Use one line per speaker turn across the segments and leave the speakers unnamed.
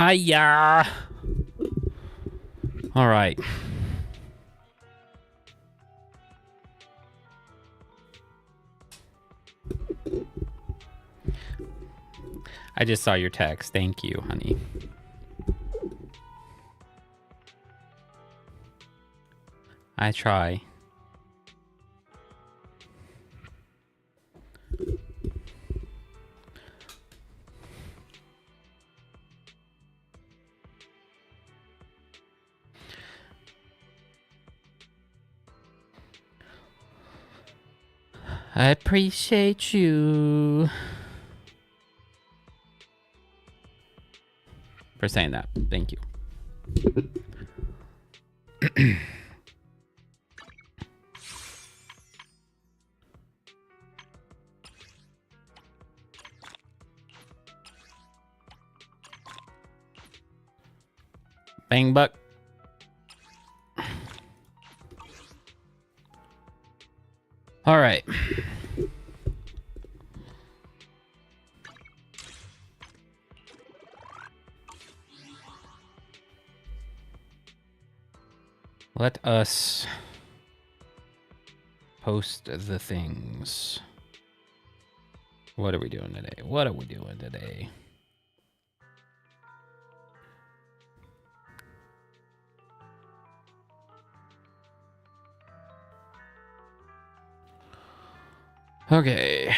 Hiya. All right. I just saw your text. Thank you, honey. I try. I appreciate you for saying that. Thank you. Bang buck. All right. Let us post the things. What are we doing today? What are we doing today? Okay.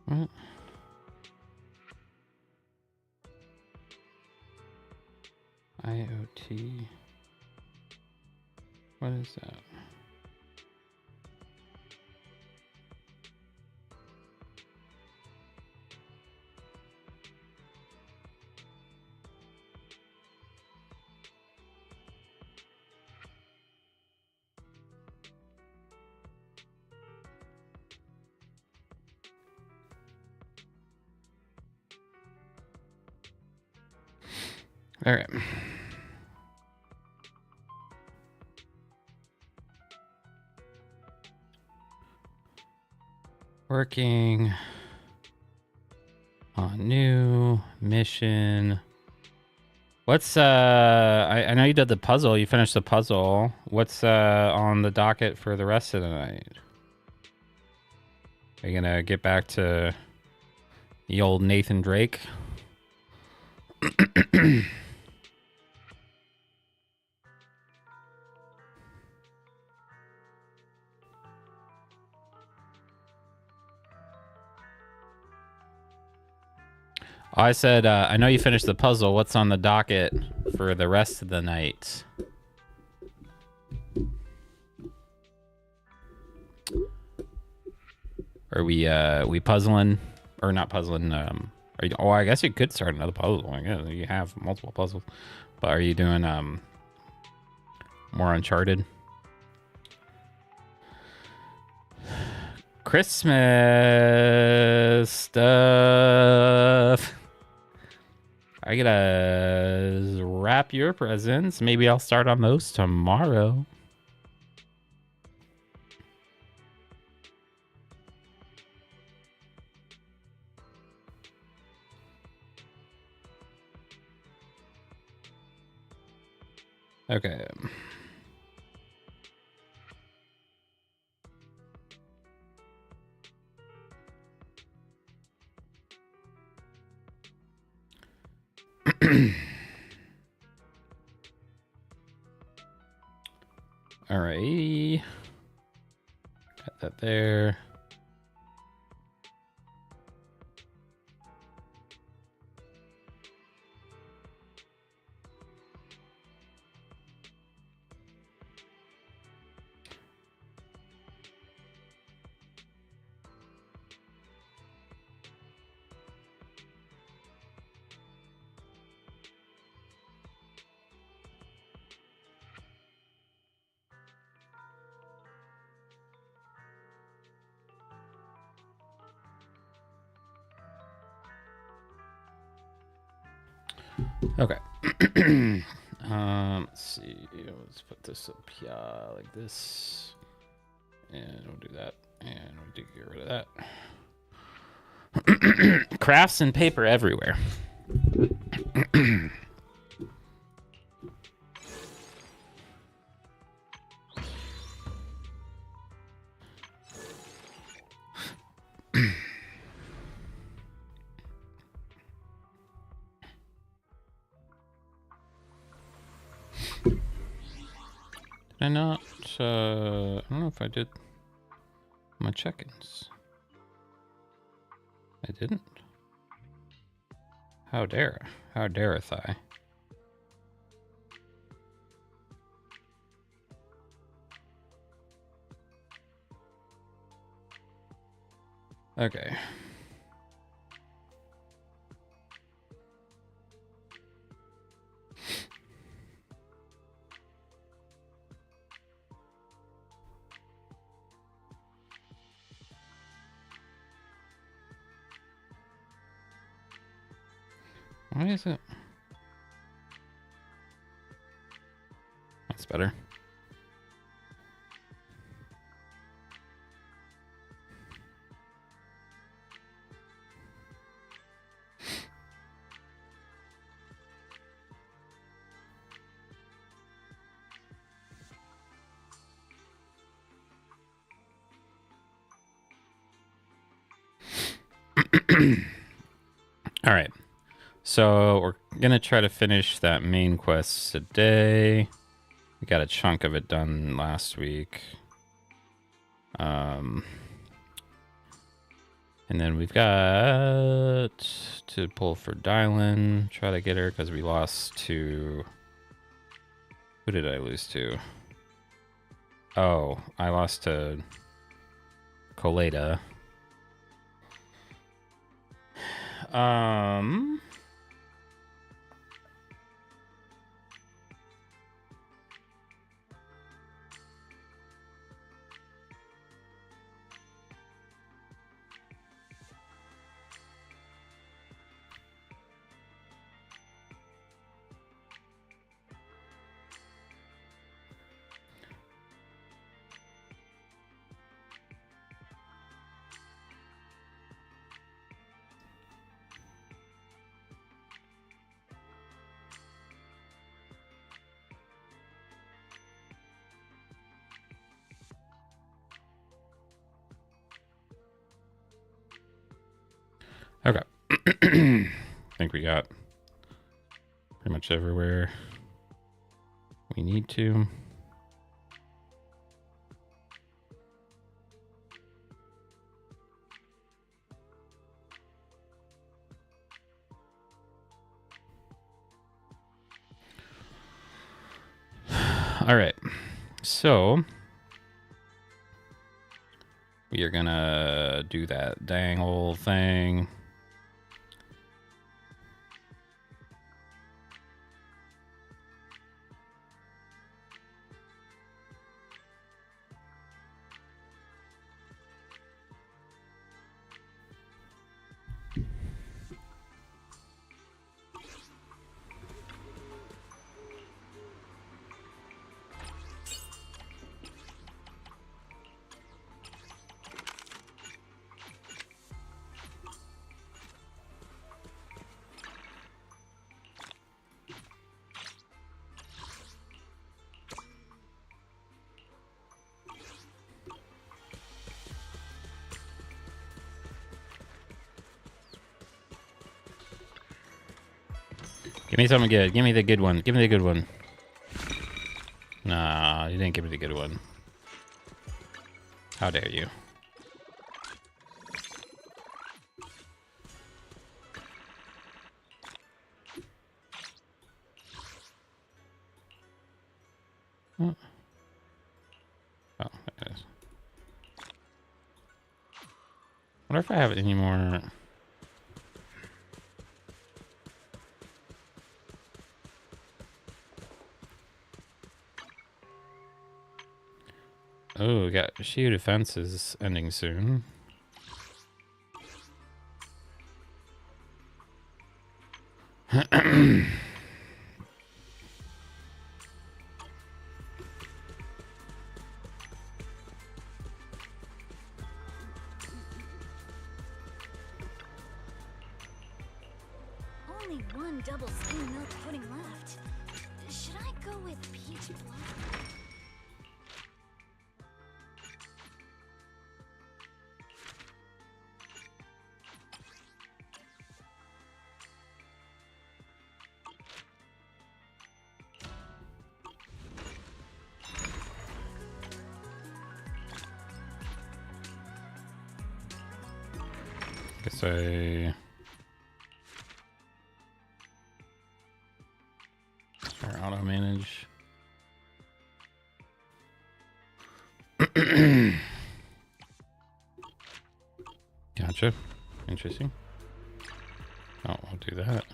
What? IoT. What is that? All right. Working on new mission. What's I know you did the puzzle. You finished the puzzle. What's on the docket for the rest of the night? Are you gonna get back to the old Nathan Drake? I said, I know you finished the puzzle. What's on the docket for the rest of the night? Are we puzzling or not puzzling? Are you, oh, I guess you could start another puzzle. I guess you have multiple puzzles, but are you doing more Uncharted? Christmas stuff. I gotta wrap your presents. Maybe I'll start on those tomorrow. Okay. All right. Got that there. Okay. Let's see. Let's put this up here like this. And we'll do that. And we'll get rid of that. Crafts and paper everywhere. Did I not? I don't know if I did my check-ins. I didn't. How dare? How dareth I? Okay. Why is it? That's better. All right. So we're going to try to finish that main quest today. We got a chunk of it done last week. And then we've got to pull for DIALYN. Try to get her because we lost to... Who did I lose to? Oh, I lost to Colada. Okay. I think we got pretty much everywhere we need to. All right. So we are gonna do that dangle thing. Give me something good. Give me the good one. Give me the good one. Nah, you didn't give me the good one. How dare you? Oh, there it is. I wonder if I have any more. Oh, we got Shield Defenses ending soon.
one double skim milk pudding left. Should I go with peach blood?
Guess I... Or auto manage. Gotcha. Interesting. Oh, we'll do that.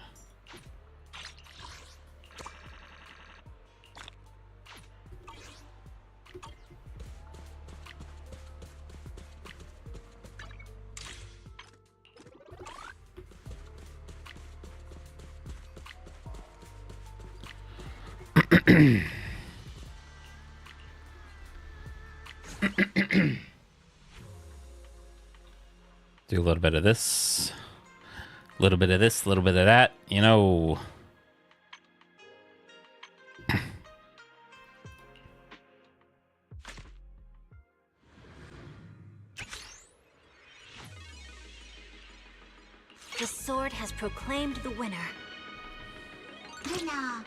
Do a little bit of this, a little bit of this, a little bit of that, you know.
The sword has proclaimed the winner. Winner.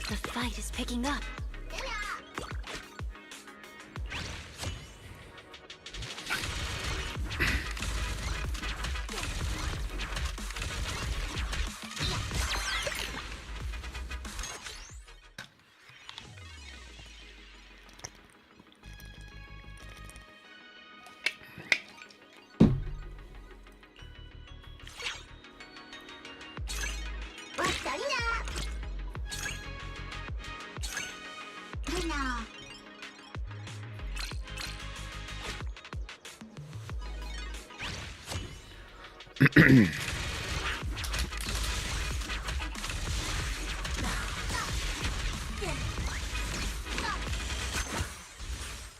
The fight is picking up.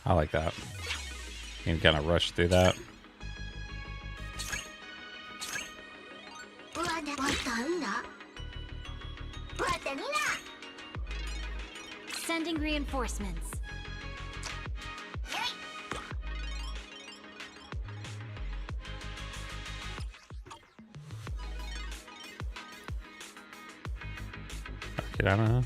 I like that. You can kind of rush through that.
Sending reinforcements.
Get out of here.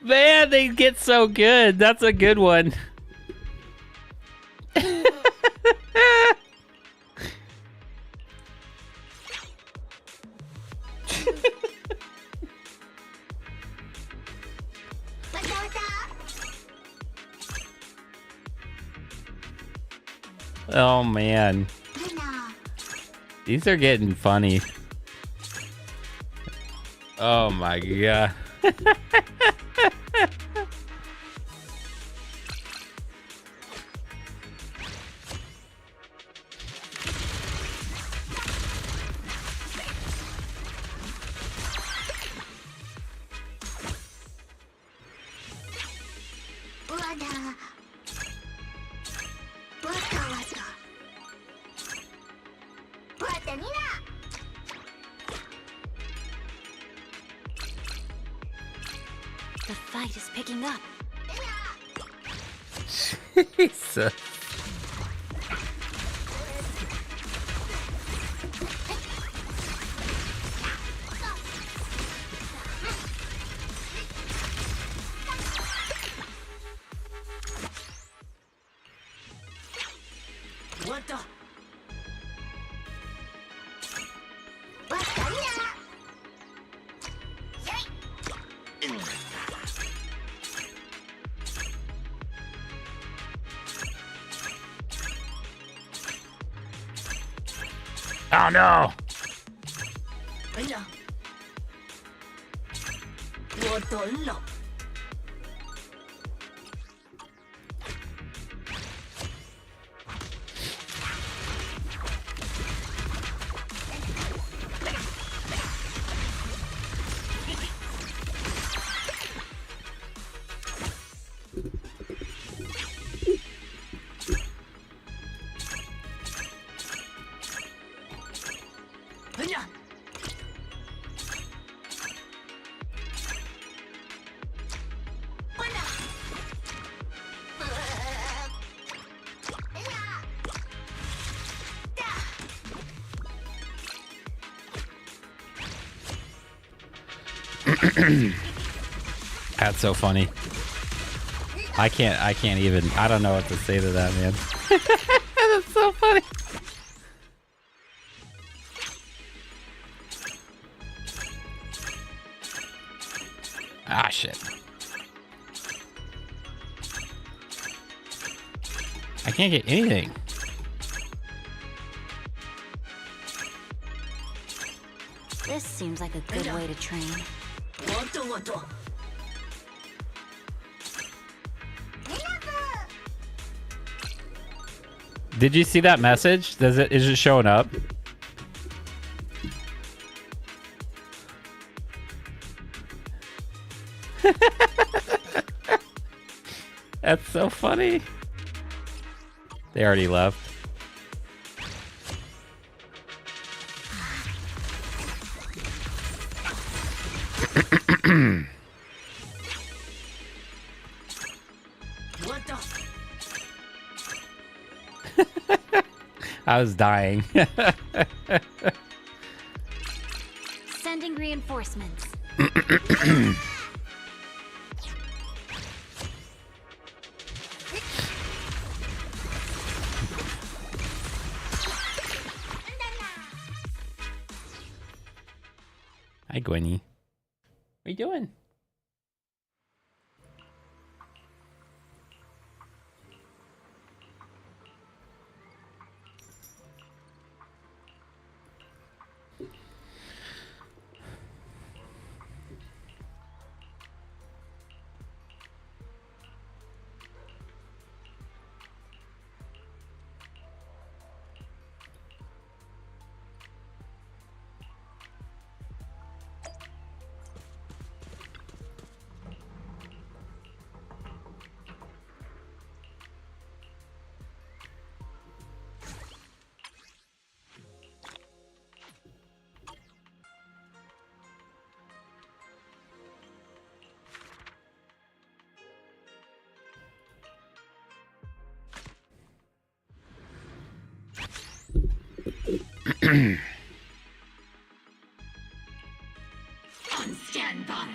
Man, they get so good. That's a good one. Oh man. These are getting funny. Oh my god.
The fight is picking up.
Jesus.
What the?
Oh no!
哎呀，我等了。 哎呀，关了。哎呀，That's
so funny. I can't even, I don't know what to say to that, man. That's so funny. Ah, shit. I can't get anything.
This seems like a good way to train.
我等我等。
Did you see that message? Is it showing up? That's so funny. They already left. I was dying.
Sending reinforcements.
Hi, Gwenny. What are you doing?
On standby.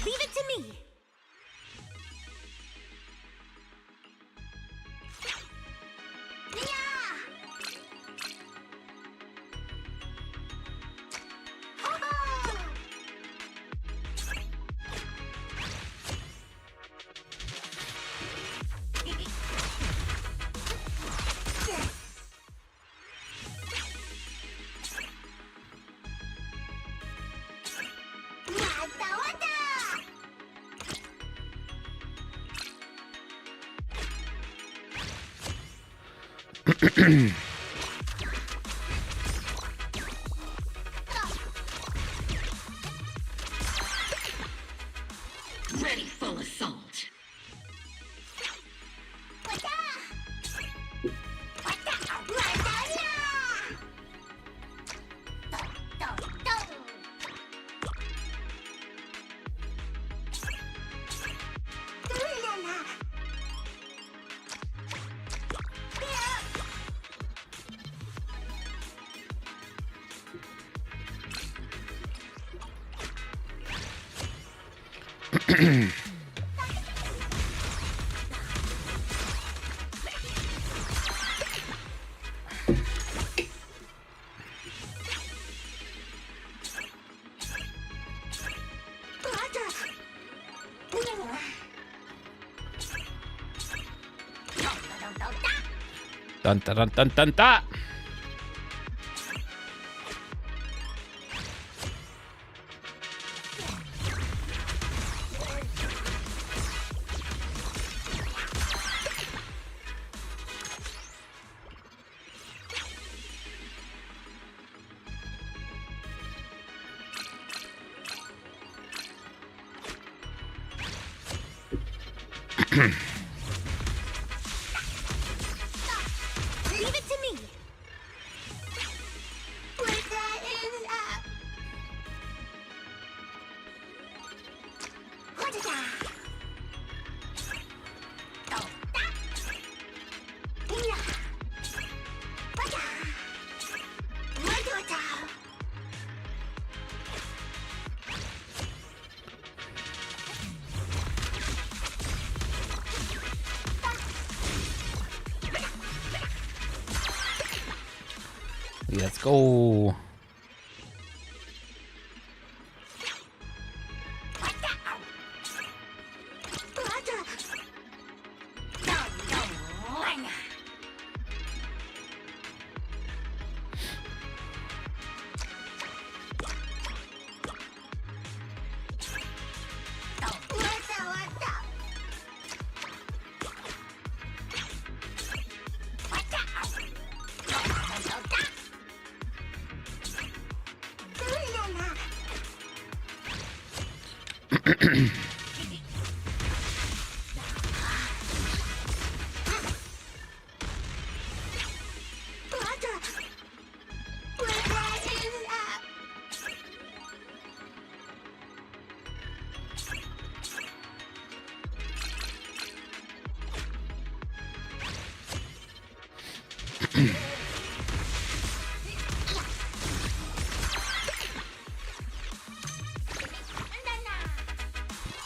Leave it to me.
Ready full assault.
Dun dun dun dun dun dun.
Leave it to me.
Let's go.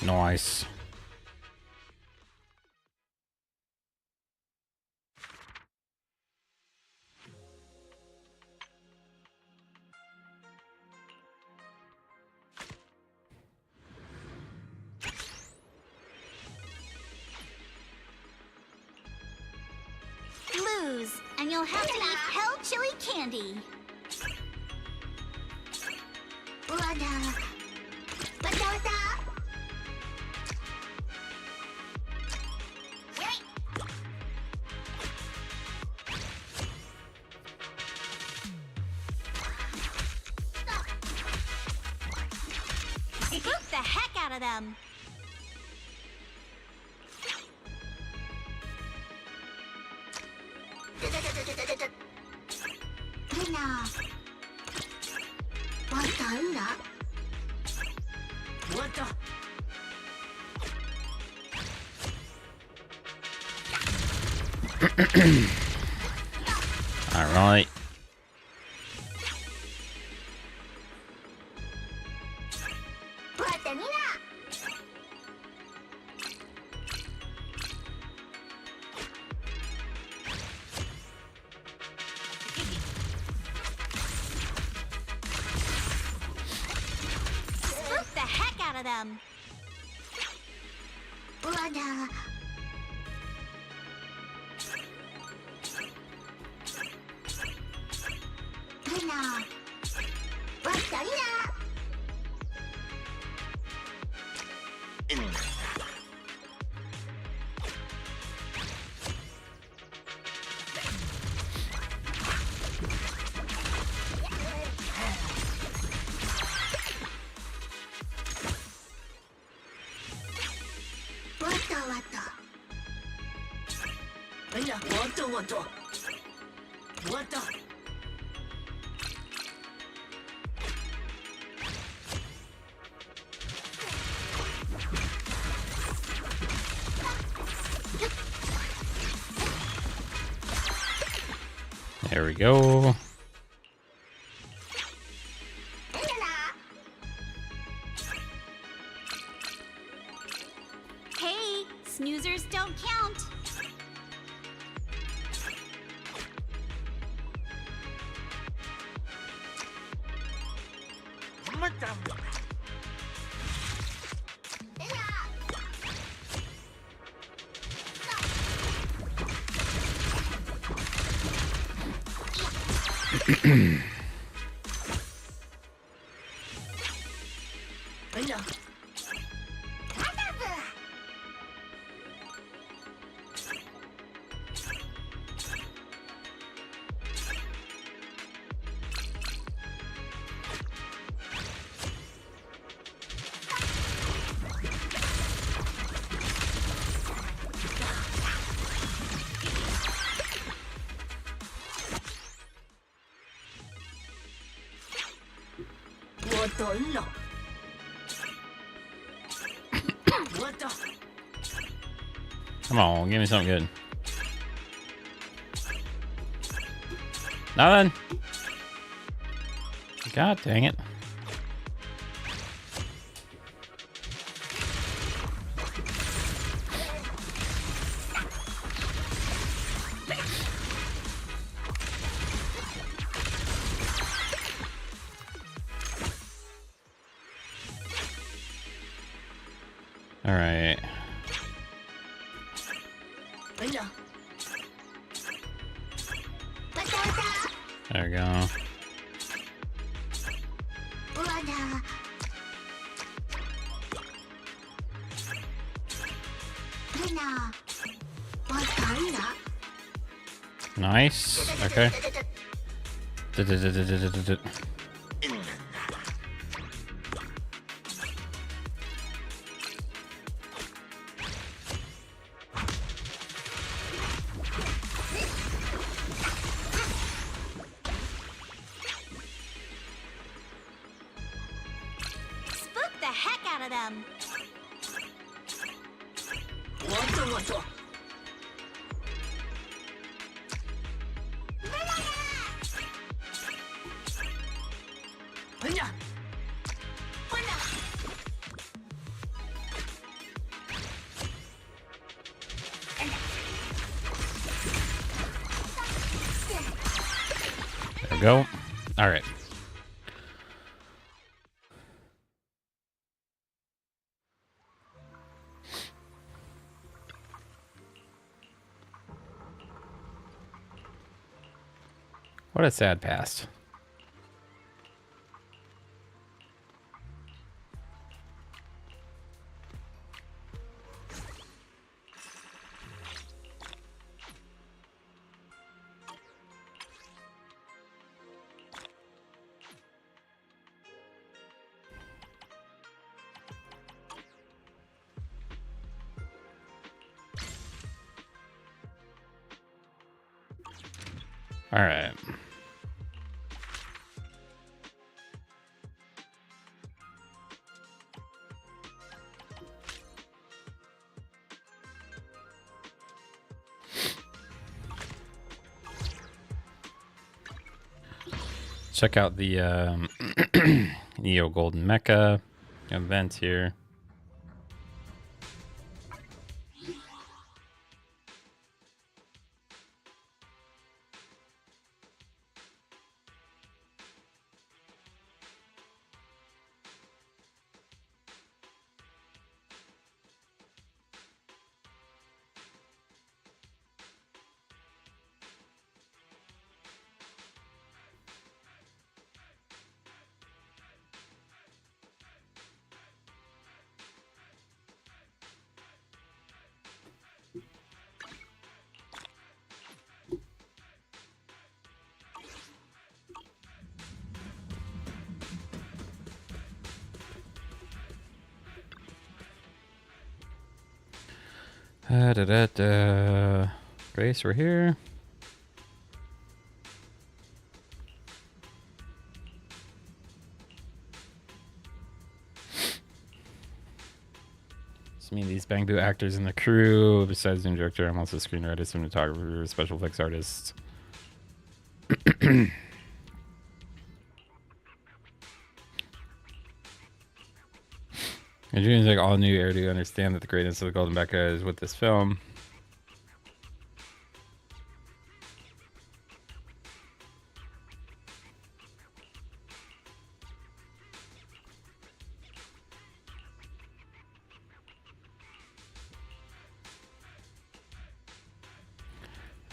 Nice.
Lose, and you'll have to eat hell chili candy. Spook the heck out of them.
All right.
Spook the heck out of them.
There we go. Come on, give me something good. Nothing. God dang it. All right. There we go. Nice. Okay.
Spook the heck out of them.
There we go. All right. What a sad past. All right. Check out the Neo Golden Mecha event here. Grace, we're here. Just mean these Bangbu actors in the crew. Besides the director, I'm also a screenwriter, cinematographer, special effects artist. And dreams like all new air to understand that the greatness of the Golden Becca is with this film.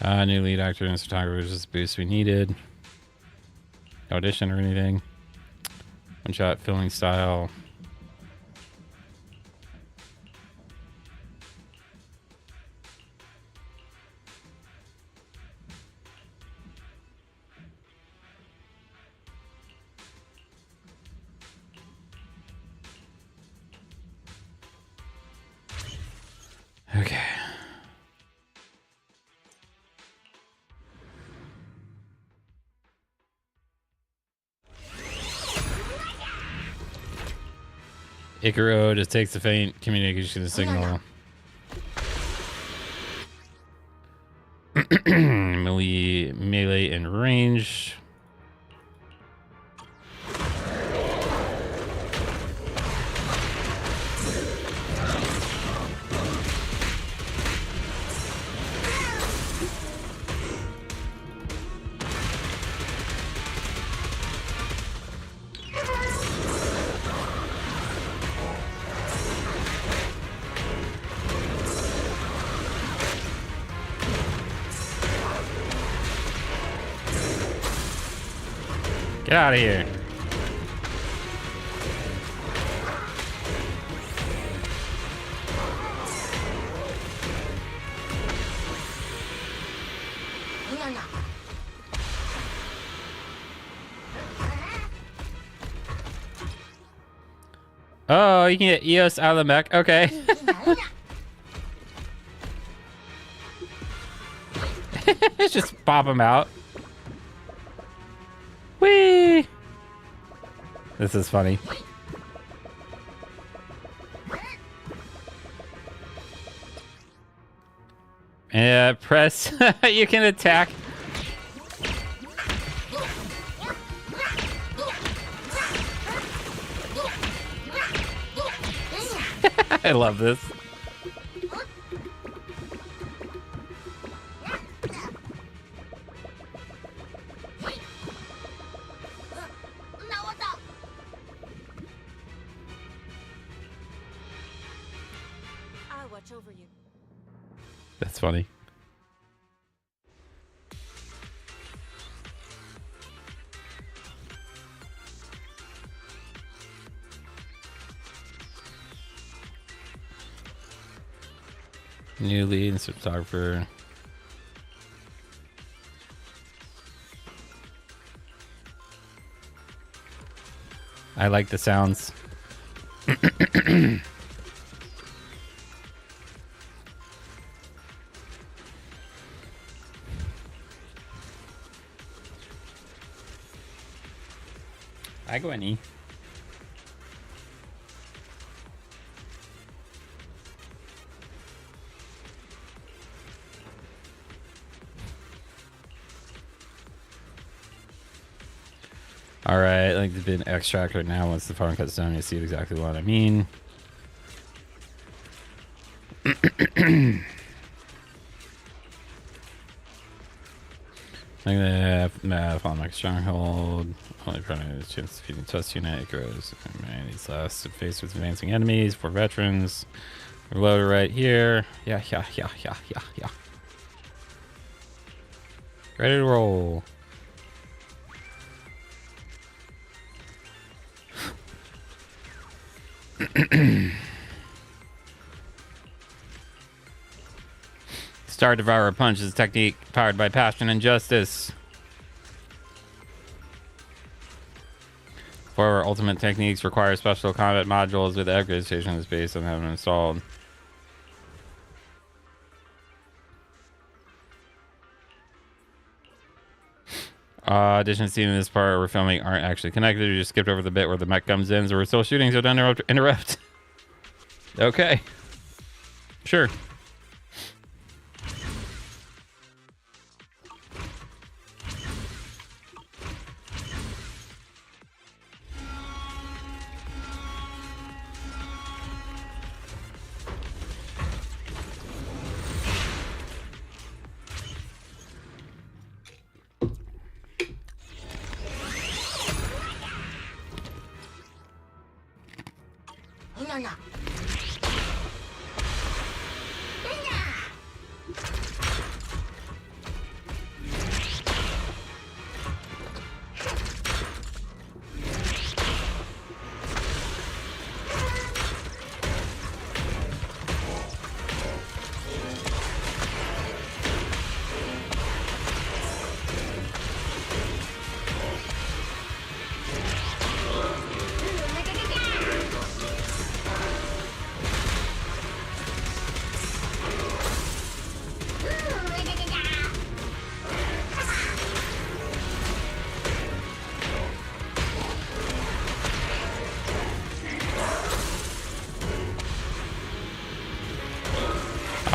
New lead actor and cinematographer is just the boost we needed. Audition or anything. One shot filming style. Okay. Icaro just takes the faint communication signal. Melee in range. Get out of here. Oh, you can get EOS out of the mech. Okay. Just pop him out. Whee! This is funny. Yeah, press. You can attack. I love this.
I'll watch over you.
That's funny. New lead and cinematographer. I like the sounds. Hi, Gwenny. All right, like the bin extract right now. Once the farm cuts down, you see exactly what I mean. Like the farm like stronghold. Only primary chance to feeding test unit. It grows. Man, he's last to face with advancing enemies. For veterans, reloader right here. Yeah. Ready to roll. Star Devourer Punch is a technique powered by passion and justice. For ultimate techniques require special combat modules with upgrade stations based on having installed. Additions seen in this part we're filming aren't actually connected. We just skipped over the bit where the mech comes in, so we're still shooting, so don't interrupt. Okay. Sure.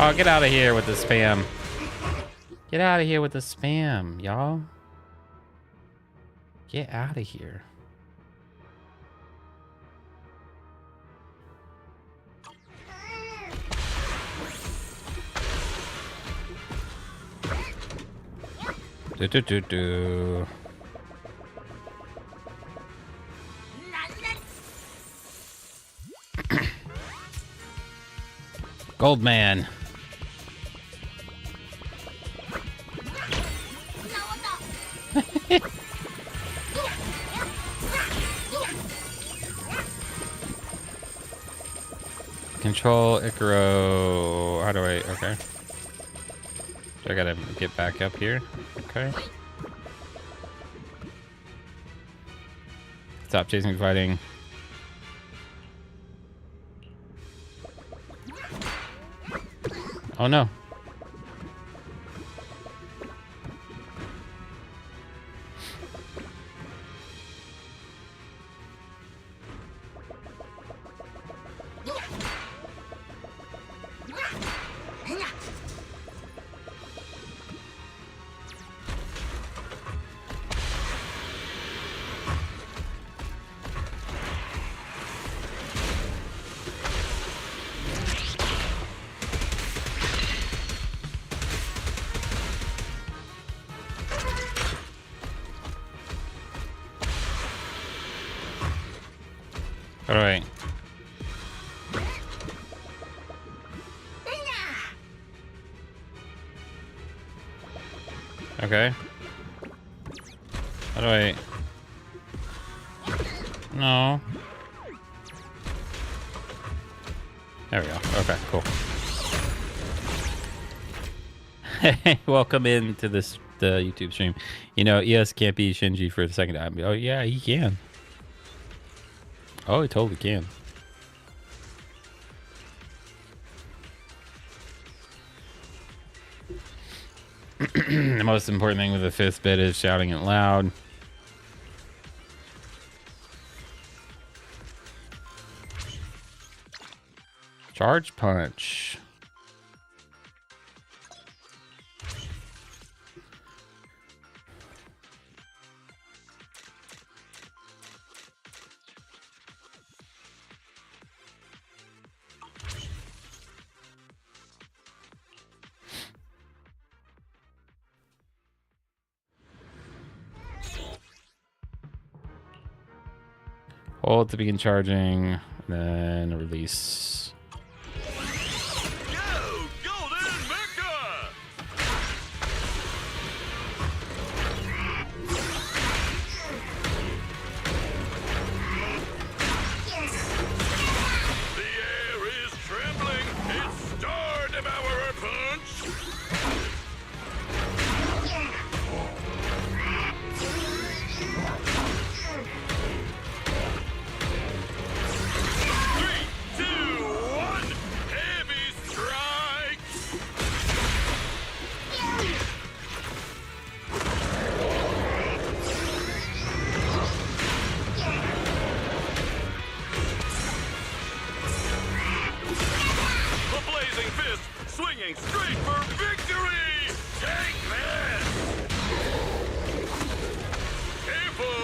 Oh, get out of here with the spam. Get out of here with the spam, y'all. Get out of here. Do do do do. Goldman. Control Icaro. How do I? Okay. I gotta get back up here. Okay. Stop chasing, fighting. Oh no. All right. Okay. How do I? No. There we go. Okay, cool. Hey, welcome into the YouTube stream. You know, ES can't be Shinji for the second time. Oh yeah, he can. Oh, he totally can. The most important thing with the fifth bit is shouting it loud. Charge punch. Hold to begin charging, then release.
Go, Golden Mecha! The air is trembling. It's Star Devourer Punch. Three, two, one. Heavy strike. The blazing fist swinging straight for victory. Take this. Careful.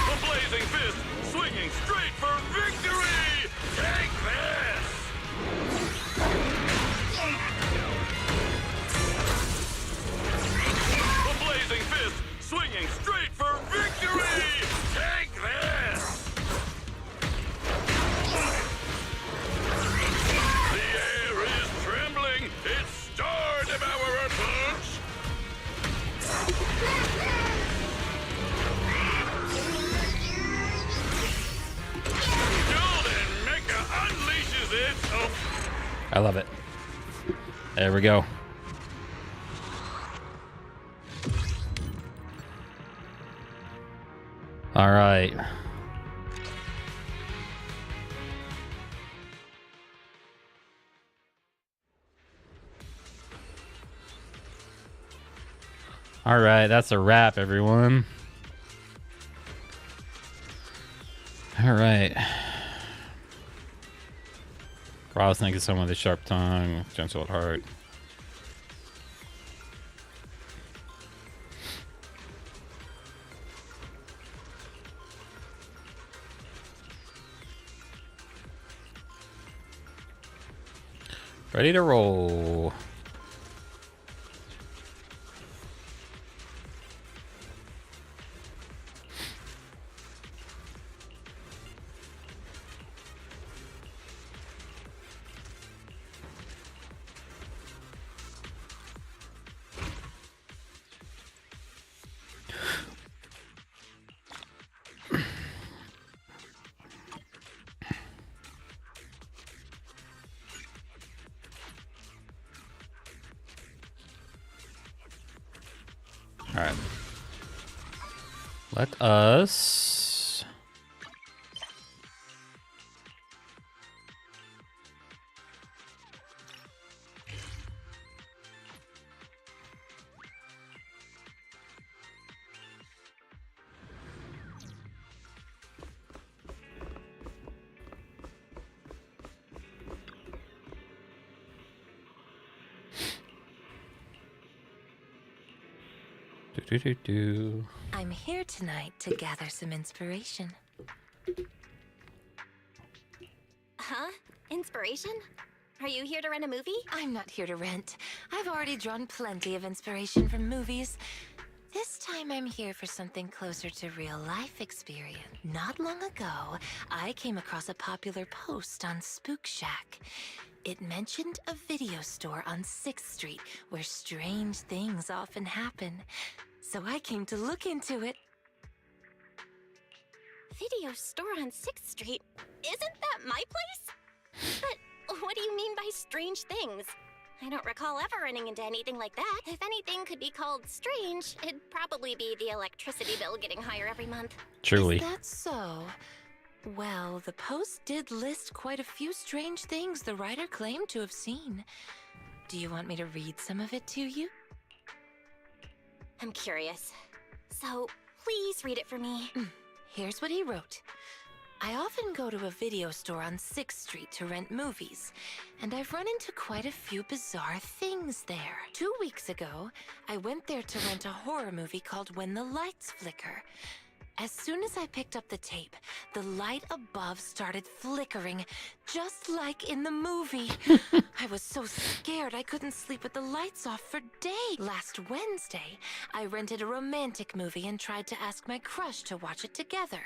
The blazing fist swinging straight for victory. Take this. The blazing fist swinging straight for victory. Take this. The air is trembling. It's Star Devourer Punch. Golden Mecha unleashes its. Oh,
I love it. There we go. All right. All right, that's a wrap, everyone. All right. Ross, thank you so much. The sharp tongue, gentle at heart. Ready to roll. All right. Let us do.
I'm here tonight to gather some inspiration.
Huh? Inspiration? Are you here to rent a movie?
I'm not here to rent. I've already drawn plenty of inspiration from movies. This time I'm here for something closer to real life experience. Not long ago, I came across a popular post on Spook Shack. It mentioned a video store on 6th Street where strange things often happen. So I came to look into it.
Video store on 6th Street? Isn't that my place? But what do you mean by strange things? I don't recall ever running into anything like that. If anything could be called strange, it'd probably be the electricity bill getting higher every month.
Truly.
Is that so? Well, the post did list quite a few strange things the writer claimed to have seen. Do you want me to read some of it to you?
I'm curious. So, please read it for me.
Here's what he wrote. I often go to a video store on 6th Street to rent movies, and I've run into quite a few bizarre things there. 2 weeks ago, I went there to rent a horror movie called When the Lights Flicker. As soon as I picked up the tape, the light above started flickering, just like in the movie. I was so scared I couldn't sleep with the lights off for days. Last Wednesday, I rented a romantic movie and tried to ask my crush to watch it together.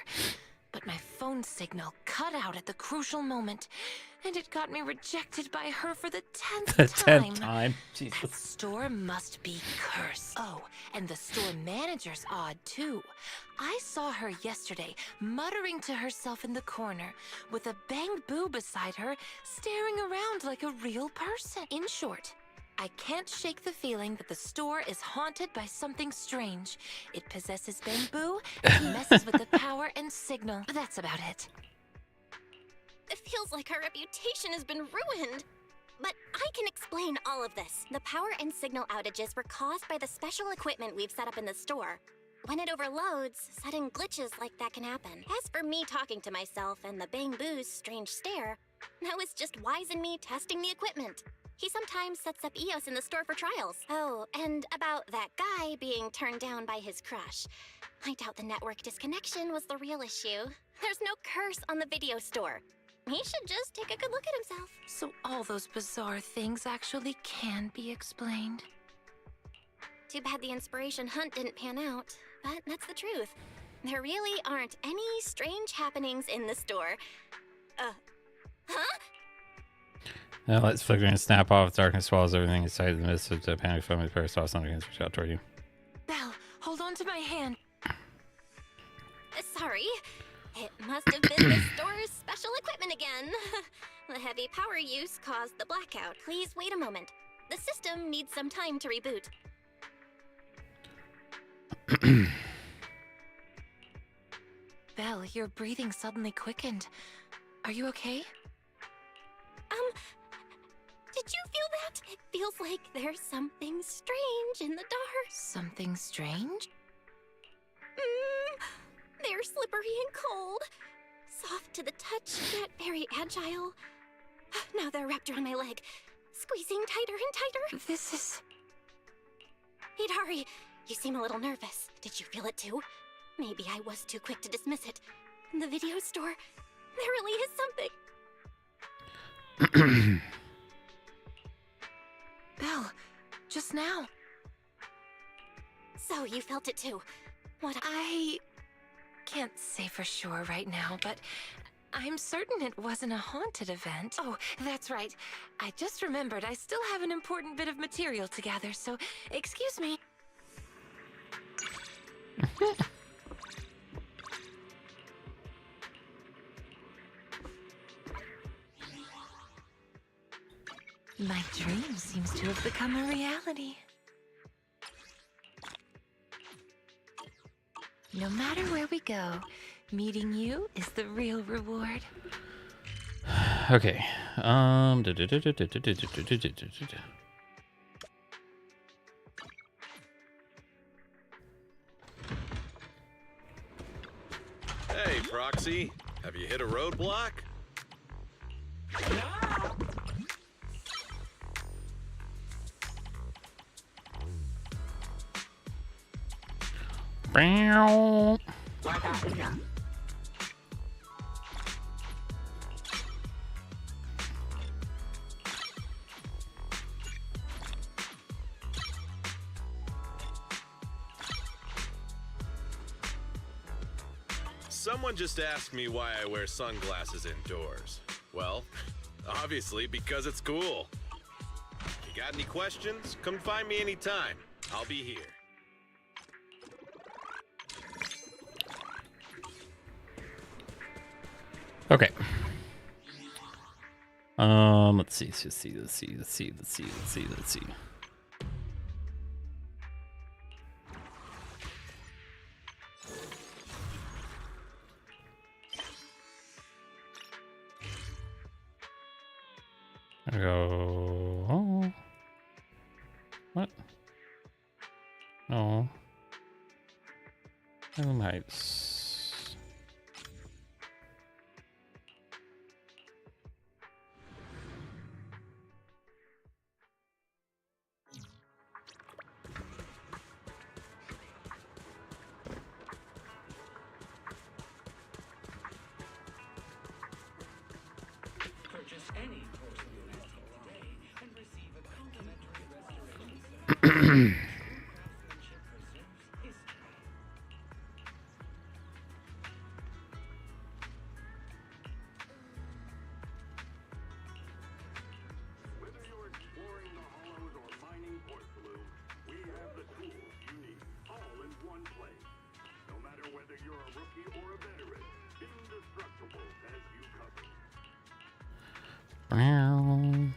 But my phone signal cut out at the crucial moment, and it got me rejected by her for the 10th
The
time.
10th time.
That
Jesus.
store must be cursed. Oh, and the store manager's odd too. I saw her yesterday muttering to herself in the corner with a bang boo beside her, staring around like a real person. In short, I can't shake the feeling that the store is haunted by something strange. It possesses bamboo and messes with the power and signal. That's about it.
It feels like our reputation has been ruined. But I can explain all of this. The power and signal outages were caused by the special equipment we've set up in the store. When it overloads, sudden glitches like that can happen. As for me talking to myself and the Bang Boo's strange stare, that was just Wise and me testing the equipment. He sometimes sets up EOS in the store for trials. Oh, and about that guy being turned down by his crush. I doubt the network disconnection was the real issue. There's no curse on the video store. He should just take a good look at himself.
So all those bizarre things actually can be explained.
Too bad the inspiration hunt didn't pan out, but that's the truth. There really aren't any strange happenings in the store. Huh?
Now let's flicker and snap off. Darkness swallows everything inside in the midst of the panic foam. The pair saw something and reached out toward you.
Belle, hold on to my hand.
Sorry. It must have been the store's special equipment again. The heavy power use caused the blackout. Please wait a moment. The system needs some time to reboot.
Belle, your breathing suddenly quickened. Are you okay?
Did you feel that? It feels like there's something strange in the dark.
Something strange?
They're slippery and cold. Soft to the touch, yet very agile. Now they're wrapped around my leg, squeezing tighter and tighter.
This is...
Hidari, you seem a little nervous. Did you feel it too? Maybe I was too quick to dismiss it. In the video store, there really is something.
Belle, just now.
So you felt it too. What
I can't say for sure right now, but I'm certain it wasn't a haunted event. Oh, that's right. I just remembered I still have an important bit of material to gather, so excuse me. My dream seems to have become a reality. No matter where we go, meeting you is the real reward.
Okay.
Hey, Proxy. Have you hit a roadblock?
Bow.
Someone just asked me why I wear sunglasses indoors. Well, obviously because it's cool. You got any questions? Come find me anytime. I'll be here.
Okay. Let's see. I go. Oh. What? No. Room heights.
Purchase any portion of your today and receive a complimentary restoration. Craftsmanship preserves history.
Whether you're exploring the hollows or mining port blue, we have the tools you need, all in one place. No matter whether you're a rookie or a veteran, indestructible has you covered.
Brown.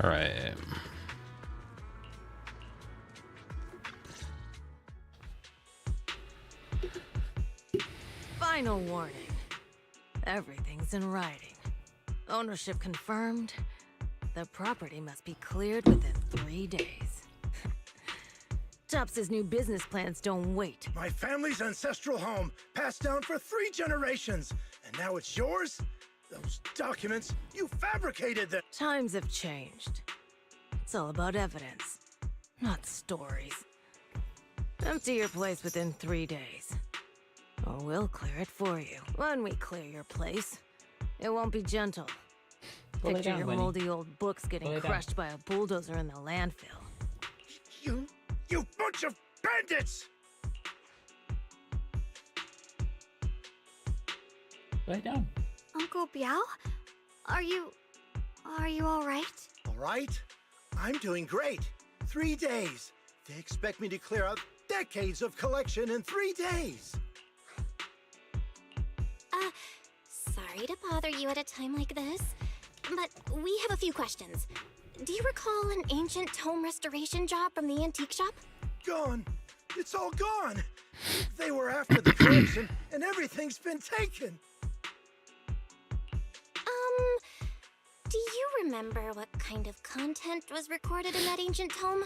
All right.
Final warning. Everything's in writing. Ownership confirmed. The property must be cleared within 3 days. Tops's new business plans don't wait.
My family's ancestral home, passed down for 3 generations, and now it's yours? Those documents, you fabricated them!
Times have changed. It's all about evidence, not stories. Empty your place within 3 days, or we'll clear it for you. When we clear your place, it won't be gentle.
Pull it
Picture
down,
your
Winnie.
moldy old books getting
Pull it down.
crushed by a bulldozer in the landfill.
You bunch of bandits!
Lay down.
Uncle Biao? Are you all right?
All right, I'm doing great. 3 days. They expect me to clear out decades of collection in 3 days.
Sorry to bother you at a time like this, but we have a few questions. Do you recall an ancient tome restoration job from the antique shop?
Gone. It's all gone. They were after the collection, and everything's been taken.
Do you remember what kind of content was recorded in that ancient tome?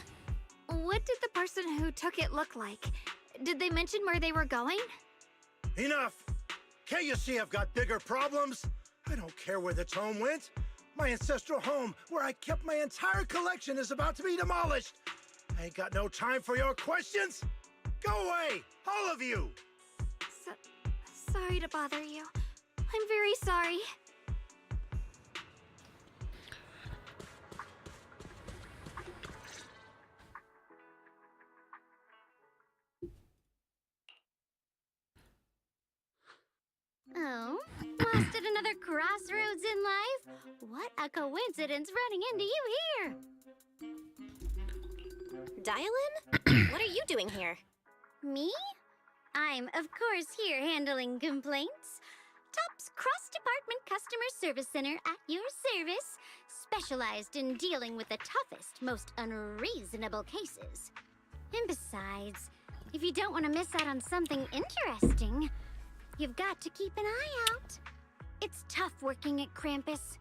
What did the person who took it look like? Did they mention where they were going?
Enough! Can't you see I've got bigger problems? I don't care where the tome went. My ancestral home, where I kept my entire collection, is about to be demolished. I ain't got no time for your questions. Go away, all of you!
Sorry to bother you. I'm very sorry.
Oh, lost at another crossroads in life? What a coincidence running into you here!
DIALYN? What are you doing here?
Me? I'm, of course, here handling complaints. TOP's cross-department customer service center at your service, specialized in dealing with the toughest, most unreasonable cases. And besides, if you don't want to miss out on something interesting, you've got to keep an eye out. It's tough working at Krampus.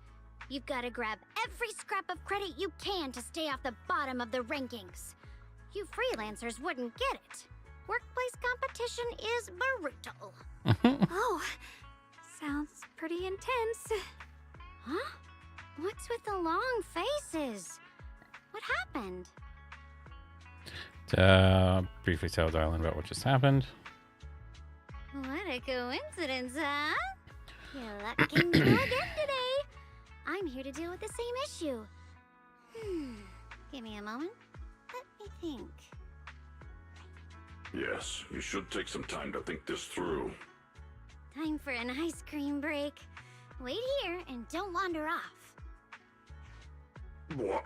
You've got to grab every scrap of credit you can to stay off the bottom of the rankings. You freelancers wouldn't get it. Workplace competition is brutal.
Oh, sounds pretty intense.
Huh? What's with the long faces? What happened?
Briefly tell DIALYN about what just happened.
What a coincidence, huh? You're lucky me again today. I'm here to deal with the same issue. Give me a moment. Let me think.
Yes, you should take some time to think this through.
Time for an ice cream break. Wait here and don't wander off.
What?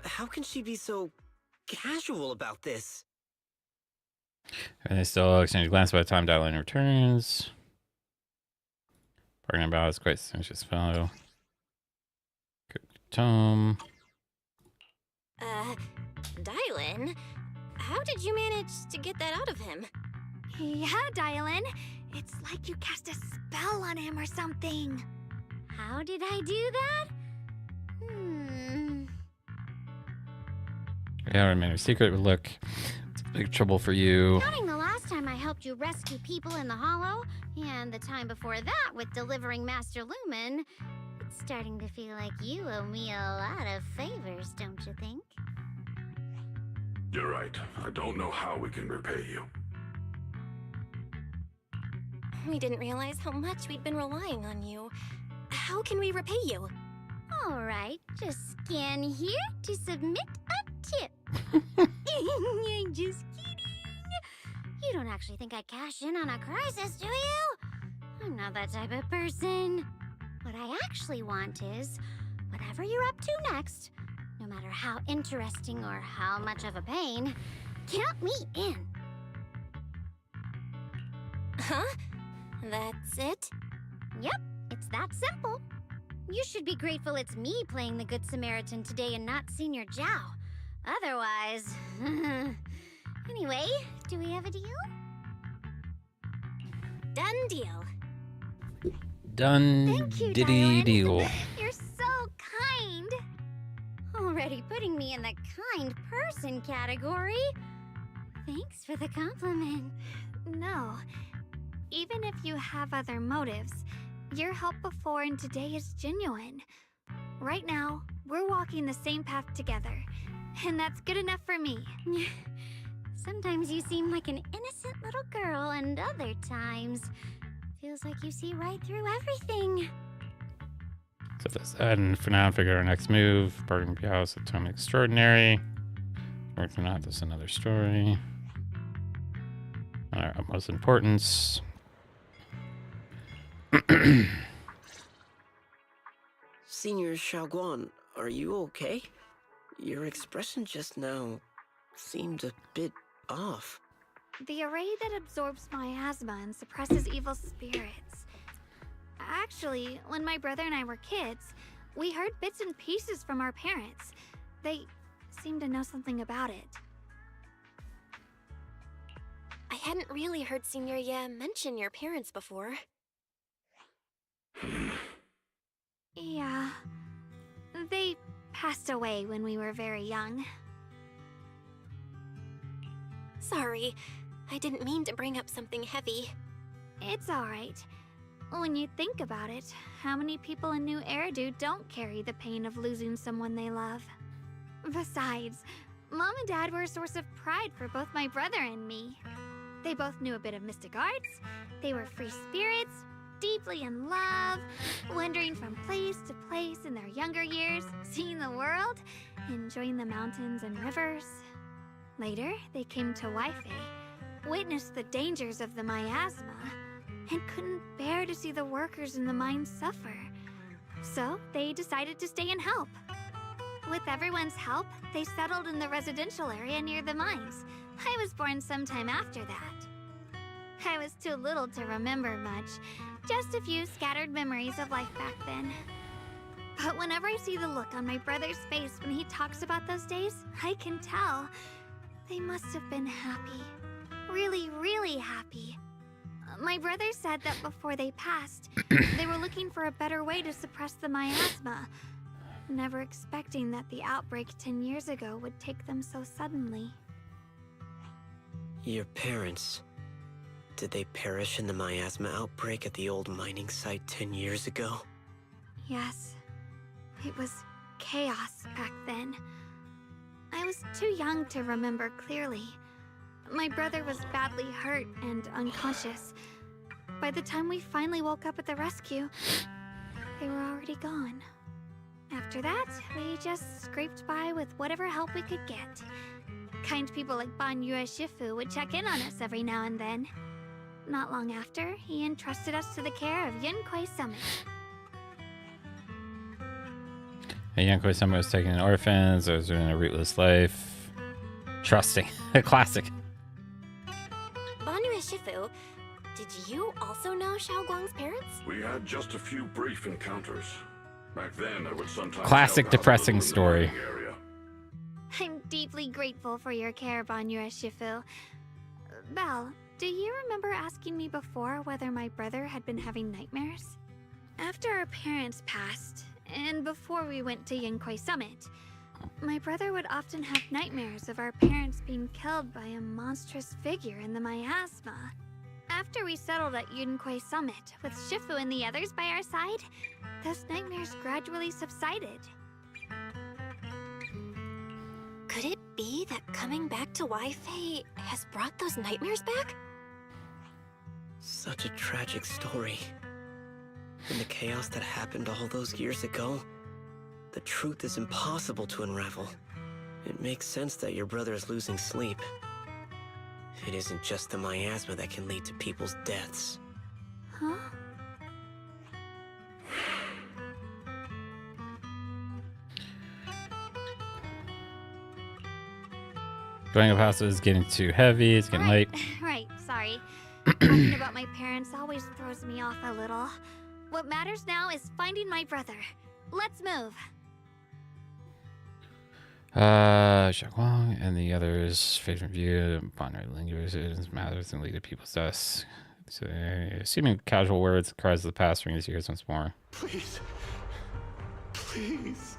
How can she be so casual about this?
And they still exchange a glance by the time DIALYN returns. Bargaining about is quite suspicious fellow. Tome.
DIALYN? How did you manage to get that out of him?
Yeah, DIALYN. It's like you cast a spell on him or something.
How did I do that?
Yeah, remain a secret. Look, it's big trouble for you.
Counting the last time I helped you rescue people in the Hollow, and the time before that with delivering Master Lumen, it's starting to feel like you owe me a lot of favors, don't you think?
You're right. I don't know how we can repay you.
We didn't realize how much we'd been relying on you. How can we repay you?
All right, just scan here to submit a tip. I'm just kidding. You don't actually think I cash in on a crisis, do you? I'm not that type of person. What I actually want is, whatever you're up to next, no matter how interesting or how much of a pain, count me in.
Huh? That's it?
Yep, it's that simple. You should be grateful it's me playing the Good Samaritan today and not Senior Zhao. Otherwise... Anyway, do we have a deal?
Done deal.
Done.
Thank you,
Diddy
DIALYN.
deal.
You're so kind. Already putting me in the kind person category. Thanks for the compliment.
No. Even if you have other motives, your help before and today is genuine. Right now, we're walking the same path together, and that's good enough for me.
Sometimes you seem like an innocent little girl, and other times, feels like you see right through everything.
So that's that. And for now, figure out our next move. Bargaining house at Tome Extraordinary. Or if not, that's another story. On our utmost importance.
Senior Xiaoguan, are you okay? Your expression just now seemed a bit off.
The array that absorbs miasma and suppresses evil spirits. Actually, when my brother and I were kids, we heard bits and pieces from our parents. They seemed to know something about it.
I hadn't really heard Senior Ye mention your parents before.
Yeah. They passed away when we were very young.
Sorry, I didn't mean to bring up something heavy.
It's alright. When you think about it, how many people in New Eridu don't carry the pain of losing someone they love? Besides, Mom and Dad were a source of pride for both my brother and me. They both knew a bit of mystic arts, they were free spirits, deeply in love, wandering from place to place in their younger years, seeing the world, enjoying the mountains and rivers. Later, they came to Waifei, witnessed the dangers of the miasma, and couldn't bear to see the workers in the mines suffer. So, they decided to stay and help. With everyone's help, they settled in the residential area near the mines. I was born sometime after that. I was too little to remember much, just a few scattered memories of life back then. But whenever I see the look on my brother's face when he talks about those days, I can tell they must have been happy. Really, really happy. My brother said that before they passed, they were looking for a better way to suppress the miasma, never expecting that the outbreak 10 years ago would take them so suddenly.
Your parents... did they perish in the miasma outbreak at the old mining site 10 years ago?
Yes. It was chaos back then. I was too young to remember clearly. My brother was badly hurt and unconscious. By the time we finally woke up at the rescue, they were already gone. After that, we just scraped by with whatever help we could get. Kind people like Banyue Shifu would check in on us every now and then. Not long after, he entrusted us to the care of Yunkui Summit.
Yankoi Summer was taken in orphans. I was doing a rootless life. Trusting. A classic.
Banyue Shifu, did you also know Xiaoguang's parents?
We had just a few brief encounters. Back then, I would sometimes
Classic
help out a
depressing
little in the
story.
mining area.
I'm deeply grateful for your care, Banyue Shifu. Belle, do you remember asking me before whether my brother had been having nightmares? After our parents passed, and before we went to Yunkui Summit, my brother would often have nightmares of our parents being killed by a monstrous figure in the miasma. After we settled at Yunkui Summit, with Shifu and the others by our side, those nightmares gradually subsided.
Could it be that coming back to Waifei has brought those nightmares back?
Such a tragic story. And the chaos that happened all those years ago, the truth is impossible to unravel. It makes sense that your brother is losing sleep. It isn't just the miasma that can lead to people's deaths.
Huh?
Going up house is getting too heavy. It's getting late.
Right, sorry. Talking about my parents always throws me off a little. What matters now is finding my brother. Let's move.
Xiaoguang and the others fade from view. Bonner lingers in matters and lead to people's deaths. So, assuming casual words, cries of the past ring his ears once more.
Please. Please.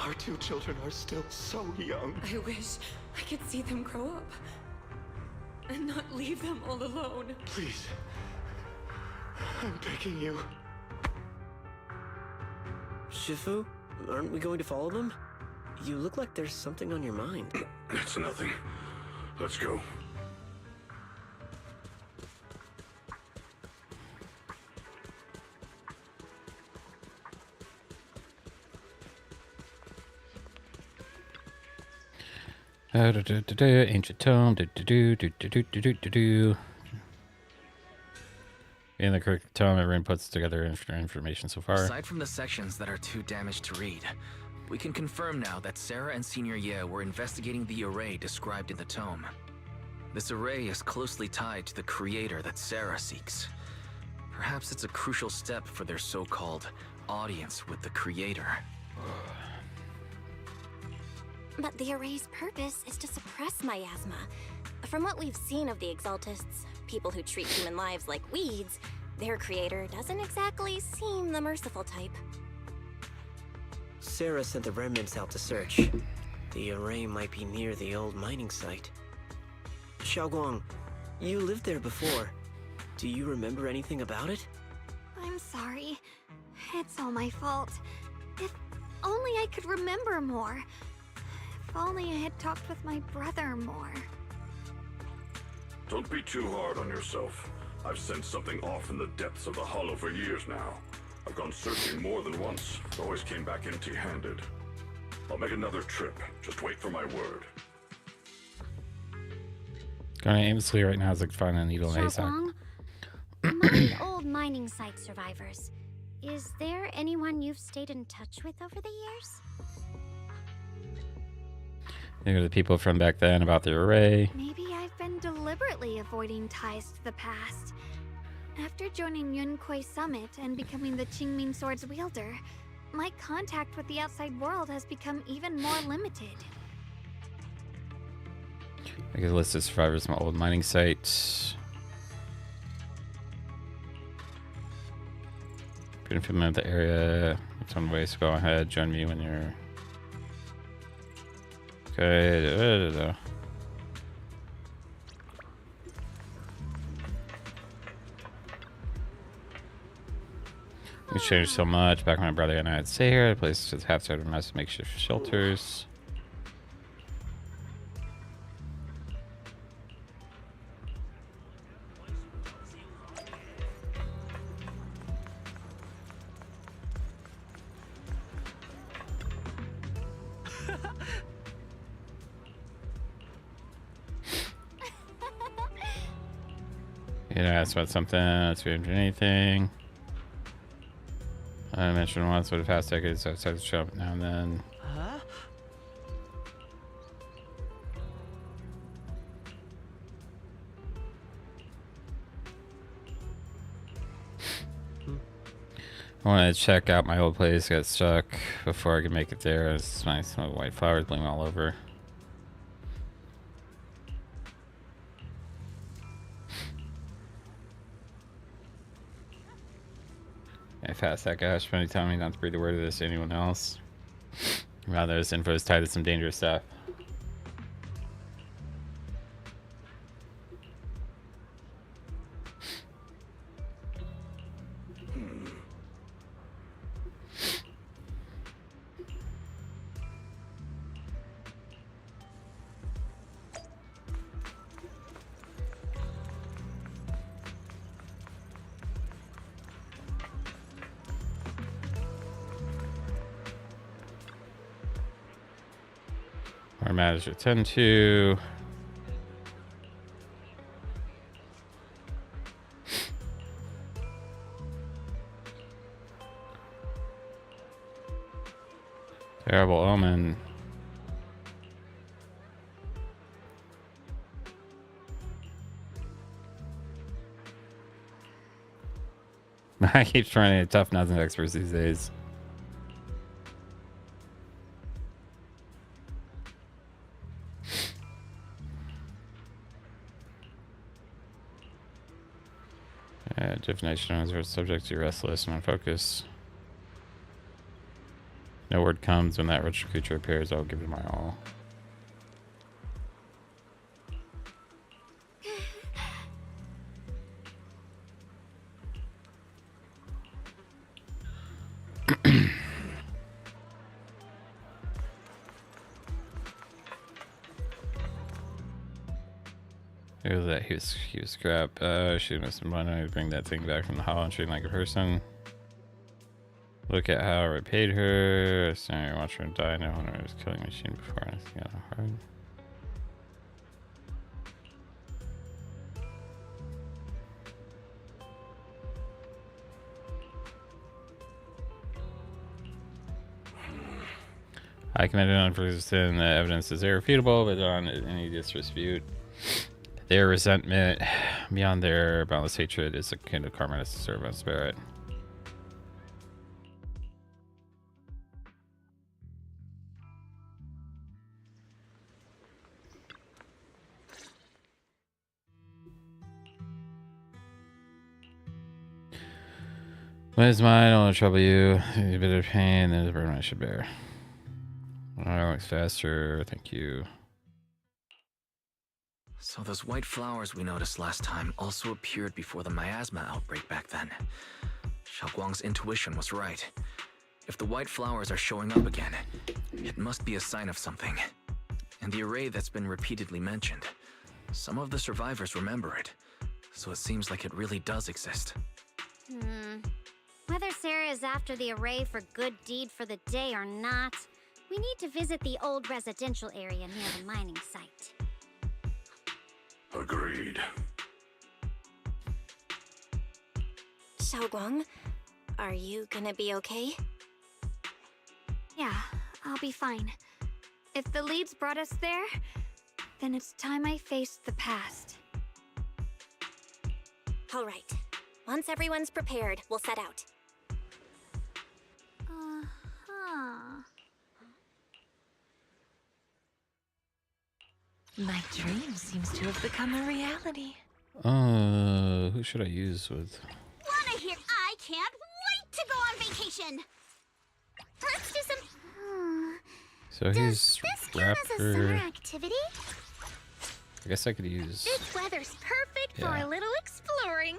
Our two children are still so young.
I wish I could see them grow up. And not leave them all alone.
Please. I'm begging you.
Shifu, aren't we going to follow them? You look like there's something on your mind.
It's nothing. Let's go.
Ancient tome. In the correct tome, everyone puts together information so far.
Aside from the sections that are too damaged to read, we can confirm now that Sarah and Senior Ye were investigating the array described in the tome. This array is closely tied to the creator that Sarah seeks. Perhaps it's a crucial step for their so-called audience with the creator.
But the array's purpose is to suppress miasma. From what we've seen of the Exaltists, people who treat human lives like weeds, their creator doesn't exactly seem the merciful type.
Sarah sent the remnants out to search. The array might be near the old mining site. Xiaoguang, you lived there before. Do you remember anything about it?
I'm sorry. It's all my fault. If only I could remember more. If only I had talked with my brother more.
Don't be too hard on yourself. I've sensed something off in the depths of the hollow for years now. I've gone searching more than once, but always came back empty-handed. I'll make another trip. Just wait for my word.
Going aimlessly right now is like finding a needle in a haystack.
Among old mining site survivors, is there anyone you've stayed in touch with over the years?
Think of the people from back then about the array.
Maybe I've been deliberately avoiding ties to the past. After joining Yunquei Summit and becoming the Qingming Sword's wielder, my contact with the outside world has become even more limited.
I get a list of survivors from old mining sites. If you're familiar with the area, it's one way, so go ahead, join me when you're... Okay, We changed so much. Back when my brother and I had stay here, the place was half started mess with makeshift shelters. You know, asked about something. Let's read anything. I mentioned once what a past decade, so I started to show up now and then.
Huh?
I wanted to check out my old place. Got stuck before I could make it there. It's nice. Some white flowers blooming all over. I fast that guy. Funny telling me not to breathe a word of this to anyone else. Rather, this info is tied to some dangerous stuff. Our matters to attend to. Terrible omen. I keep trying to tough nothing experts these days. Divination is subject to restless and unfocused. No word comes when that wretched creature appears. I'll give it my all. It was that he was crap. She must have wanted to bring that thing back from the hollow and treat like a person. Look at how I repaid her. I standing here watching her die. No one was killing machine before anything got hard. I committed unforeseen sin. The evidence is irrefutable, but on any dispute. Their resentment beyond their boundless hatred is a kind of karma to serve on spirit. What is mine? I don't want to trouble you. A bit of pain, there's a burden I should bear. I works faster, thank you.
So those white flowers we noticed last time also appeared before the miasma outbreak back then. Xiaoguang's intuition was right. If the white flowers are showing up again, it must be a sign of something. And the array that's been repeatedly mentioned, some of the survivors remember it, so it seems like it really does exist.
Whether Sarah is after the array for good deed for the day or not, we need to visit the old residential area near the mining site.
Agreed.
Xiaoguang, are you gonna be okay?
Yeah, I'll be fine. If the leads brought us there, then it's time I faced the past.
All right. Once everyone's prepared, we'll set out.
My dream seems to have become a reality.
Who should I use with?
Wanna hear? I can't wait to go on vacation! Let's do some...
So he's
This count as a summer
rapper.
activity?
I guess I could use.
This weather's perfect for
Yeah.
a little exploring.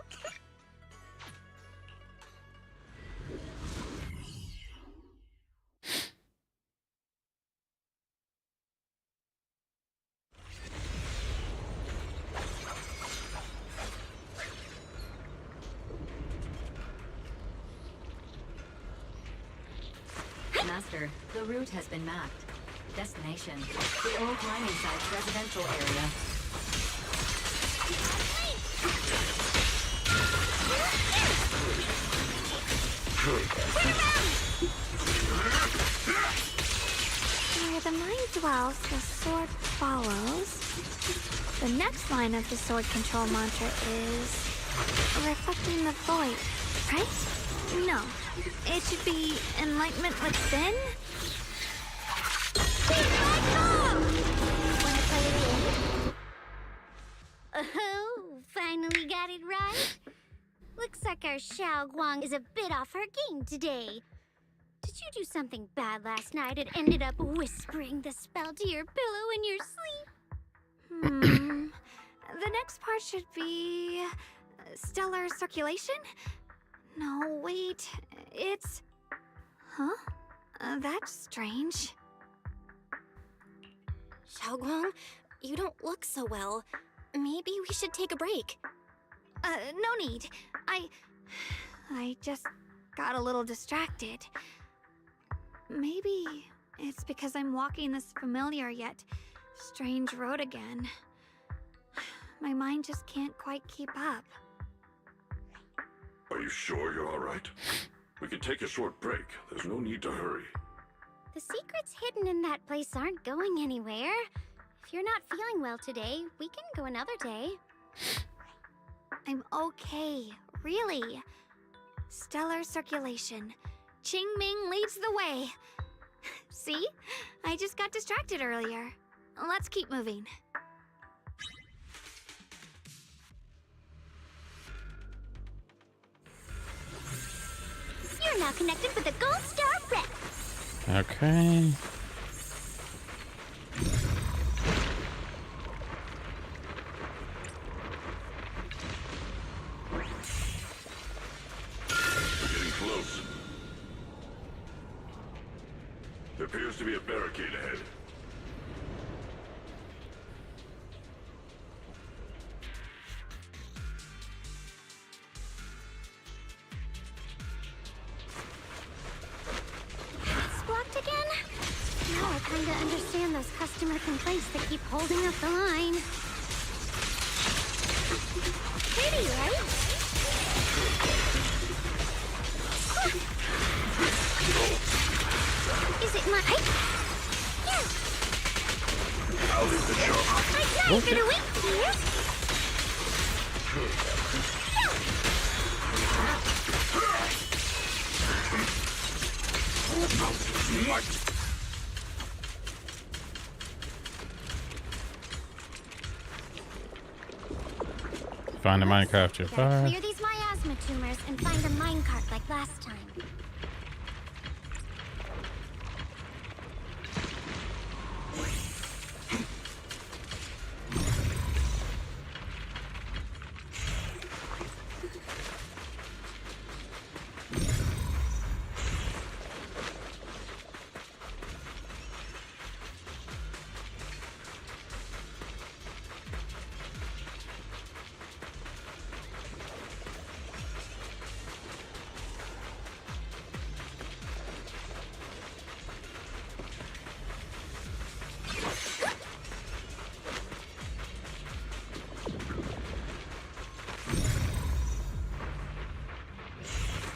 Master, the route has been mapped. Destination, the old mining site's residential area.
Where the mind dwells, the sword follows. The next line of the sword control mantra is reflecting the void, right? No, it should be enlightenment within.
Oh, finally got it right. Looks like our Xiaoguang is a bit off her game today. Did you do something bad last night and ended up whispering the spell to your pillow in your sleep?
The next part should be stellar circulation? No, wait, it's... Huh? That's strange.
Xiaoguang, you don't look so well. Maybe we should take a break.
No need. I just got a little distracted. Maybe it's because I'm walking this familiar yet strange road again. My mind just can't quite keep up.
Are you sure you're all right? We can take a short break. There's no need to hurry.
The secrets hidden in that place aren't going anywhere. If you're not feeling well today, we can go another day.
I'm okay, really. Stellar circulation. Qingming leads the way. See? I just got distracted earlier. Let's keep moving.
You're now connected with a gold star rep.
Okay.
We're getting close. There appears to be a barricade ahead.
It's blocked again? Now I kinda understand those customer complaints that keep holding up the line. Pretty, right? Is it my... Yeah.
I'll leave the job.
I'd not been a week here.
Find a minecart too
Gotta
far.
clear these miasma tumors and find a minecart like last time.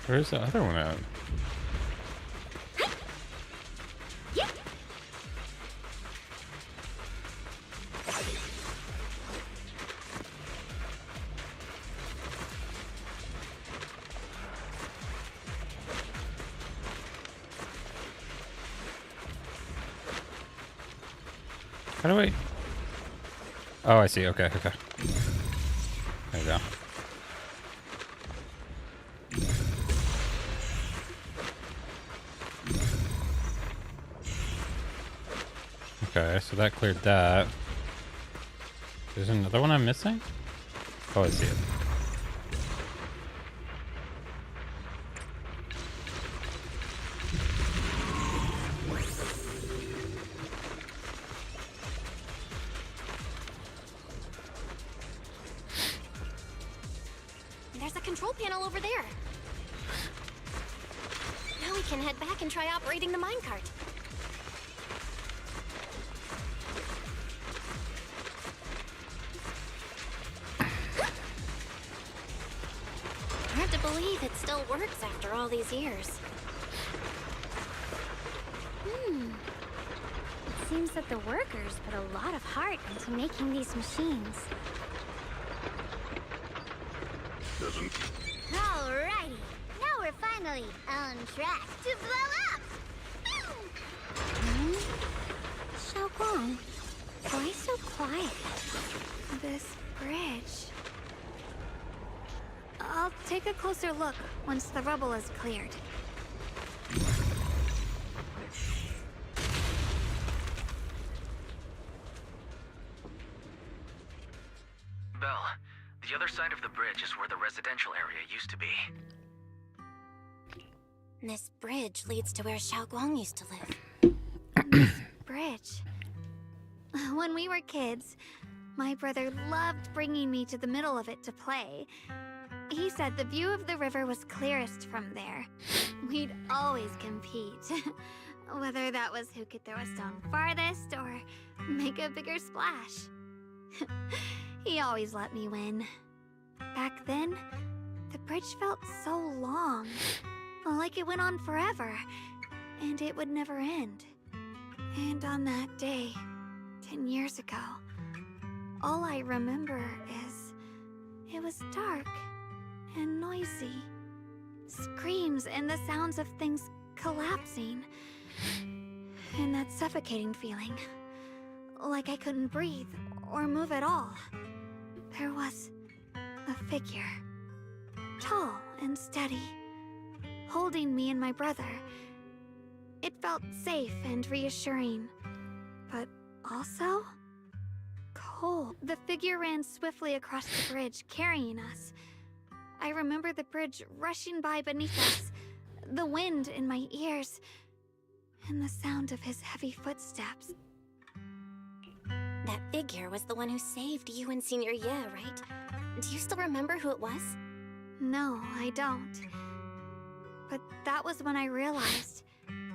Where's the other one at? How do I? Oh, I see. Okay, okay. There we go. Okay, so that cleared that. There's another one I'm missing? Oh, I see it.
There's a control panel over there. Now we can head back and try operating the minecart. Hard to believe it still works after all these years.
It seems that the workers put a lot of heart into making these machines. Alrighty, now we're finally on track to blow up! Xiaoguang, why so quiet?
This bridge. I'll take a closer look once the rubble is cleared.
Belle, the other side of the bridge is where the residential area used to be.
This bridge leads to where Xiaoguang used to live.
Bridge. When we were kids, my brother loved bringing me to the middle of it to play. He said the view of the river was clearest from there. We'd always compete. Whether that was who could throw a stone farthest or make a bigger splash. He always let me win. Back then, the bridge felt so long. Like it went on forever, and it would never end. And on that day, 10 years ago, all I remember is it was dark and noisy. Screams and the sounds of things collapsing. And that suffocating feeling. Like I couldn't breathe or move at all. There was a figure. Tall and steady. Holding me and my brother. It felt safe and reassuring. But also cold. The figure ran swiftly across the bridge, carrying us. I remember the bridge rushing by beneath us, the wind in my ears, and the sound of his heavy footsteps.
That figure was the one who saved you and Senior Ye, right? Do you still remember who it was?
No, I don't. But that was when I realized,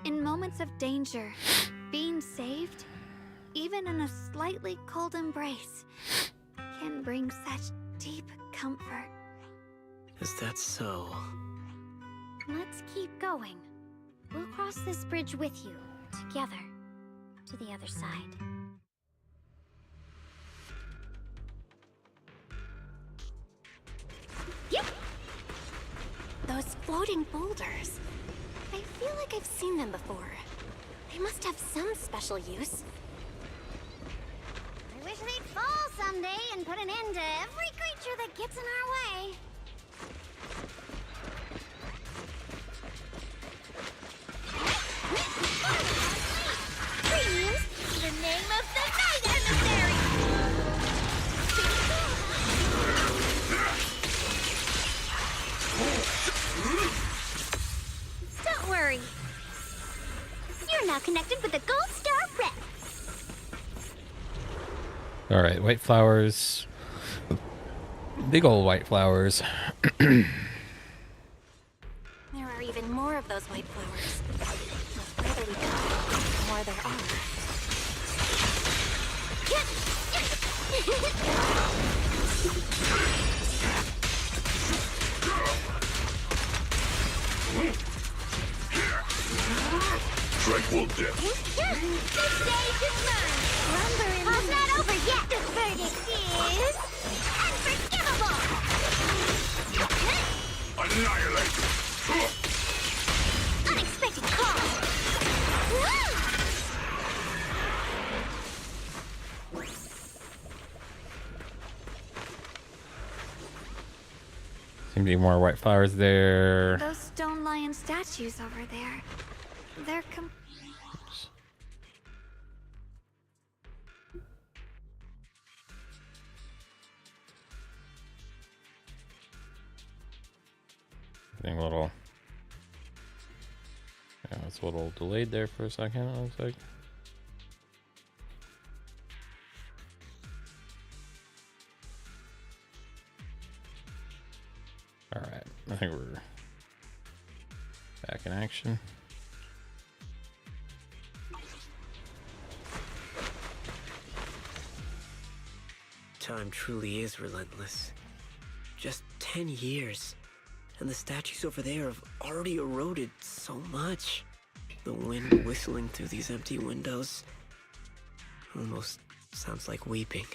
in moments of danger, being saved, even in a slightly cold embrace, can bring such deep comfort.
Is that so?
Let's keep going. We'll cross this bridge with you, together, to the other side.
floating boulders. I feel like I've seen them before. They must have some special use.
I wish they'd fall someday and put an end to every creature that gets in our way. Premiums, the name of the night emissary! Don't worry. You're now connected with the Gold Star Rep.
All right, white flowers. Big old white flowers.
There are even more of those white flowers. The further we go, the more there are.
Tranquil death.
The stage is mine. I'm not over yet. The verdict is unforgivable.
Annihilate.
Unexpected call.
Seem to be more white flowers there.
Those stone lion statues over there. They're
Being a little. Yeah, it's a little delayed there for a second, it looks like. Alright, I think we're back in action.
Time truly is relentless. Just 10 years, and the statues over there have already eroded so much. The wind whistling through these empty windows almost sounds like weeping.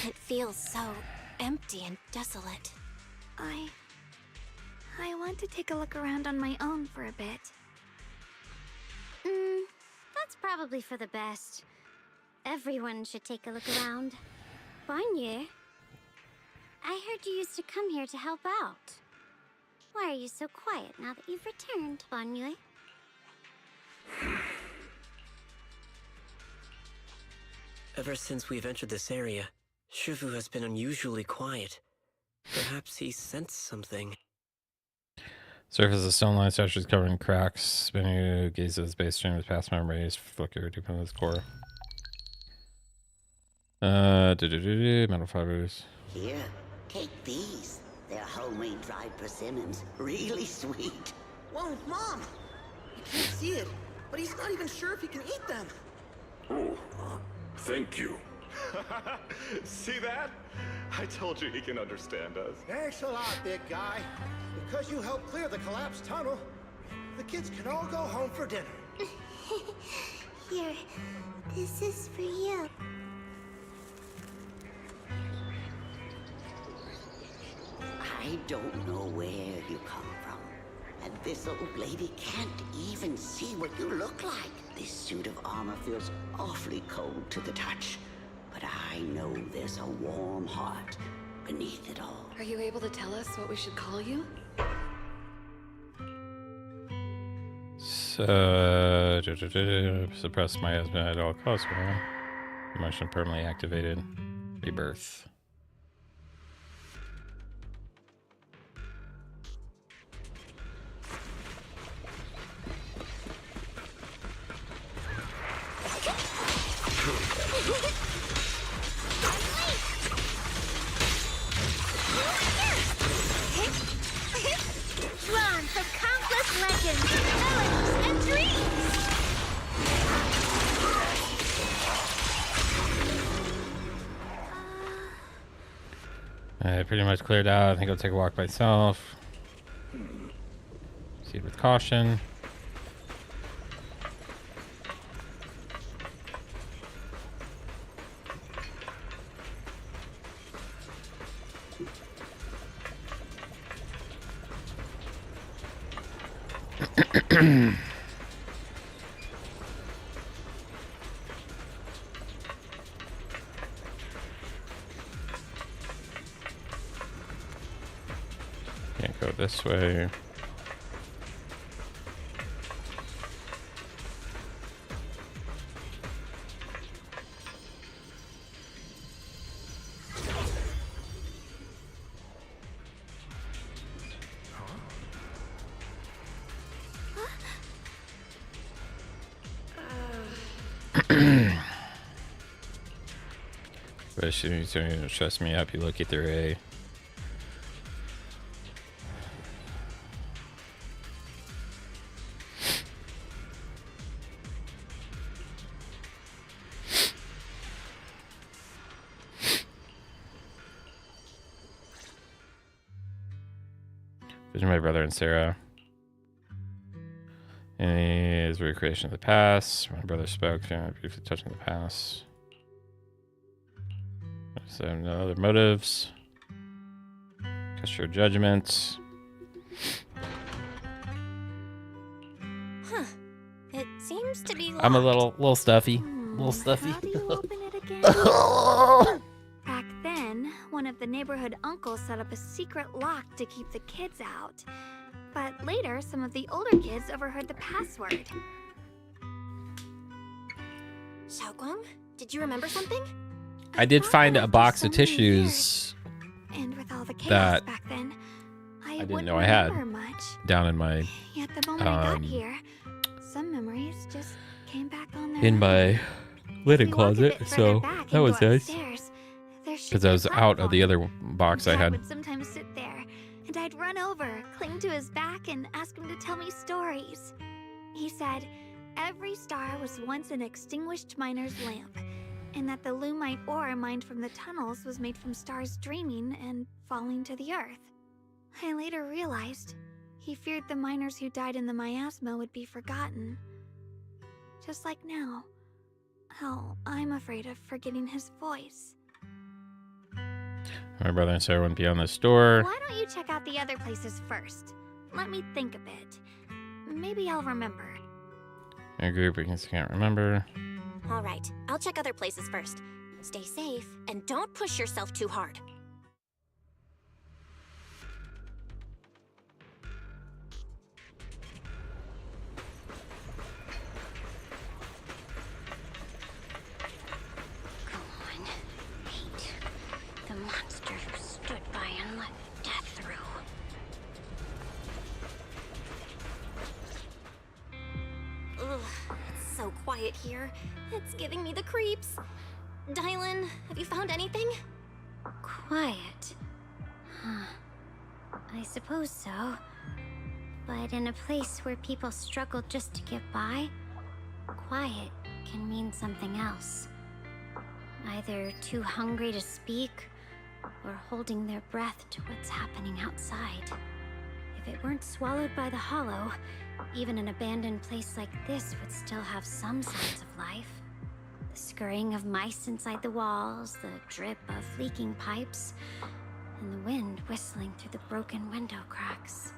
It feels so empty and desolate.
I want to take a look around on my own for a bit.
That's probably for the best. Everyone should take a look around. Bonnier, I heard you used to come here to help out. Why are you so quiet now that you've returned, Bonnier?
Ever since we've entered this area, Shifu has been unusually quiet. Perhaps he sensed something.
Surface of stone line statues covered in cracks. Spinning gaze at his base stream with past memories. Flicker deep into his core. Metal fibers.
Here, take these. They're homemade dried persimmons. Really sweet.
Whoa, Mom! You can't see it, but he's not even sure if he can eat them.
Oh, thank you.
See that? I told you he can understand us.
Thanks a lot, big guy. Because you helped clear the collapsed tunnel, the kids can all go home for dinner.
Here, this is for you.
I don't know where you come from. And this old lady can't even see what you look like. This suit of armor feels awfully cold to the touch. But I know there's a warm heart beneath it all.
Are you able to tell us what we should call you?
Suppress my husband at all costs. Emotion permanently activated. Rebirth.
Drawn from countless legends, melodies, and dreams!
I pretty much cleared out. I think I'll take a walk myself. Proceed with caution. Can't go this way. But as soon as you trust me up, you look at their A. There's my brother and Sarah. And his recreation of the past. My brother spoke, briefly touching the past. So no other motives. Cast your judgment.
Huh. It seems to be locked.
I'm a little stuffy. Little stuffy.
How do you open it again? Back then, one of the neighborhood uncles set up a secret lock to keep the kids out. But later, some of the older kids overheard the password.
Xiaoguang, did you remember something?
I did find a box of tissues
And with all the chaos
that
back then, I
didn't know I had
much.
down in my
Yet the moment I got here, some memories just came back on their
in
own.
my linen closet. So that was nice.
There's
Because I was out of the other box I
Dad
had.
would sometimes sit there, and I'd run over, cling to his back, and ask him to tell me stories. He said every star was once an extinguished miner's lamp, and that the lumite ore mined from the tunnels was made from stars dreaming and falling to the earth. I later realized he feared the miners who died in the miasma would be forgotten. Just like now, how I'm afraid of forgetting his voice.
My brother and Sarah went beyond the store.
Why don't you check out the other places first? Let me think a bit. Maybe I'll remember.
A group because I can't remember.
All right, I'll check other places first. Stay safe and don't push yourself too hard.
The monster who stood by and let death through.
Ugh, it's so quiet here. It's giving me the creeps. DIALYN, have you found anything?
Quiet. Huh. I suppose so. But in a place where people struggle just to get by, quiet can mean something else. Either too hungry to speak, or holding their breath to what's happening outside. If it weren't swallowed by the hollow, even an abandoned place like this would still have some signs of life. The scurrying of mice inside the walls, the drip of leaking pipes, and the wind whistling through the broken window cracks.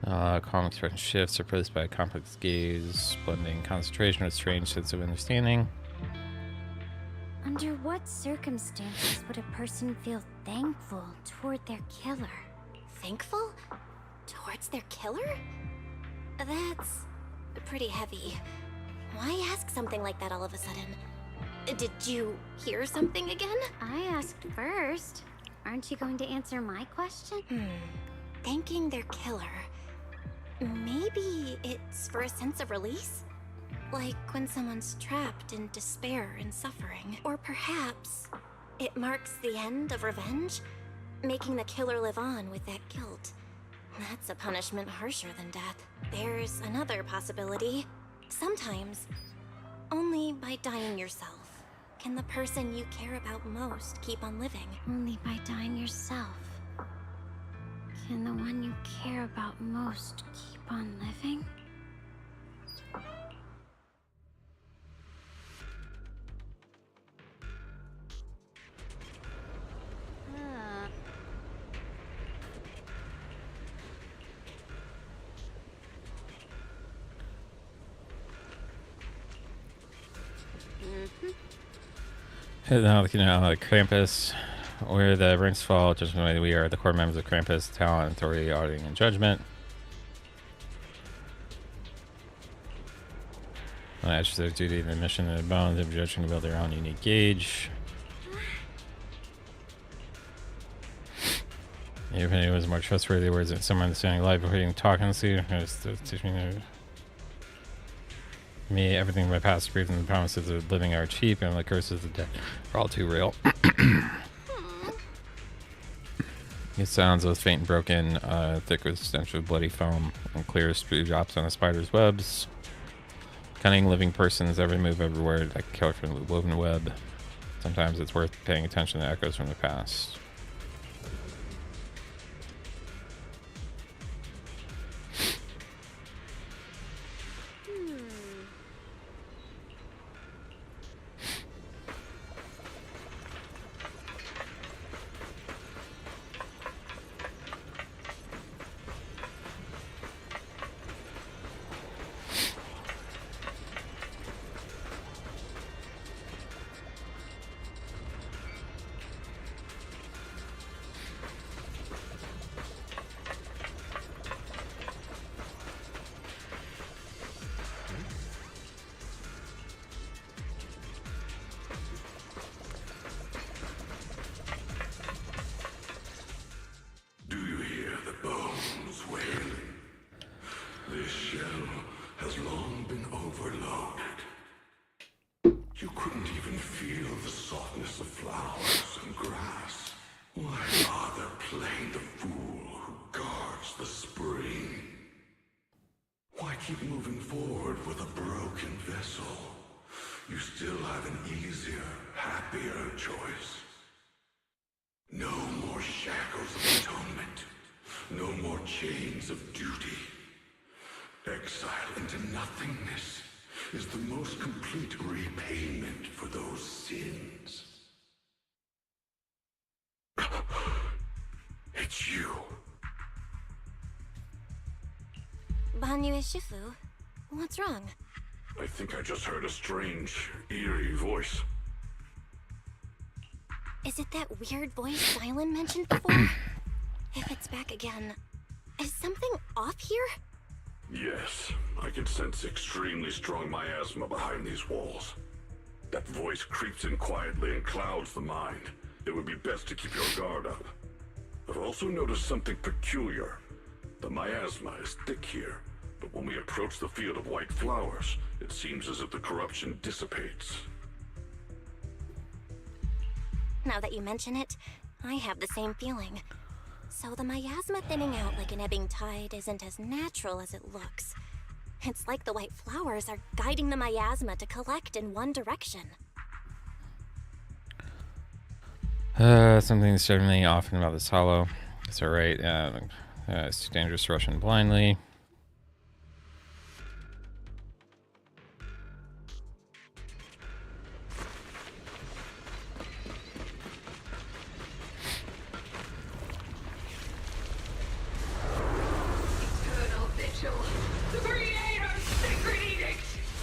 Calm expression shifts replaced by a complex gaze, blending concentration with strange sense of understanding.
Under what circumstances would a person feel thankful toward their killer?
Thankful? Towards their killer? That's pretty heavy. Why ask something like that all of a sudden? Did you hear something again?
I asked first. Aren't you going to answer my question?
Thanking their killer. Maybe it's for a sense of release? Like when someone's trapped in despair and suffering. Or perhaps it marks the end of revenge, making the killer live on with that guilt. That's a punishment harsher than death. There's another possibility. Sometimes, only by dying yourself can the person you care about most keep on living.
Only by dying yourself can the one you care about most keep on living?
Now, Krampus, where the ranks fall, judgment we are the core members of Krampus, talent, authority, auditing, and judgment. On exercise duty, the mission and the bones of judging to build their own unique gauge. If anyone was more trustworthy words than someone understanding life before you can talk honestly, teaching me everything my past beliefs and the promises of living are cheap and the curses of death are all too real. It sounds both faint and broken, thick with stench of bloody foam, and clear spew drops on a spider's webs. Cunning living persons, every move everywhere, like a killer from the woven web. Sometimes it's worth paying attention to echoes from the past.
Shifu, what's wrong?
I think I just heard a strange, eerie voice.
Is it that weird voice DIALYN mentioned before? If it's back again, is something off here?
Yes, I can sense extremely strong miasma behind these walls. That voice creeps in quietly and clouds the mind. It would be best to keep your guard up. I've also noticed something peculiar. The miasma is thick here. But when we approach the field of white flowers, it seems as if the corruption dissipates.
Now that you mention it, I have the same feeling. So the miasma thinning out like an ebbing tide isn't as natural as it looks. It's like the white flowers are guiding the miasma to collect in one direction.
Something certainly often about this hollow. It's alright. It's too dangerous to rush in blindly.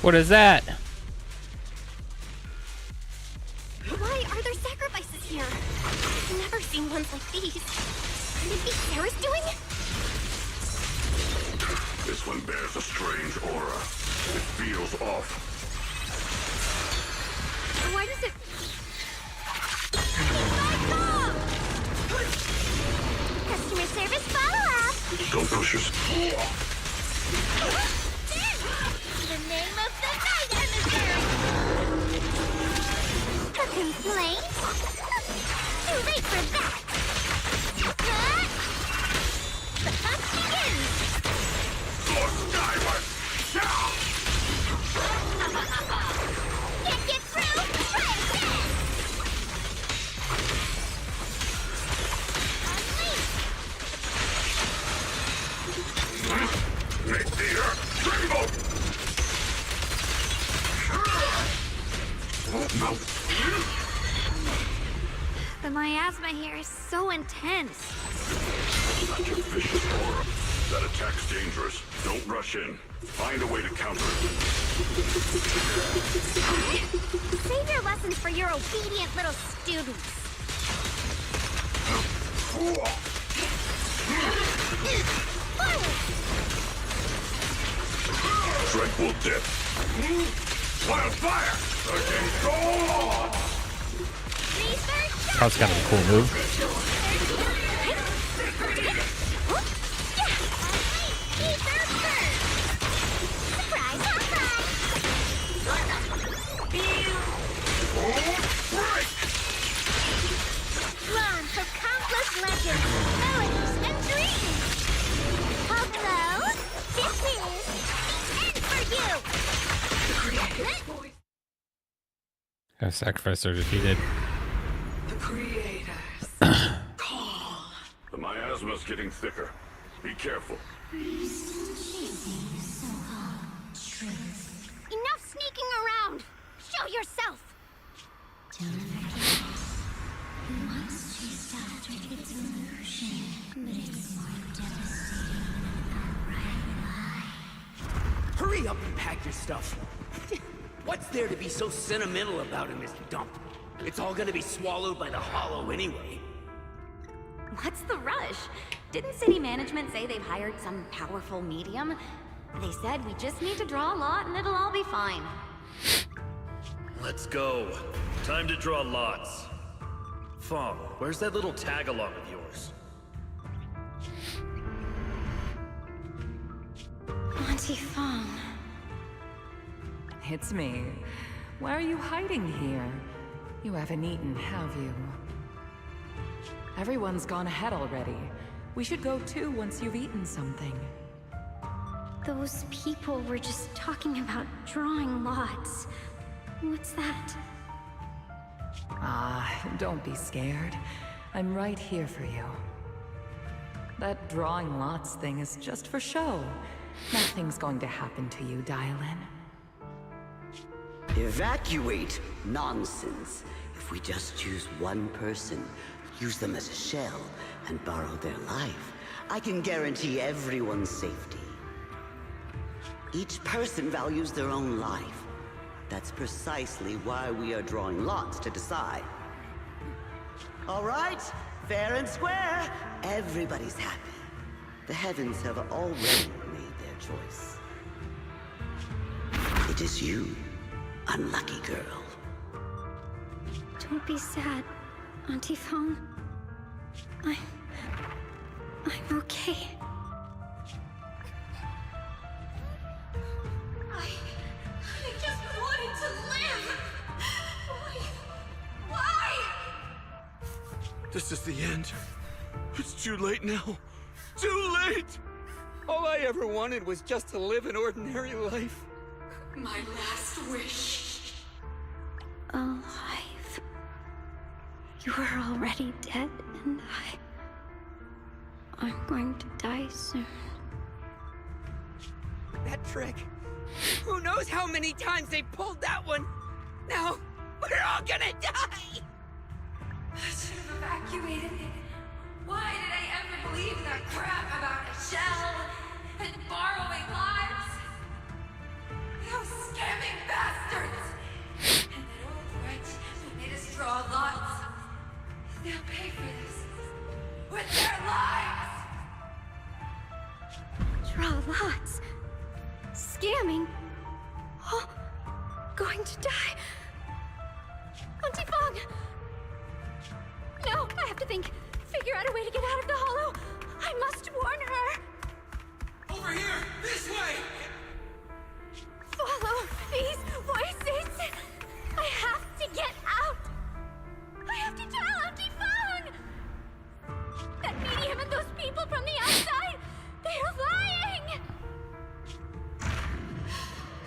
What is that?
Why are there sacrifices here? I've never seen ones like these. Could it be Sarah's doing?
This one bears a strange aura. It feels off.
Why does it...
Customer service follow-up.
Don't push yourself.
The name of the night, emissary! A complaint? Too late for that! The hunt begins!
Lord Diamond!
Can't get through? Try again! Unleash!
Make the earth tremble!
The miasma here is so intense.
Such a vicious aura. That attack's dangerous. Don't rush in. Find a way to counter it.
Save your lessons for your obedient little students.
Tranquil dip. Wildfire! Against all!
That's kind of a cool move.
Run for countless legends, melodies, and dreams! Hello, this is the end for you!
Have sacrificed or defeated.
The creators.
The miasma's getting thicker. Be careful.
Enough sneaking around! Show yourself!
Hurry up and pack your stuff. What's there to be so sentimental about in this dump? It's all gonna be swallowed by the hollow anyway.
What's the rush? Didn't city management say they've hired some powerful medium? They said we just need to draw a lot and it'll all be fine.
Let's go. Time to draw lots. Fong, where's that little tag-along of yours?
Auntie Fong.
It's me. Why are you hiding here? You haven't eaten, have you? Everyone's gone ahead already. We should go too once you've eaten something.
Those people were just talking about drawing lots. What's that?
Ah, don't be scared. I'm right here for you. That drawing lots thing is just for show. Nothing's going to happen to you, DIALYN.
Evacuate? Nonsense. If we just choose one person, use them as a shell, and borrow their life, I can guarantee everyone's safety. Each person values their own life. That's precisely why we are drawing lots to decide. All right, fair and square. Everybody's happy. The heavens have already made their choice. It is you, unlucky girl.
Don't be sad, Auntie Fong. I'm okay.
I just wanted to live! Why?
This is the end. It's too late now. Too late! All I ever wanted was just to live an ordinary life.
My last wish.
Alive. You were already dead, and I'm going to die soon.
That trick. Who knows how many times they pulled that one? Now, we're all gonna die!
I should have evacuated. Why did I ever believe that crap about a shell and borrowing lives? Those scamming bastards! And that old wretch who made us draw lots. They'll pay for this with their lives!
Draw lots. Scamming. Oh, going to die. Auntie Fong! No, I have to think. Figure out a way to get out of the hollow. I must warn her.
Over here! This way!
Follow these voices. I have to get out. I have to tell Auntie Fong. That medium and those people from the outside, they're lying.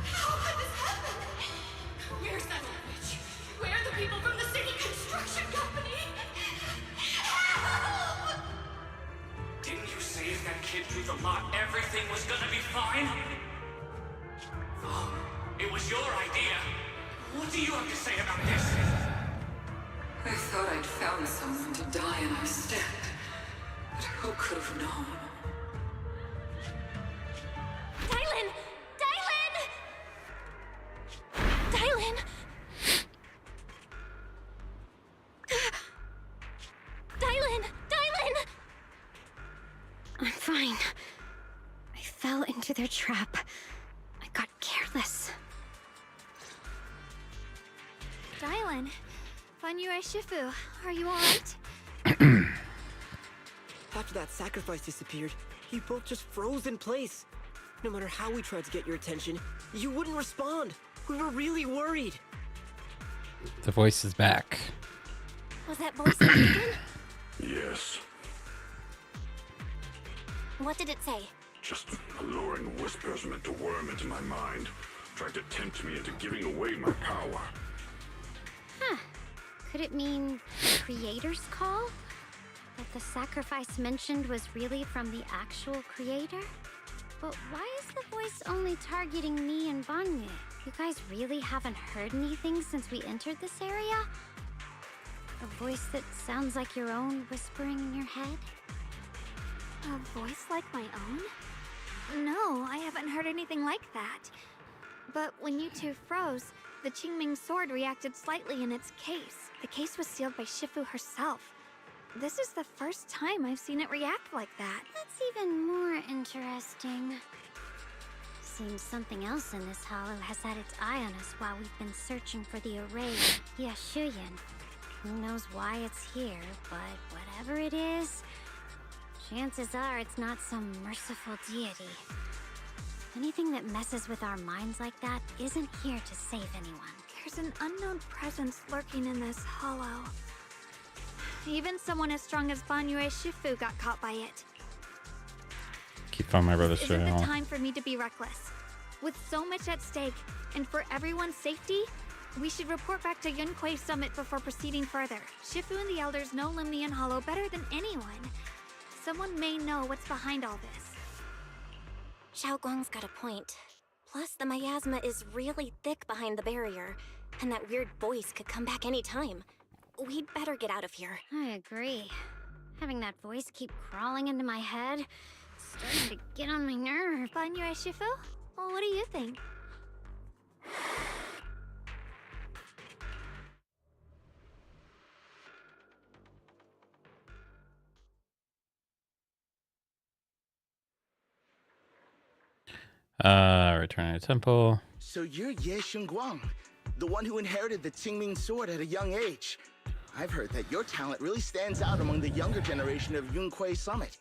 How could this happen? Where's that witch? Where are the people from the city construction company? Help!
Didn't you say if that kid drew the lot, everything was gonna be fine? It was your idea. What do you have to say about this?
I thought I'd found someone to die in our stead. But who could have known?
their trap. I got careless.
DIALYN, Fanyue Shifu, are you alright?
After that sacrifice disappeared, you both just froze in place. No matter how we tried to get your attention, you wouldn't respond. We were really worried.
The voice is back.
Was that voice again?
Yes.
What did it say?
Just alluring whispers meant to worm into my mind. Tried to tempt me into giving away my power.
Huh. Could it mean the Creator's call? That the sacrifice mentioned was really from the actual Creator? But why is the voice only targeting me and Banye? You guys really haven't heard anything since we entered this area? A voice that sounds like your own whispering in your head?
A voice like my own? No, I haven't heard anything like that. But when you two froze, the Qingming sword reacted slightly in its case. The case was sealed by Shifu herself. This is the first time I've seen it react like that.
That's even more interesting. Seems something else in this hollow has had its eye on us while we've been searching for the array of Yashuyan. Who knows why it's here, but whatever it is, chances are it's not some merciful deity. Anything that messes with our minds like that isn't here to save anyone.
There's an unknown presence lurking in this hollow. Even someone as strong as Banyue Shifu got caught by it.
Keep on my brother's
Isn't the
channel.
time for me to be reckless. With so much at stake, and for everyone's safety, we should report back to Yunquei Summit before proceeding further. Shifu and the elders know Limnian Hollow better than anyone. Someone may know what's behind all this.
Xiao Guang's got a point. Plus, the miasma is really thick behind the barrier, and that weird voice could come back any time. We'd better get out of here.
I agree. Having that voice keep crawling into my head, starting to get on my nerves.
Banyue Shifu? Well, what do you think?
Returning to temple.
So you're Ye Xingguang, the one who inherited the Qingming sword at a young age. I've heard that your talent really stands out among the younger generation of Yunquei Summit,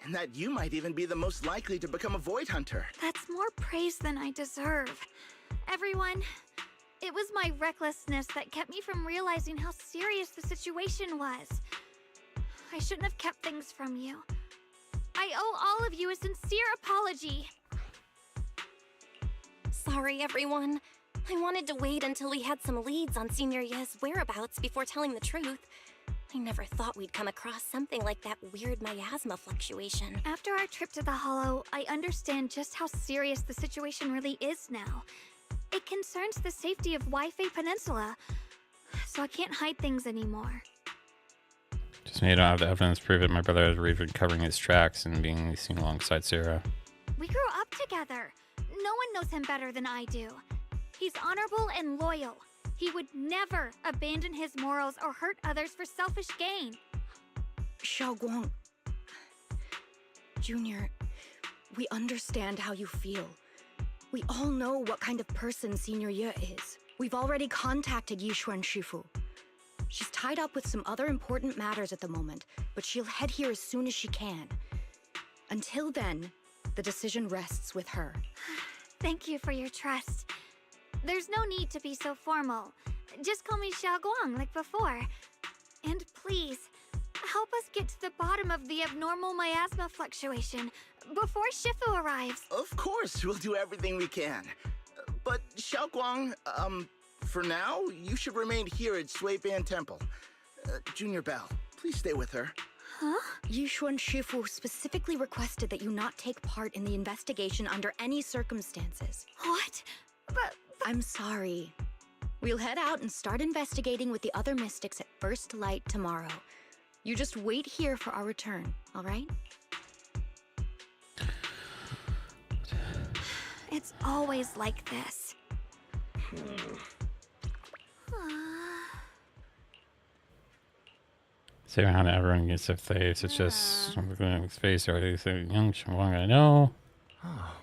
and that you might even be the most likely to become a Void Hunter.
That's more praise than I deserve. Everyone, it was my recklessness that kept me from realizing how serious the situation was. I shouldn't have kept things from you. I owe all of you a sincere apology.
Sorry, everyone. I wanted to wait until we had some leads on Senior Ye's whereabouts before telling the truth. I never thought we'd come across something like that weird miasma fluctuation.
After our trip to the Hollow, I understand just how serious the situation really is now. It concerns the safety of Waifei Peninsula, so I can't hide things anymore.
Just made out of the evidence to prove it. My brother has recovering his tracks and being seen alongside Sarah.
We grew up together. No one knows him better than I do. He's honorable and loyal. He would never abandon his morals or hurt others for selfish gain.
Xiao Guang. Junior, we understand how you feel. We all know what kind of person Senior Ye is. We've already contacted Yishuan Shifu. She's tied up with some other important matters at the moment, but she'll head here as soon as she can. Until then, the decision rests with her.
Thank you for your trust. There's no need to be so formal. Just call me Xiao Guang like before. And please, help us get to the bottom of the abnormal miasma fluctuation before Shifu arrives.
Of course, we'll do everything we can. But Xiao Guang, for now, you should remain here at Suiban Temple. Junior Bell, please stay with her.
Huh? Yishuan Shifu specifically requested that you not take part in the investigation under any circumstances.
What? But
I'm sorry. We'll head out and start investigating with the other mystics at first light tomorrow. You just wait here for our return, all right?
It's always like this.
Say how everyone gets their face. It's just space or anything young Shimwang I know.
Oh,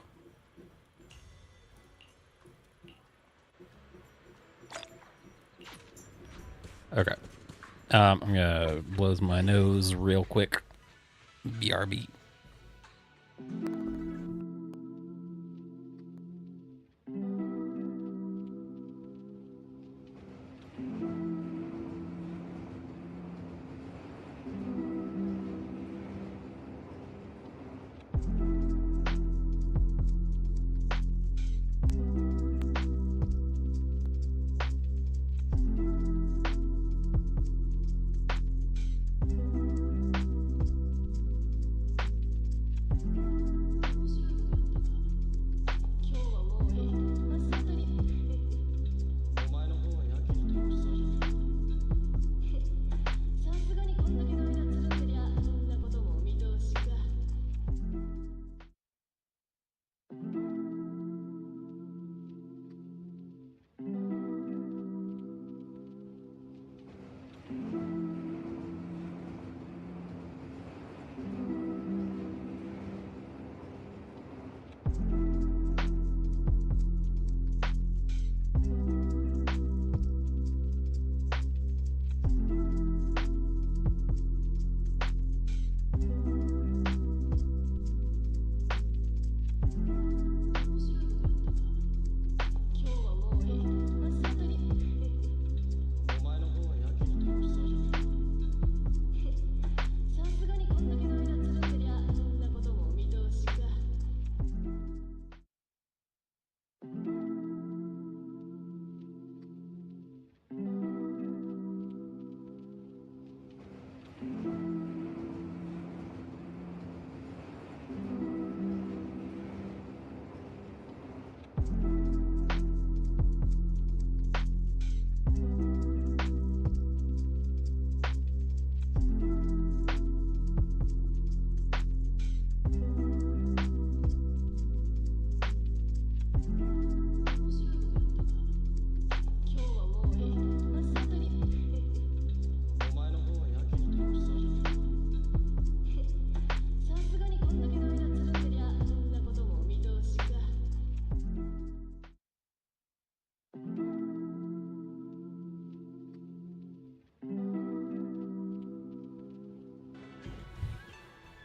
Okay. I'm gonna blow my nose real quick. BRB.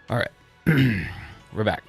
All right. We're back.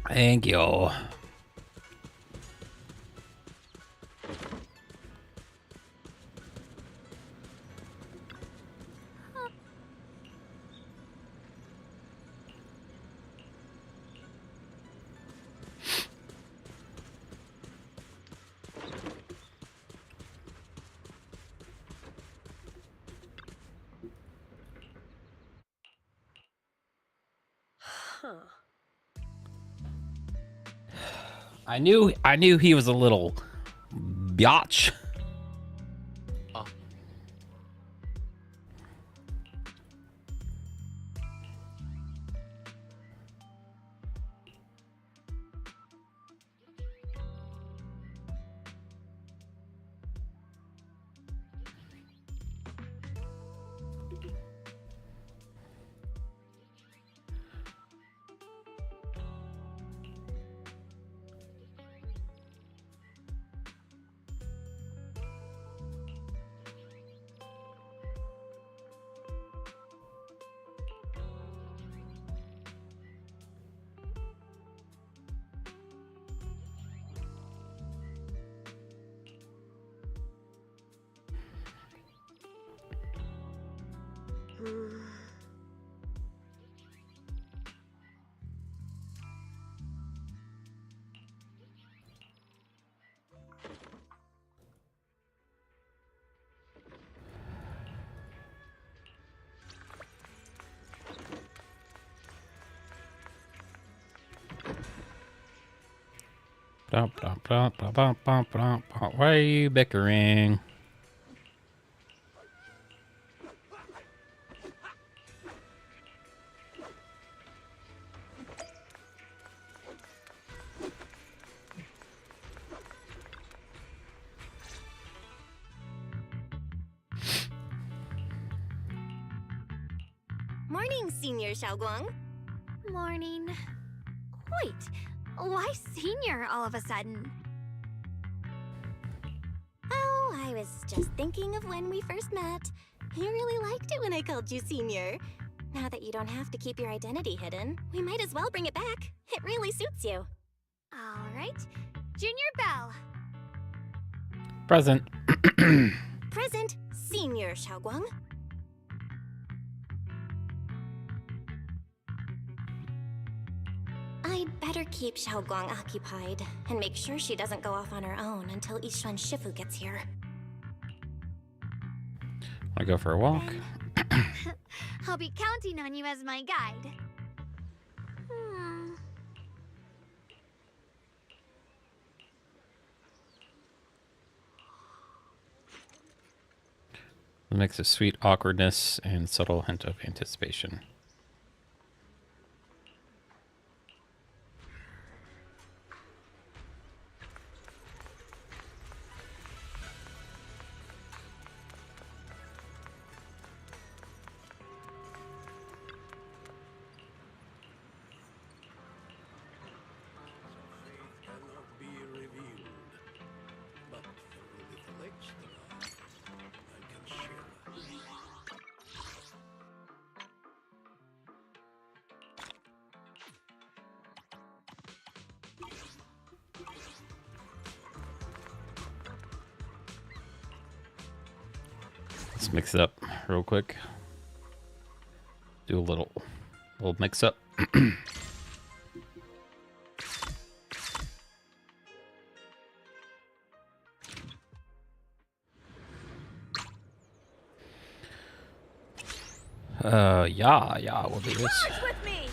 Thank you.
Huh.
I knew he was a little biatch. Why are you bickering?
Morning, Senior Xiaoguang.
Morning. Wait, why senior all of a sudden?
Oh, I was just thinking of when we first met. You really liked it when I called you Senior. Now that you don't have to keep your identity hidden, we might as well bring it back. It really suits you.
All right, Junior Bell.
Present.
Present, Senior Xiaoguang. I'd better keep Xiaoguang occupied and make sure she doesn't go off on her own until Yishuan Shifu gets here.
Wanna go for a walk?
I'll be counting on you as my guide.
It makes a sweet awkwardness and subtle hint of anticipation. Let's mix it up real quick. Do a little mix up. Yeah, we'll do this.
With me.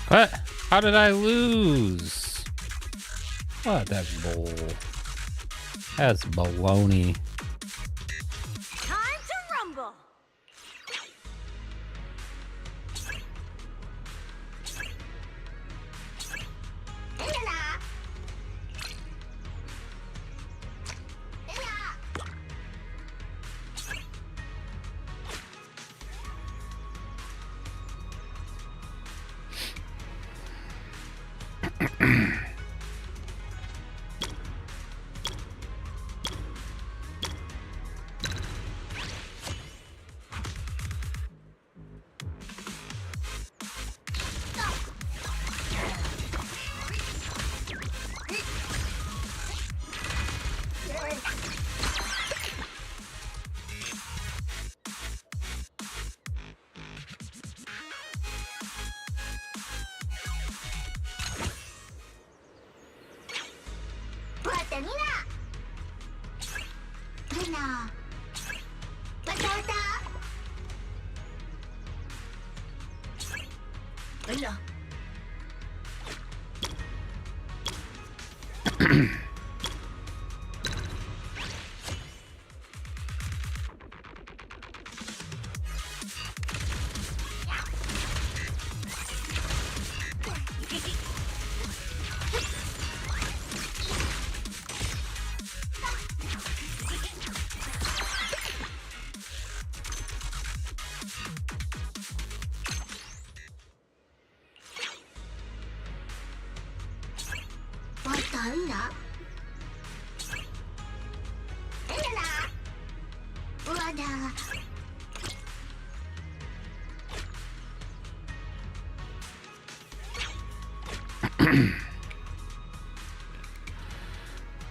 What? How did I lose? What? That's bull. That's baloney.
Time to rumble.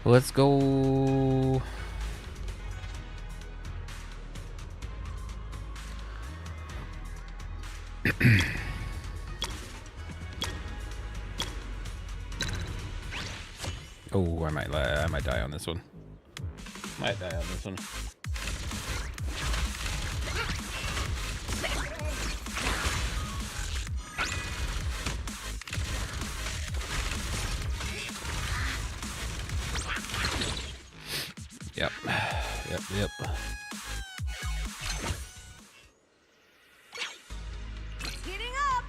Let's go. Oh, I might die on this one. Might die on this one. Yep. Yep.
Heating up!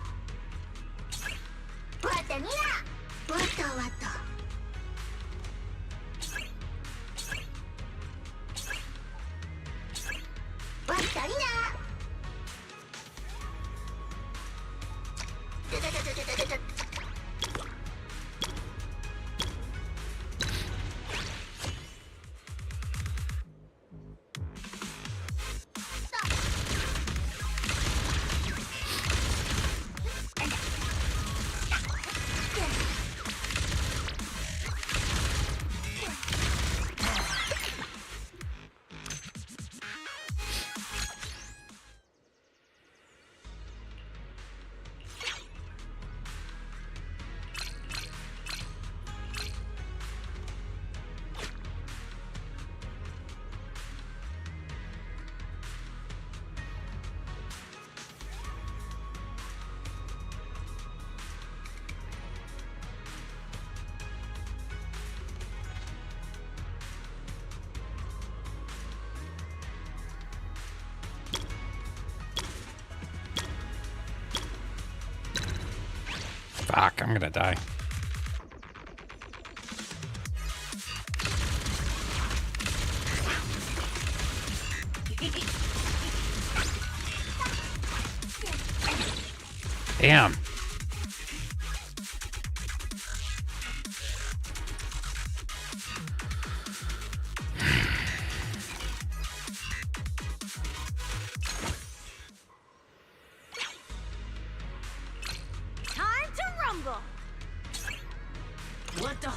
Fuck, I'm gonna die. Damn.
Time to rumble! What the?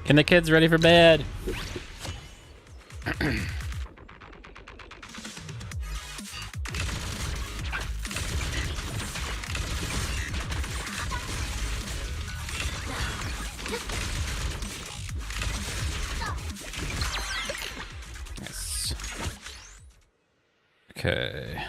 Can the kids ready for bed? Yes. Okay.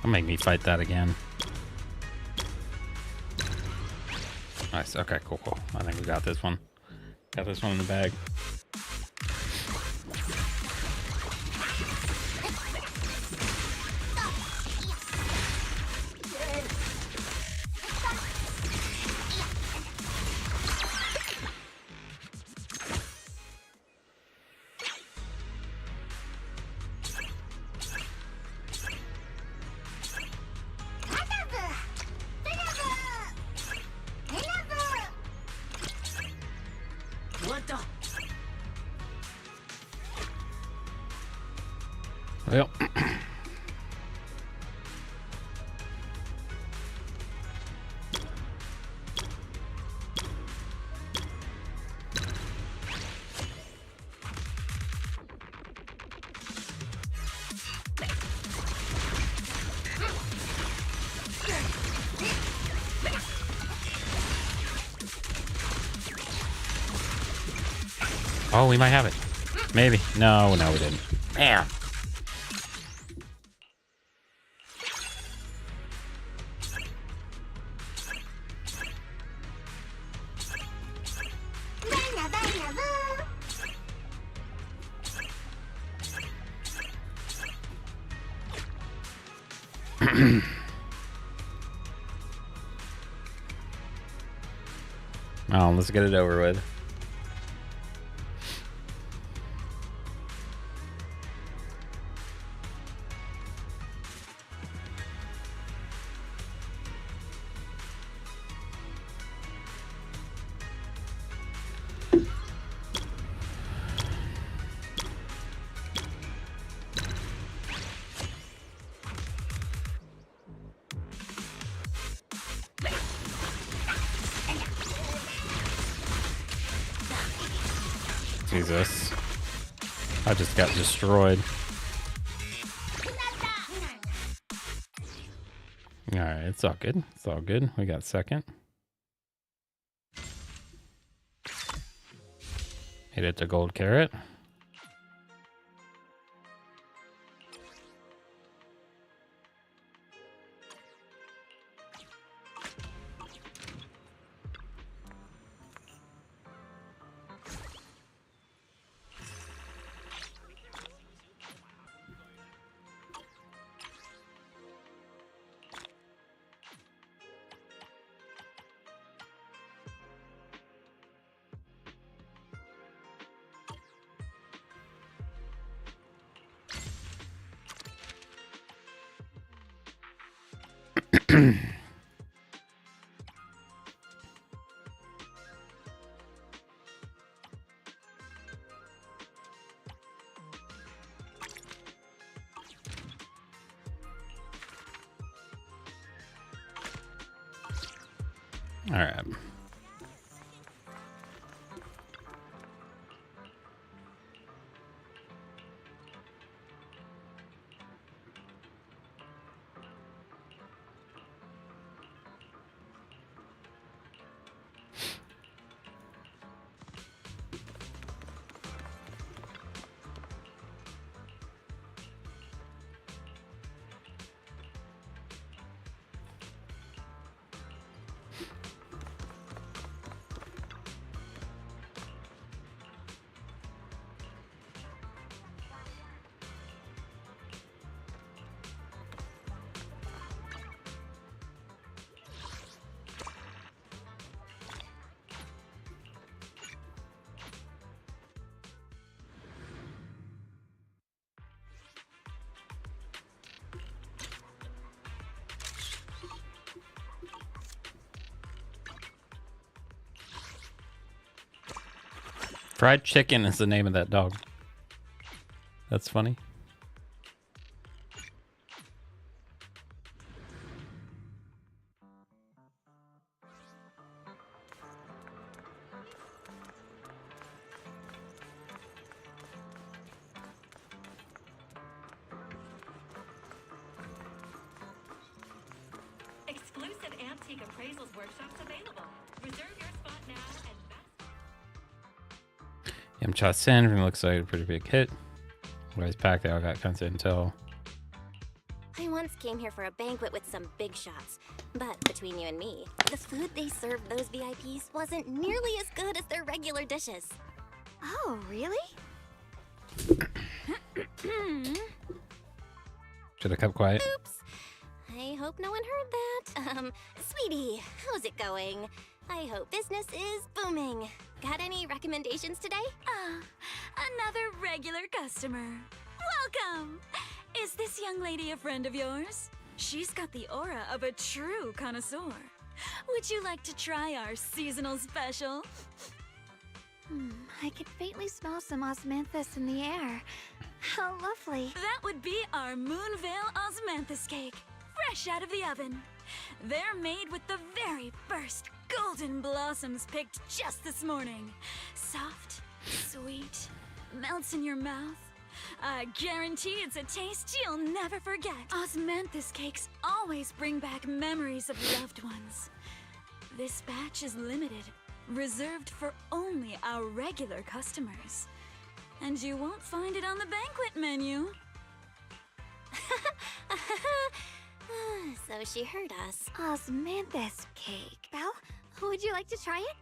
Don't make me fight that again. Nice. Okay, cool. I think we got this one. Got this one in the bag. Well. Oh, we might have it. Maybe. No, we didn't. Damn. Oh, let's get it over with. Jesus. I just got destroyed. Alright, it's all good. It's all good. We got second. Hit it to gold carrot. All right. Fried chicken is the name of that dog. That's funny.
Exclusive antique appraisals workshops available. Reserve your spot now and
Yamcha Sin looks like a pretty big hit. Otherwise, packed out, got kinds of intel.
I once came here for a banquet with some big shots, but between you and me, the food they served those VIPs wasn't nearly as good as their regular dishes.
Oh, really?
Should have kept quiet.
Oops. I hope no one heard that. Sweetie, how's it going? I hope business is booming. Got any recommendations today?
Another regular customer. Welcome! Is this young lady a friend of yours? She's got the aura of a true connoisseur. Would you like to try our seasonal special?
I can faintly smell some osmanthus in the air. How lovely.
That would be our Moonvale Osmanthus cake, fresh out of the oven. They're made with the very first golden blossoms picked just this morning. Soft, sweet, melts in your mouth. I guarantee it's a taste you'll never forget. Osmanthus cakes always bring back memories of loved ones. This batch is limited. reserved for only our regular customers. And you won't find it on the banquet menu.
So she heard us.
Osmanthus cake. Belle, would you like to try it?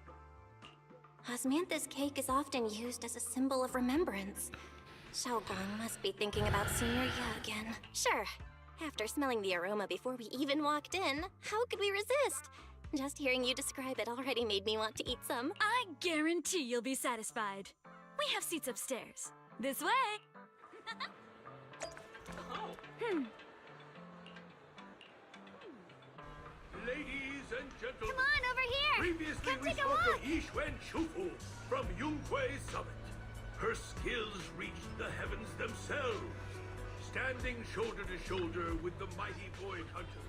Osmanthus cake is often used as a symbol of remembrance. Xiaoguang must be thinking about Senior Ye again. Sure. After smelling the aroma before we even walked in, how could we resist? Just hearing you describe it already made me want to eat some.
I guarantee you'll be satisfied. We have seats upstairs. This way.
Ladies and gentlemen,
Come on, over here!
previously
Come
we
take a
spoke
look!
of Yixuan Shufu from Yunquei Summit. Her skills reached the heavens themselves, standing shoulder to shoulder with the mighty void hunter.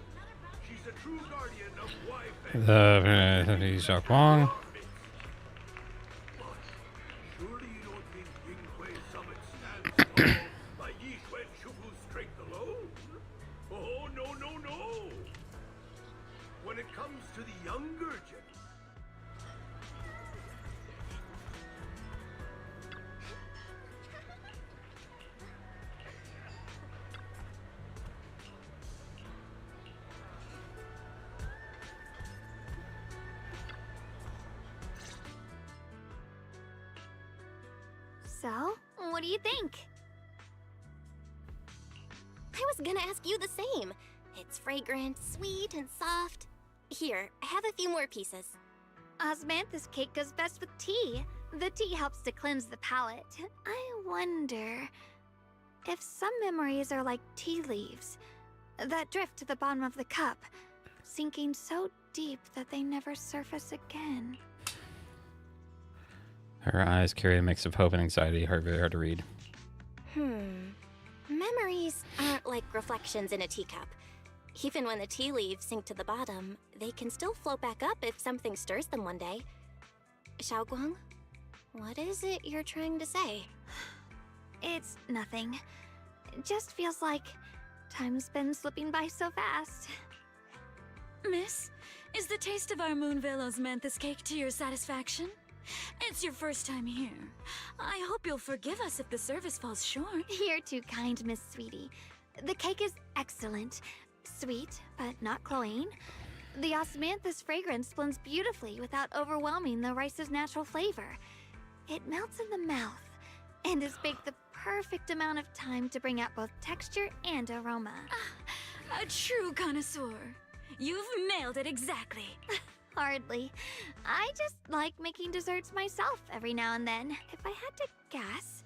She's a true guardian of Wi-Fi.
Xiaoguang.
Surely you don't think Yunquei Summit stands tall by Yixuan Shufu's strength alone? Oh, no, no, no! When it comes to the younger generation,
So, what do you think?
I was gonna ask you the same. It's fragrant, sweet, and soft. Here, I have a few more pieces.
Osmanthus cake goes best with tea. The tea helps to cleanse the palate. I wonder if some memories are like tea leaves that drift to the bottom of the cup, sinking so deep that they never surface again.
Her eyes carry a mix of hope and anxiety, very hard to read.
Memories aren't like reflections in a teacup. Even when the tea leaves sink to the bottom, they can still float back up if something stirs them one day. Xiaoguang, what is it you're trying to say?
It's nothing. It just feels like time's been slipping by so fast.
Miss, is the taste of our Moonvale Osmanthus cake to your satisfaction? It's your first time here. I hope you'll forgive us if the service falls short.
You're too kind, Miss Sweetie. The cake is excellent. Sweet, but not cloying. The osmanthus fragrance blends beautifully without overwhelming the rice's natural flavor. It melts in the mouth and is baked the perfect amount of time to bring out both texture and aroma.
A true connoisseur. You've nailed it exactly.
Hardly. I just like making desserts myself every now and then. If I had to guess,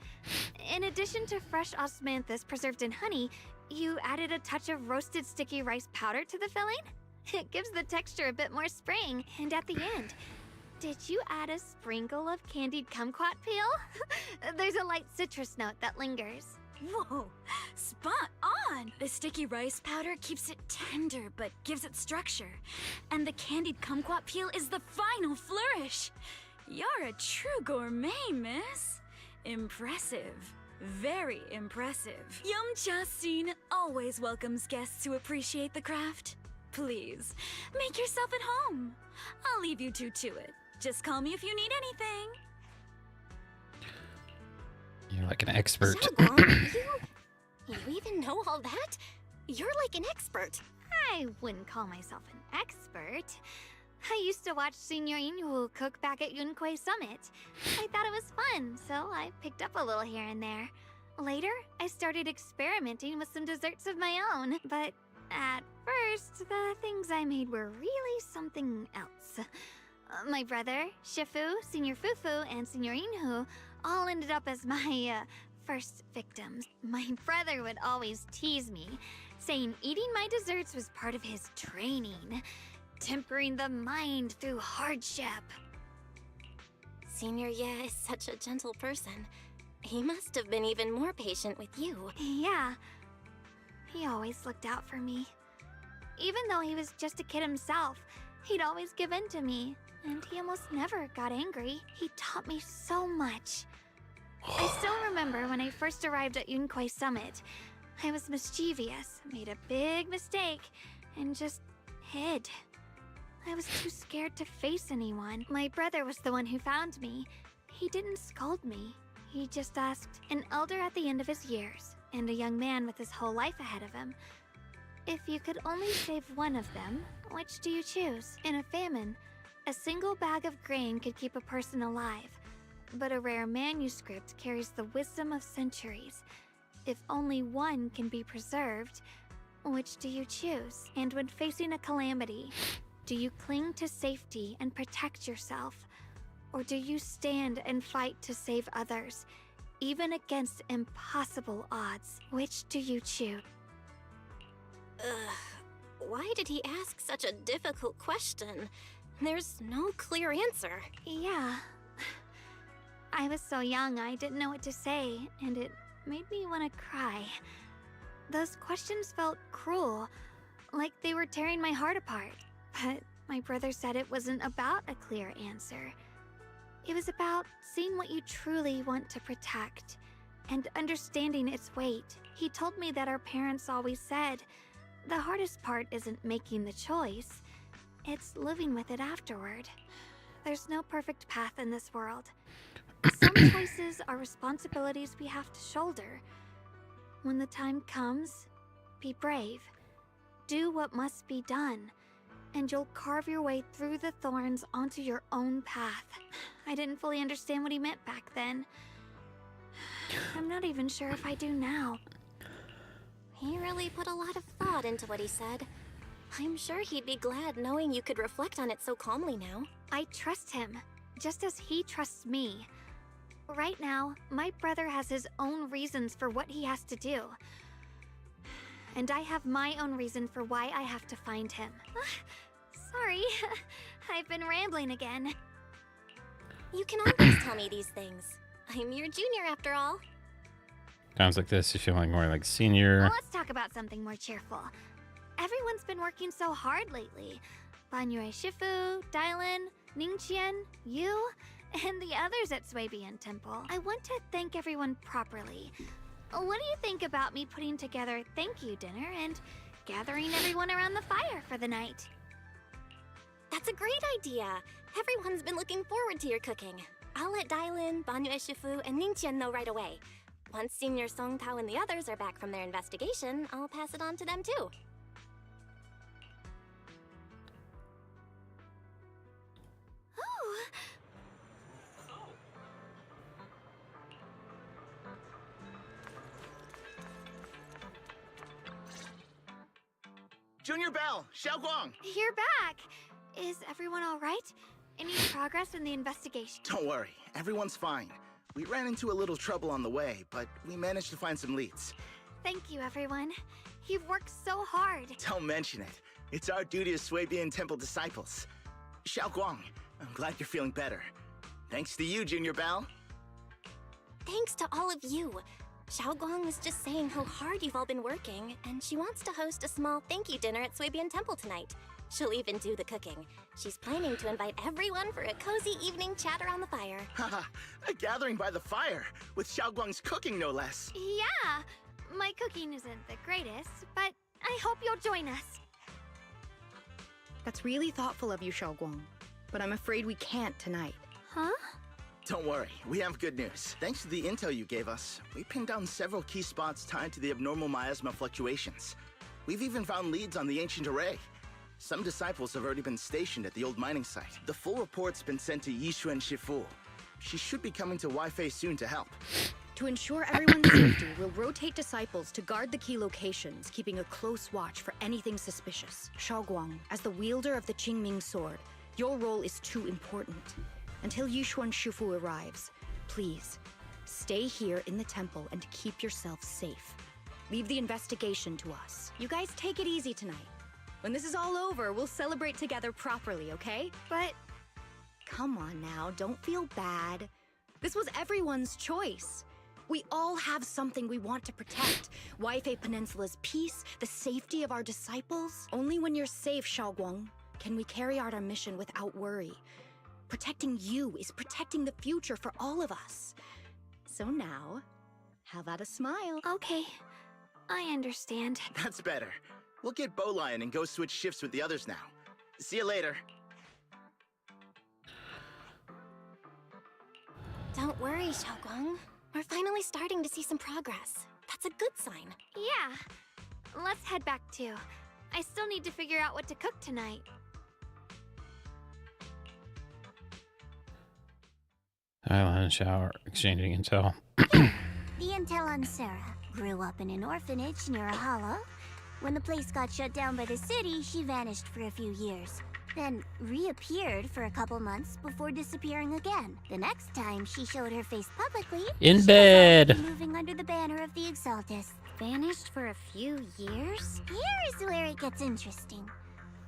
in addition to fresh osmanthus preserved in honey, you added a touch of roasted sticky rice powder to the filling? It gives the texture a bit more spring. And at the end, did you add a sprinkle of candied kumquat peel? There's a light citrus note that lingers.
Whoa, spot on! The sticky rice powder keeps it tender but gives it structure. And the candied kumquat peel is the final flourish. You're a true gourmet, miss. Impressive. Very impressive. Yum-Cha Scene always welcomes guests who appreciate the craft. Please, make yourself at home. I'll leave you two to it. Just call me if you need anything.
You're like an expert.
You even know all that? You're like an expert.
I wouldn't call myself an expert. I used to watch Senior Inhu cook back at Yunquei Summit. I thought it was fun, so I picked up a little here and there. Later, I started experimenting with some desserts of my own, but at first, the things I made were really something else. My brother, Shifu, Senior Fufu, and Senior Inhu all ended up as my first victims. My brother would always tease me, saying eating my desserts was part of his training, tempering the mind through hardship.
Senior Ye is such a gentle person. He must have been even more patient with you.
Yeah, he always looked out for me. Even though he was just a kid himself, he'd always give in to me, and he almost never got angry. He taught me so much. I still remember when I first arrived at Yunquei Summit. I was mischievous, made a big mistake, and just hid. I was too scared to face anyone. My brother was the one who found me. He didn't scold me. He just asked, an elder at the end of his years, and a young man with his whole life ahead of him. If you could only save one of them, which do you choose? In a famine, a single bag of grain could keep a person alive, but a rare manuscript carries the wisdom of centuries. If only one can be preserved, which do you choose? And when facing a calamity, do you cling to safety and protect yourself? Or do you stand and fight to save others, even against impossible odds? Which do you choose?
Why did he ask such a difficult question? There's no clear answer.
Yeah. I was so young, I didn't know what to say, and it made me want to cry. Those questions felt cruel, like they were tearing my heart apart. But my brother said it wasn't about a clear answer. It was about seeing what you truly want to protect, and understanding its weight. He told me that our parents always said, the hardest part isn't making the choice, it's living with it afterward. There's no perfect path in this world. Some choices are responsibilities we have to shoulder. When the time comes, be brave. Do what must be done, and you'll carve your way through the thorns onto your own path. I didn't fully understand what he meant back then. I'm not even sure if I do now.
He really put a lot of thought into what he said. I'm sure he'd be glad knowing you could reflect on it so calmly now.
I trust him, just as he trusts me. Right now, my brother has his own reasons for what he has to do. And I have my own reason for why I have to find him. Sorry, I've been rambling again.
You can always tell me these things. I'm your junior after all.
Times like this, you feel like more like senior.
Well, let's talk about something more cheerful. Everyone's been working so hard lately. Banyue Shifu, DIALYN, Ningqian, you, and the others at Swabian Temple. I want to thank everyone properly. What do you think about me putting together a thank you dinner and gathering everyone around the fire for the night?
That's a great idea. Everyone's been looking forward to your cooking. I'll let DIALYN, Banyue Shifu, and Ningqian know right away. Once Senior Song Tao and the others are back from their investigation, I'll pass it on to them too.
Junior Bell, Xiaoguang!
You're back! Is everyone alright? Any progress in the investigation?
Don't worry, everyone's fine. We ran into a little trouble on the way, but we managed to find some leads.
Thank you, everyone. You've worked so hard.
Don't mention it. It's our duty as Swabian Temple disciples. Xiaoguang, I'm glad you're feeling better. Thanks to you, Junior Bell.
Thanks to all of you. Xiaoguang was just saying how hard you've all been working, and she wants to host a small thank you dinner at Swabian Temple tonight. She'll even do the cooking. She's planning to invite everyone for a cozy evening chat around the fire.
Haha, a gathering by the fire, with Xiaoguang's cooking no less.
Yeah, my cooking isn't the greatest, but I hope you'll join us.
That's really thoughtful of you, Xiaoguang. But I'm afraid we can't tonight.
Huh?
Don't worry, we have good news. Thanks to the intel you gave us, we pinned down several key spots tied to the abnormal miasma fluctuations. We've even found leads on the ancient array. Some disciples have already been stationed at the old mining site. The full report's been sent to Yishuan Shifu. She should be coming to Wi-Fi soon to help.
To ensure everyone's safety, we'll rotate disciples to guard the key locations, keeping a close watch for anything suspicious. Xiaoguang, as the wielder of the Qingming sword, your role is too important. Until Yishuan Shifu arrives, please, stay here in the temple and keep yourself safe. Leave the investigation to us. You guys take it easy tonight. When this is all over, we'll celebrate together properly, okay?
But...
Come on now, don't feel bad. This was everyone's choice. We all have something we want to protect. Wi-Fi Peninsula's peace, the safety of our disciples. Only when you're safe, Xiaoguang, can we carry out our mission without worry. Protecting you is protecting the future for all of us. So now, how about a smile?
Okay, I understand.
That's better. We'll get Bowlion and go switch shifts with the others now. See you later.
Don't worry, Xiaoguang. We're finally starting to see some progress. That's a good sign.
Yeah. Let's head back too. I still need to figure out what to cook tonight.
Island shower, exchanging intel.
The intel on Sarah grew up in an orphanage near a hollow. When the place got shut down by the city, she vanished for a few years. Then reappeared for a couple months before disappearing again. The next time she showed her face publicly,
In
she
bed.
was already moving under the banner of the Exaltus. Vanished for a few years? Here's where it gets interesting.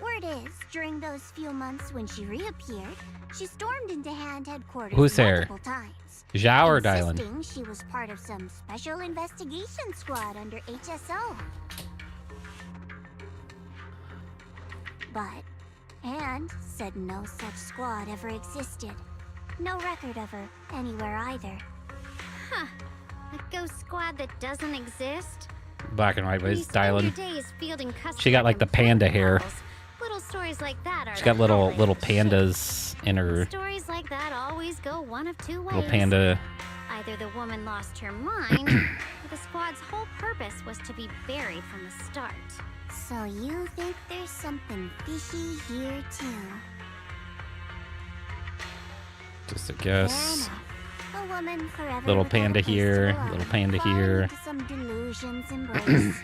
Word is, during those few months when she reappeared, she stormed into Hand headquarters
Who's there?
multiple times.
Zhao or DIALYN?
Insisting she was part of some special investigation squad under HSO. But Hand said no such squad ever existed. No record of her anywhere either.
Huh. A ghost squad that doesn't exist?
Black and white, but
You
it's
spend your
DIALYN.
days fielding
She got like the panda hair.
Little stories like that are
She got little pandas in her
Stories like that always go one of two ways.
little panda.
Either the woman lost her mind, or the squad's whole purpose was to be buried from the start.
So you think there's something fishy here too?
Just a guess.
A woman forever
Little
without a
panda
place to
here,
belong,
little panda
falling
here.
into some delusions embrace.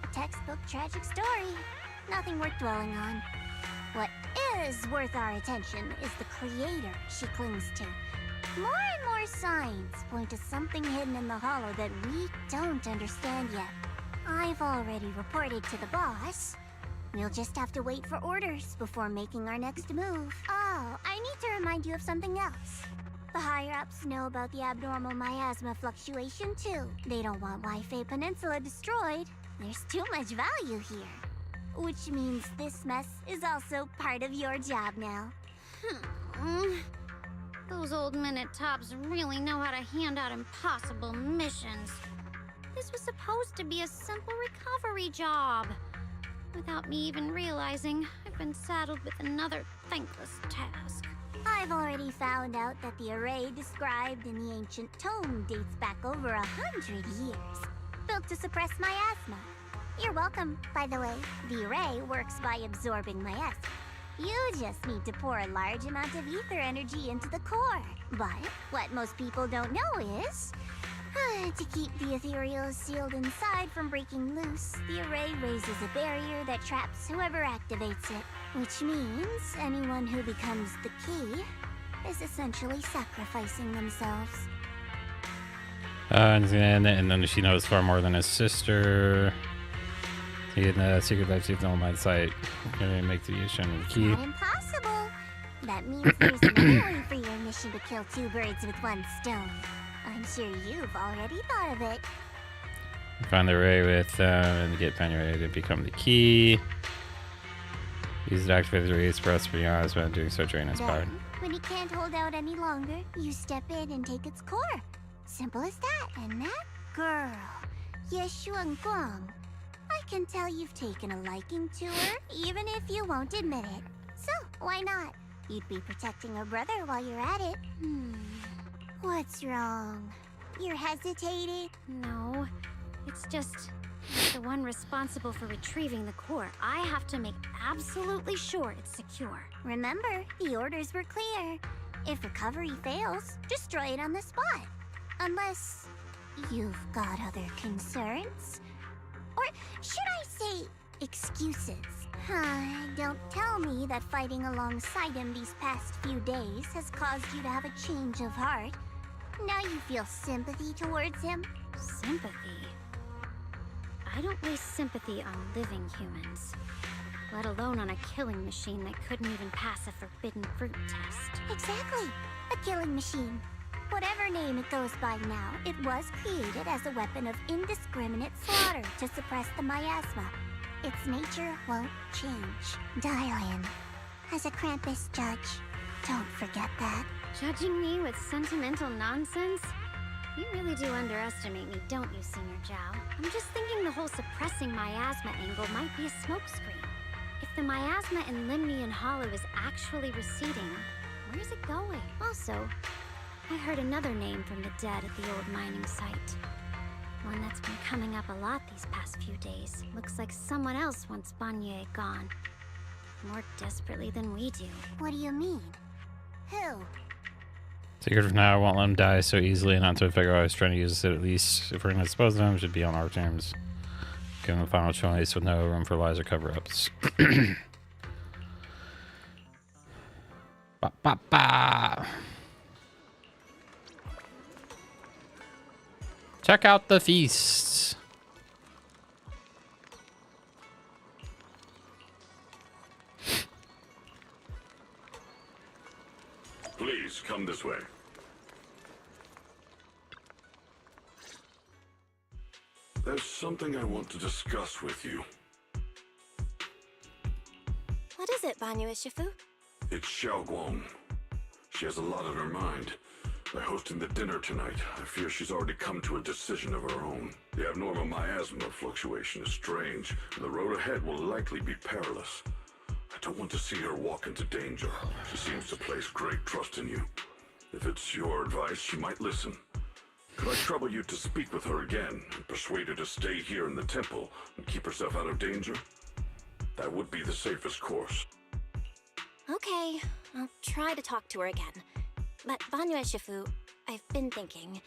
A textbook tragic story. Nothing worth dwelling on. What is worth our attention is the creator she clings to. More and more signs point to something hidden in the hollow that we don't understand yet. I've already reported to the boss. We'll just have to wait for orders before making our next move. Oh, I need to remind you of something else. The higher-ups know about the abnormal miasma fluctuation, too. They don't want Waifei Peninsula destroyed. There's too much value here. Which means this mess is also part of your job now.
Those old minute tops really know how to hand out impossible missions. This was supposed to be a simple recovery job. Without me even realizing, I've been saddled with another thankless task.
I've already found out that the array described in the ancient tome dates back over 100 years. Built to suppress miasma. You're welcome, by the way. The array works by absorbing miasma. You just need to pour a large amount of ether energy into the core. But what most people don't know is, to keep the ethereal sealed inside from breaking loose, the array raises a barrier that traps whoever activates it. Which means anyone who becomes the key is essentially sacrificing themselves.
And then she knows far more than his sister. In the secret life, see if no mind sight. Gonna make the use of the key.
Not impossible. That means there's another way for your mission to kill two birds with one stone. I'm sure you've already thought of it.
Find the array with and get find your array to become the key. Use it to activate the array express for your eyes when doing so drain its power.
Then, when you can't hold out any longer, you step in and take its core. Simple as that. And that girl, Yeshuan Guang, I can tell you've taken a liking to her, even if you won't admit it. So, why not? You'd be protecting her brother while you're at it. What's wrong? You're hesitating?
No, it's just the one responsible for retrieving the core. I have to make absolutely sure it's secure.
Remember, the orders were clear. If recovery fails, destroy it on the spot. Unless you've got other concerns. Or should I say, excuses? Don't tell me that fighting alongside him these past few days has caused you to have a change of heart. Now you feel sympathy towards him?
Sympathy? I don't waste sympathy on living humans. Let alone on a killing machine that couldn't even pass a forbidden fruit test.
Exactly. A killing machine. Whatever name it goes by now, it was created as a weapon of indiscriminate slaughter to suppress the miasma. Its nature won't change. DIALYN, as a Krampus judge, don't forget that.
Judging me with sentimental nonsense? You really do underestimate me, don't you, Senior Zhao? I'm just thinking the whole suppressing miasma angle might be a smokescreen. If the miasma in Limnian Hollow is actually receding, where's it going? Also, I heard another name from the dead at the old mining site. One that's been coming up a lot these past few days. Looks like someone else wants Banyue gone. More desperately than we do.
What do you mean? Who?
Secret for now, I won't let him die so easily, and not to figure out I was trying to use it. At least if we're gonna dispose of him, it should be on our terms. Give him a final choice with no room for lies or cover-ups. Ba, ba, ba. Check out the feasts.
Please come this way. There's something I want to discuss with you.
What is it, Banyue Shifu?
It's Xiaoguang. She has a lot on her mind. By hosting the dinner tonight, I fear she's already come to a decision of her own. The abnormal miasma fluctuation is strange, and the road ahead will likely be perilous. I don't want to see her walk into danger. She seems to place great trust in you. If it's your advice, she might listen. Could I trouble you to speak with her again and persuade her to stay here in the temple and keep herself out of danger? That would be the safest course.
Okay, I'll try to talk to her again. But Banyue Shifu, I've been thinking,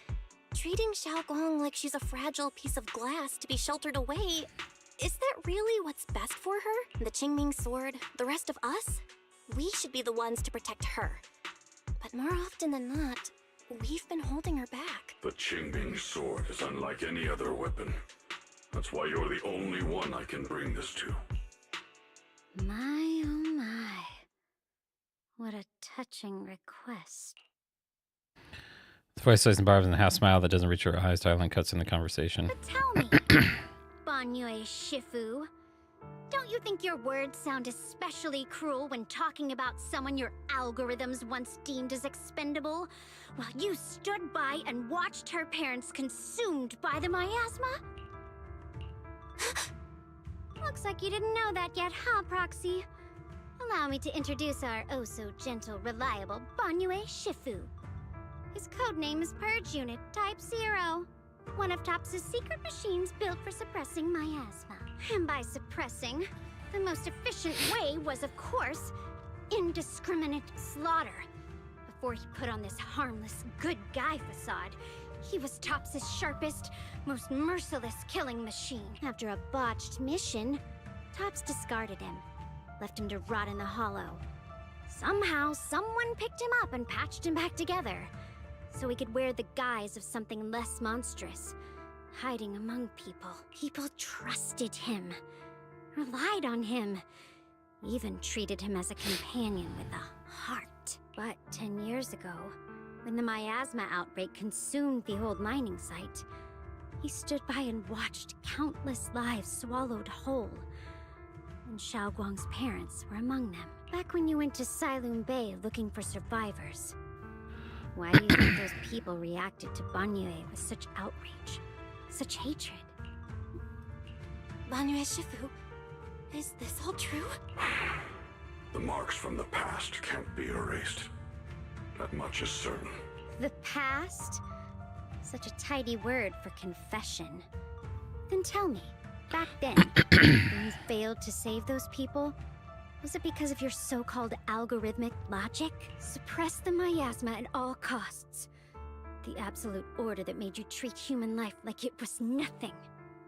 treating Xiaoguang like she's a fragile piece of glass to be sheltered away, is that really what's best for her? The Qingming sword, the rest of us? We should be the ones to protect her. But more often than not, we've been holding her back.
The Qingming sword is unlike any other weapon. That's why you're the only one I can bring this to.
My, oh my. What a touching request.
The voice says and barbs and a half smile that doesn't reach her eyes. DIALYN cuts in the conversation.
But tell me, Banyue Shifu, don't you think your words sound especially cruel when talking about someone your algorithms once deemed as expendable, while you stood by and watched her parents consumed by the miasma? Looks like you didn't know that yet, huh, Proxy? Allow me to introduce our oh-so-gentle, reliable Banyue Shifu. His codename is Purge Unit Type 0, one of TOPS' secret machines built for suppressing miasma. And by suppressing, the most efficient way was, of course, indiscriminate slaughter. Before he put on this harmless, good guy facade, he was TOPS' sharpest, most merciless killing machine. After a botched mission, TOPS discarded him. Left him to rot in the hollow. Somehow, someone picked him up and patched him back together, so he could wear the guise of something less monstrous, hiding among people. People trusted him, relied on him, even treated him as a companion with a heart. But 10 years ago, when the miasma outbreak consumed the old mining site, he stood by and watched countless lives swallowed whole. And Xiaoguang's parents were among them. Back when you went to Silum Bay looking for survivors. Why do you think those people reacted to Banyue with such outrage, such hatred?
Banyue Shifu, is this all true?
The marks from the past can't be erased. That much is certain.
The past? Such a tidy word for confession. Then tell me, back then, when you failed to save those people, was it because of your so-called algorithmic logic? Suppress the miasma at all costs. The absolute order that made you treat human life like it was nothing.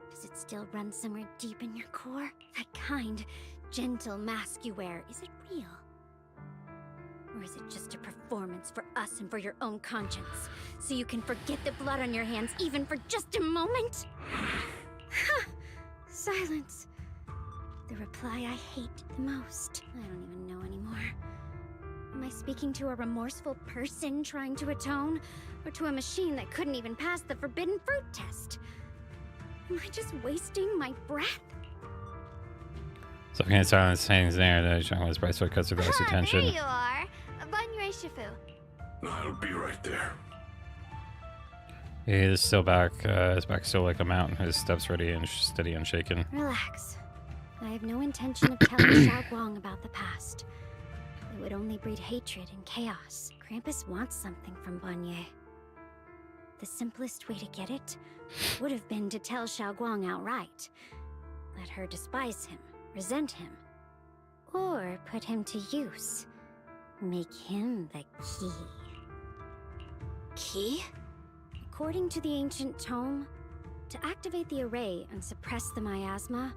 Does it still run somewhere deep in your core? That kind, gentle mask you wear, is it real? Or is it just a performance for us and for your own conscience? So you can forget the blood on your hands even for just a moment? Silence. The reply I hate the most. I don't even know anymore. Am I speaking to a remorseful person trying to atone? Or to a machine that couldn't even pass the forbidden fruit test? Am I just wasting my breath?
Suffocating silence hangs there. The Xiaoguang's bright sword cuts through the icy tension.
There you are. Banyue Shifu.
I'll be right there.
He is still back. His back still like a mountain. His steps ready and steady, unshaken.
Relax. I have no intention of telling Xiaoguang about the past. It would only breed hatred and chaos,
Krampus wants something from Banye. The simplest way to get it would have been to tell Xiaoguang outright. Let her despise him, resent him, or put him to use. Make him the key.
Key?
According to the ancient tome, to activate the array and suppress the miasma,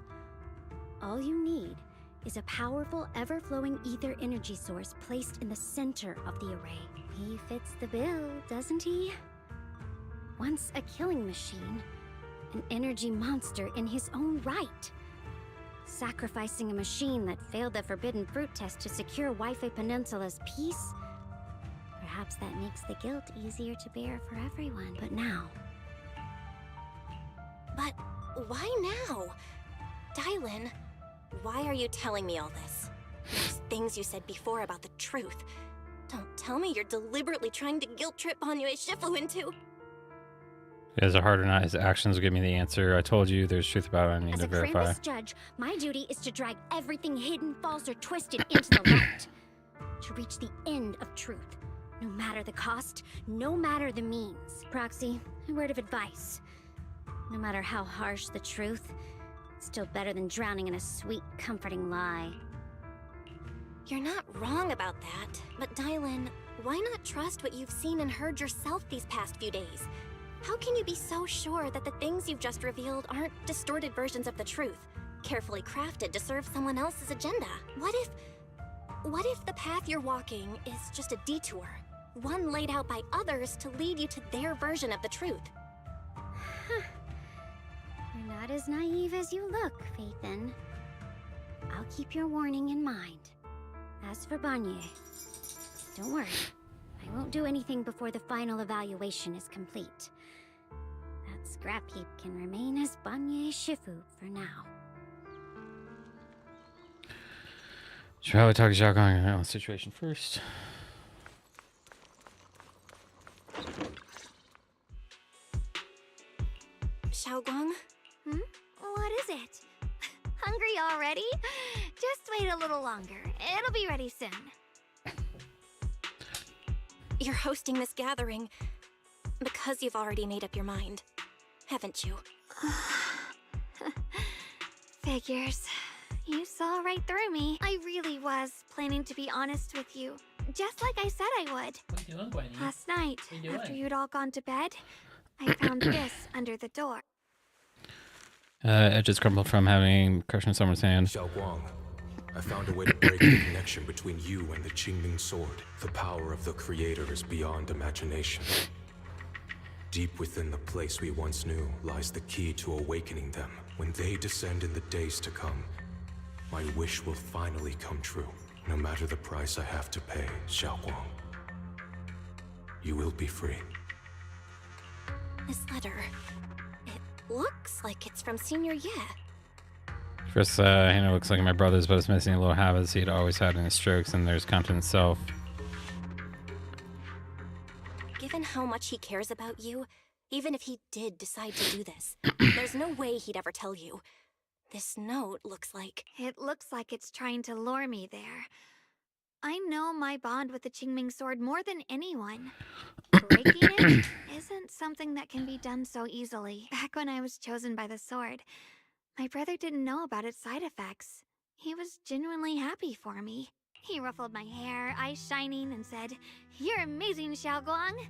all you need is a powerful, ever-flowing ether energy source placed in the center of the array. He fits the bill, doesn't he? Once a killing machine, an energy monster in his own right. Sacrificing a machine that failed the forbidden fruit test to secure Wi-Fi Peninsula's peace? Perhaps that makes the guilt easier to bear for everyone. But now...
But why now? DIALYN, why are you telling me all this? Those things you said before about the truth. Don't tell me you're deliberately trying to guilt-trip Banye Shifu into...
He has a heart or not, his actions will give me the answer. I told you there's truth about it, I need
As
to
a
verify.
Krampus judge, my duty is to drag everything hidden, false, or twisted into the light. To reach the end of truth. No matter the cost, no matter the means. Proxy, a word of advice. No matter how harsh the truth, it's still better than drowning in a sweet, comforting lie.
You're not wrong about that, but DIALYN, why not trust what you've seen and heard yourself these past few days? How can you be so sure that the things you've just revealed aren't distorted versions of the truth, carefully crafted to serve someone else's agenda? What if the path you're walking is just a detour, one laid out by others to lead you to their version of the truth?
You're not as naive as you look, Faithin. I'll keep your warning in mind. As for Banye, don't worry. I won't do anything before the final evaluation is complete. That scrap heap can remain as Banye Shifu for now.
Should probably talk to Xiaoguang about the situation first.
Xiaoguang?
What is it? Hungry already? Just wait a little longer. It'll be ready soon.
You're hosting this gathering because you've already made up your mind, haven't you?
Figures. You saw right through me. I really was planning to be honest with you, just like I said I would.
What are you doing, Gwenny?
Last night,
What are you doing?
after you'd all gone to bed, I found this under the door.
Edges crumbled from having crushed in someone's hand.
Xiaoguang, I found a way to break the connection between you and the Qingming sword. The power of the Creator is beyond imagination. Deep within the place we once knew lies the key to awakening them. When they descend in the days to come, my wish will finally come true. No matter the price I have to pay, Xiaoguang. You will be free.
This letter, it looks like it's from Senior Ye.
First, it looks like my brother's, but it's missing a little habits he'd always had in his strokes, and there's content itself.
Given how much he cares about you, even if he did decide to do this, there's no way he'd ever tell you. This note looks like...
It looks like it's trying to lure me there. I know my bond with the Qingming sword more than anyone. Breaking it isn't something that can be done so easily. Back when I was chosen by the sword, my brother didn't know about its side effects. He was genuinely happy for me. He ruffled my hair, eyes shining, and said, "You're amazing, Xiaoguang.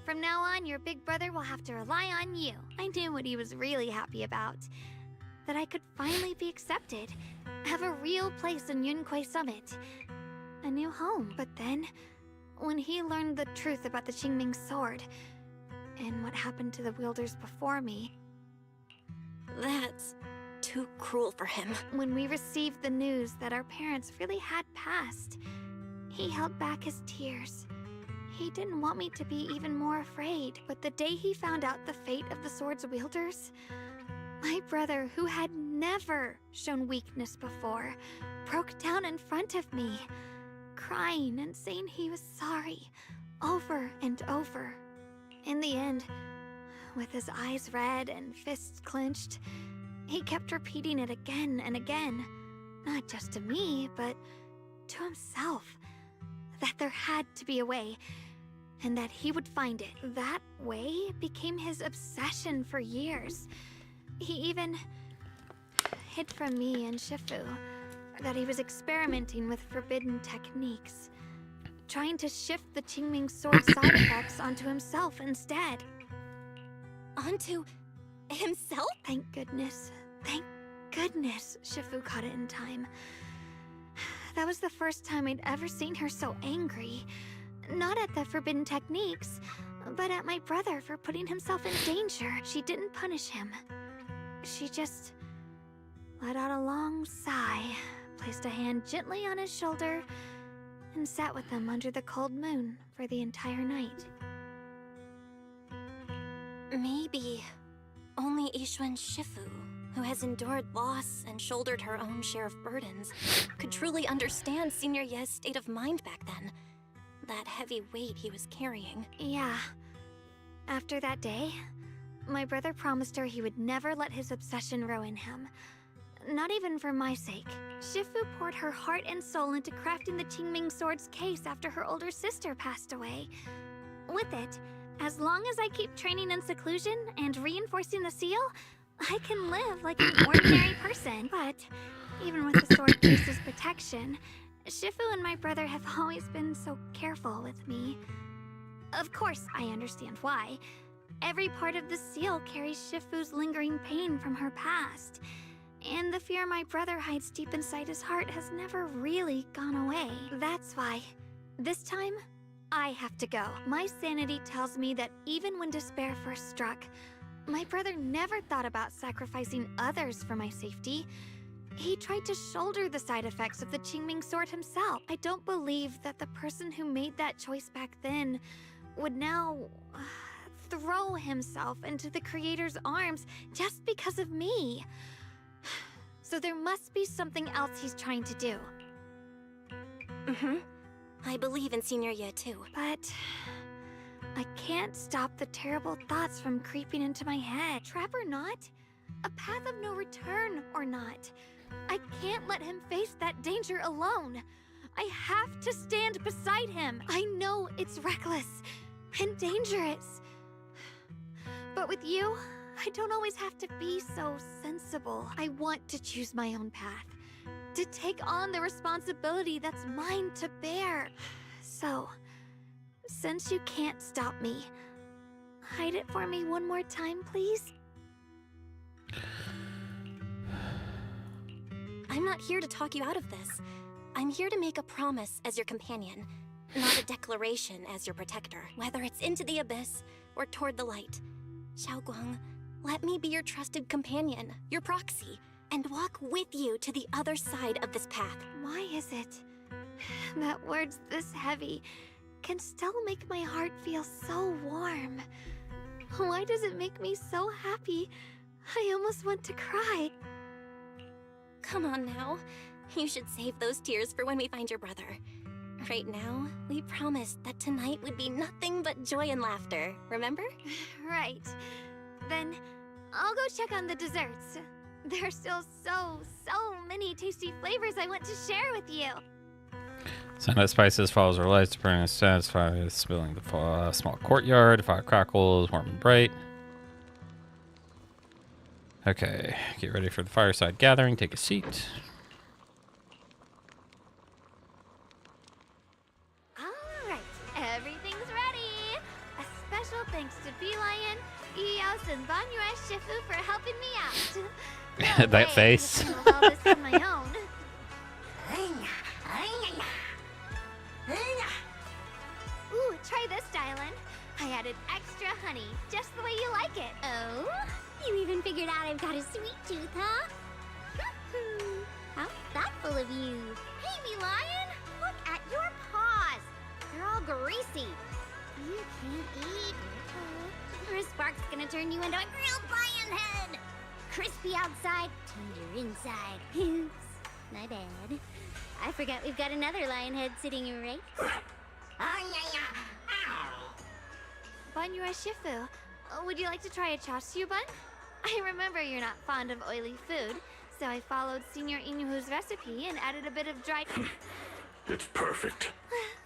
From now on, your big brother will have to rely on you." I knew what he was really happy about. That I could finally be accepted, have a real place in Yunquei Summit, a new home. But then, when he learned the truth about the Qingming sword, and what happened to the wielders before me...
That's too cruel for him.
When we received the news that our parents really had passed, he held back his tears. He didn't want me to be even more afraid, but the day he found out the fate of the sword's wielders, my brother, who had never shown weakness before, broke down in front of me, crying and saying he was sorry, over and over. In the end, with his eyes red and fists clenched, he kept repeating it again and again, not just to me, but to himself, that there had to be a way, and that he would find it. That way became his obsession for years. He even hid from me and Shifu that he was experimenting with forbidden techniques, trying to shift the Qingming sword side effects onto himself instead.
Onto himself?
Thank goodness. Thank goodness Shifu caught it in time. That was the first time I'd ever seen her so angry. Not at the forbidden techniques, but at my brother for putting himself in danger. She didn't punish him. She just let out a long sigh, placed a hand gently on his shoulder, and sat with him under the cold moon for the entire night.
Maybe only Yixuan Shifu, who has endured loss and shouldered her own share of burdens, could truly understand Senior Ye's state of mind back then. That heavy weight he was carrying.
Yeah. After that day, my brother promised her he would never let his obsession ruin him. Not even for my sake. Shifu poured her heart and soul into crafting the Qingming sword's case after her older sister passed away. With it, as long as I keep training in seclusion and reinforcing the seal, I can live like an ordinary person. But even with the sword case's protection, Shifu and my brother have always been so careful with me. Of course, I understand why. Every part of the seal carries Shifu's lingering pain from her past. And the fear my brother hides deep inside his heart has never really gone away. That's why, this time, I have to go. My sanity tells me that even when despair first struck, my brother never thought about sacrificing others for my safety. He tried to shoulder the side effects of the Qingming sword himself. I don't believe that the person who made that choice back then would now throw himself into the Creator's arms just because of me. So there must be something else he's trying to do.
I believe in Senior Ye too.
But I can't stop the terrible thoughts from creeping into my head. Trap or not, a path of no return or not, I can't let him face that danger alone. I have to stand beside him. I know it's reckless and dangerous. But with you, I don't always have to be so sensible. I want to choose my own path, to take on the responsibility that's mine to bear. So, since you can't stop me, hide it for me one more time, please?
I'm not here to talk you out of this. I'm here to make a promise as your companion, not a declaration as your protector, whether it's into the abyss or toward the light. Xiaoguang, let me be your trusted companion, your proxy, and walk with you to the other side of this path.
Why is it that words this heavy can still make my heart feel so warm? Why does it make me so happy I almost want to cry?
Come on now. You should save those tears for when we find your brother. Right now, we promised that tonight would be nothing but joy and laughter, remember?
Right. Then I'll go check on the desserts. There are still so many tasty flavors I want to share with you.
Sunlight spices follows our lights to bring us satisfied, spilling the small courtyard. Fire crackles, warm and bright. Okay, get ready for the fireside gathering. Take a seat.
Alright, everything's ready. A special thanks to DIALYN, Eos, and Banyue Shifu for helping me out. No
That
way
face.
I could do all this on my own. Ooh, try this, DIALYN. I added extra honey, just the way you like it.
Oh? You even figured out I've got a sweet tooth, huh? How thoughtful of you. Hey, me lion! Look at your paws! They're all greasy. You can't eat. Or a spark's gonna turn you into a grilled lion head! Crispy outside, tender inside. Oops, my bad. I forgot we've got another lion head sitting right.
Banyue Shifu, would you like to try a chashu bun? I remember you're not fond of oily food, so I followed Senior Inuhu's recipe and added a bit of dried...
It's perfect.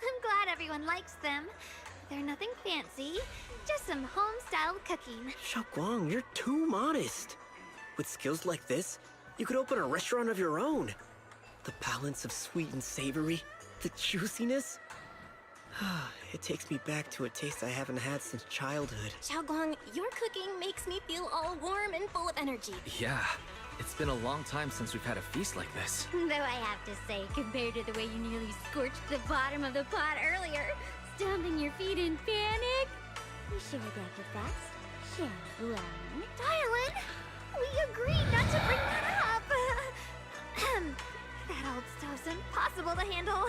I'm everyone likes them. They're nothing fancy, just some home-styled cooking.
Xiaoguang, you're too modest. With skills like this, you could open a restaurant of your own. The balance of sweet and savory, the juiciness. It takes me back to a taste I haven't had since childhood.
Xiaoguang, your cooking makes me feel all warm and full of energy.
Yeah, it's been a long time since we've had a feast like this.
Though I have to say, compared to the way you nearly scorched the bottom of the pot earlier, stomping your feet in panic, we should adapt fast, shall we?
DIALYN, we agreed not to bring that up. That old stove's impossible to handle.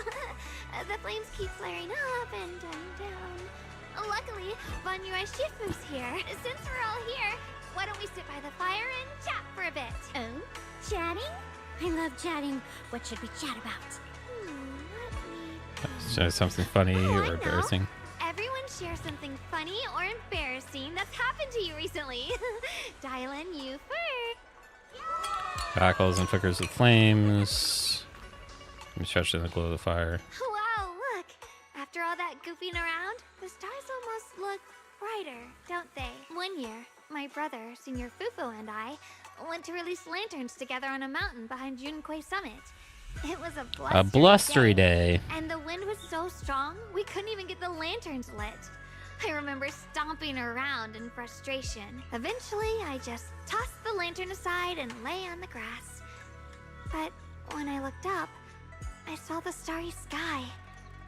The flames keep flaring up and dying down. Luckily, Banyu Shifu's here. Since we're all here, why don't we sit by the fire and chat for a bit?
Oh, chatting? I love chatting. What should we chat about?
Show something funny
Oh,
or
I know.
embarrassing.
Everyone share something funny or embarrassing that's happened to you recently. DIALYN, you first.
Crackles and flickers of flames. I'm stretched in the glow of the fire.
Wow, look. After all that goofing around, the stars almost look brighter, don't they? One year, my brother, Senior Fufu, and I went to release lanterns together on a mountain behind Junkui Summit. It was a
Blustery day.
and the wind was so strong, we couldn't even get the lanterns lit. I remember stomping around in frustration. Eventually, I just tossed the lantern aside and lay on the grass. But when I looked up, I saw the starry sky,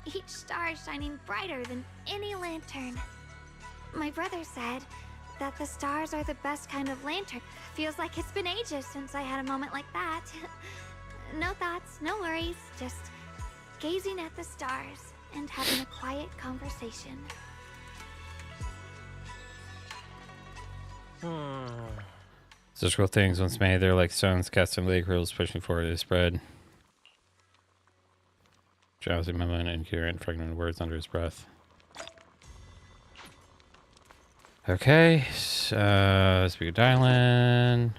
each star shining brighter than any lantern. My brother said that the stars are the best kind of lantern. Feels like it's been ages since I had a moment like that. No thoughts, no worries, just gazing at the stars and having a quiet conversation.
Surgical things once made, they're like stones cast in lake rules pushing forward to spread. Drowsy mumbling incoherent fragmented words under his breath. Okay, speak of DIALYN.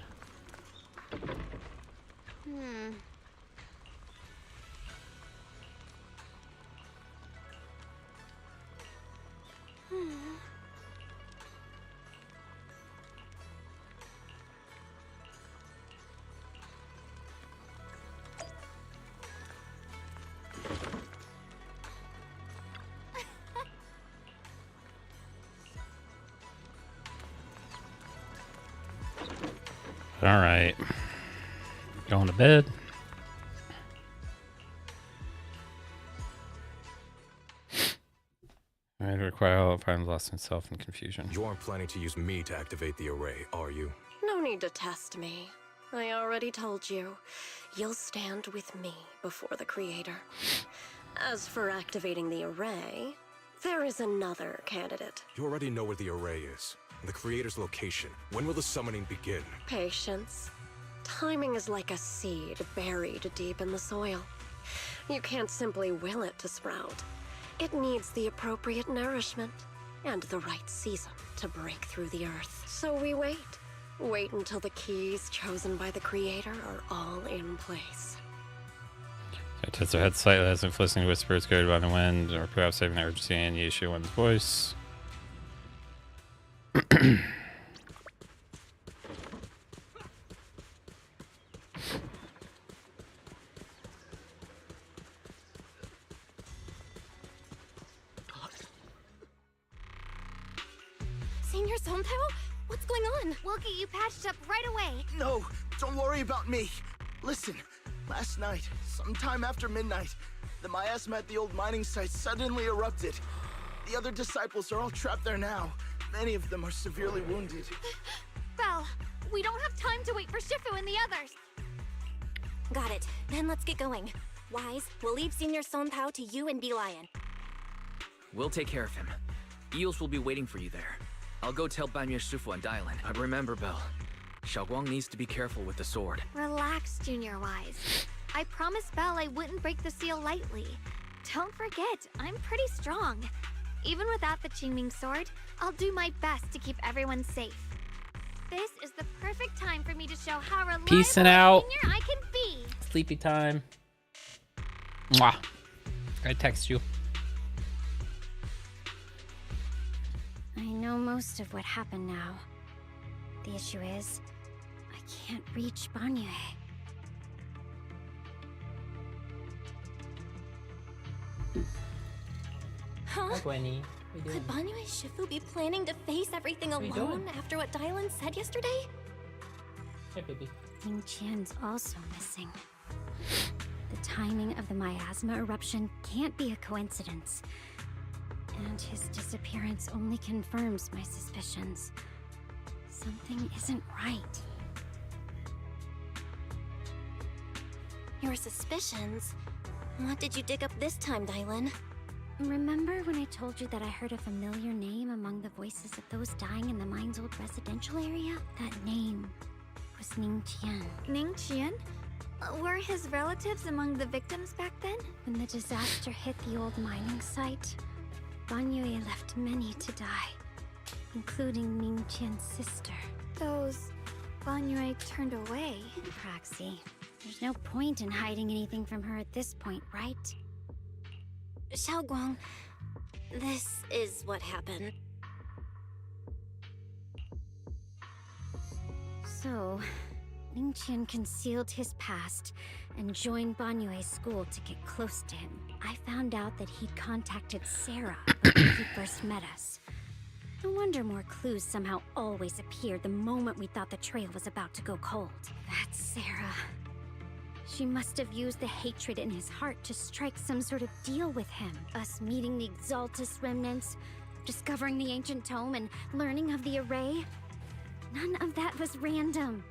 All right, going to bed. I require all finds lost himself in confusion.
You aren't planning to use me to activate the array, are you?
No need to test me. I already told you. You'll stand with me before the Creator. As for activating the array, there is another candidate.
You already know where the array is. The Creator's location. When will the summoning begin?
Patience. Timing is like a seed buried deep in the soil. You can't simply will it to sprout. It needs the appropriate nourishment and the right season to break through the earth. So we wait. Wait until the keys chosen by the Creator are all in place.
I test her head slightly as if listening to whispers carried by the wind, or perhaps having an urgency in Yeshua's voice.
Senior Sontao? What's going on?
We'll get you patched up right away.
No, don't worry about me. Listen, last night, sometime after midnight, the miasma at the old mining site suddenly erupted. The other disciples are all trapped there now. Many of them are severely wounded.
Belle, we don't have time to wait for Shifu and the others.
Got it. Then let's get going. Wise, we'll leave Senior Sontao to you and DIALYN.
We'll take care of him. Eels will be waiting for you there. I'll go tell Banyu Shifu and DIALYN. But remember, Belle, Xiaoguang needs to be careful with the sword.
Relax, Junior Wise. I promised Belle I wouldn't break the seal lightly. Don't forget, I'm pretty strong. Even without the Qingming sword, I'll do my best to keep everyone safe. This is the perfect time for me to show how reliable
Peacing out.
Junior I can be.
Sleepy time. Mwah. I text you.
know most of what happened now. The issue is, I can't reach Banyue.
Huh?
Hi, Gwenny. What are you
Could
doing?
Banyue Shifu be planning to face everything
What are you
alone
doing?
after what DIALYN said yesterday?
Hey, baby.
Ning Qian's also missing. The timing of the miasma eruption can't be a coincidence. And his disappearance only confirms my suspicions. Something isn't right.
Your suspicions? What did you dig up this time, DIALYN?
Remember when I told you that I heard a familiar name among the voices of those dying in the mine's old residential area? That name was Ning Qian.
Ning Qian? Were his relatives among the victims back then?
When the disaster hit the old mining site, Banyue left many to die, including Ning Qian's sister.
Those Banyue turned away.
Praxi, there's no point in hiding anything from her at this point, right?
Xiaoguang, this is what happened.
So, Ning Qian concealed his past and joined Banyue's school to get close to him. I found out that he'd contacted Sarah when he first met us. No wonder more clues somehow always appeared the moment we thought the trail was about to go cold. That's Sarah. She must have used the hatred in his heart to strike some sort of deal with him. Us meeting the Exaltus remnants, discovering the ancient tome, and learning of the array. None of that was random.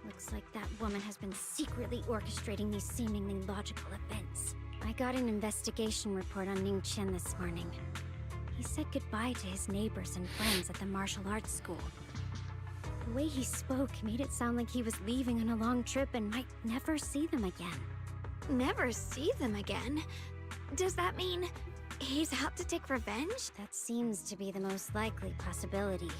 Looks like that woman has been secretly orchestrating these seemingly logical events. I got an investigation report on Ning Qian this morning. He said goodbye to his neighbors and friends at the martial arts school. The way he spoke made it sound like he was leaving on a long trip and might never see them again.
Never see them again? Does that mean he's out to take revenge?
That seems to be the most likely possibility.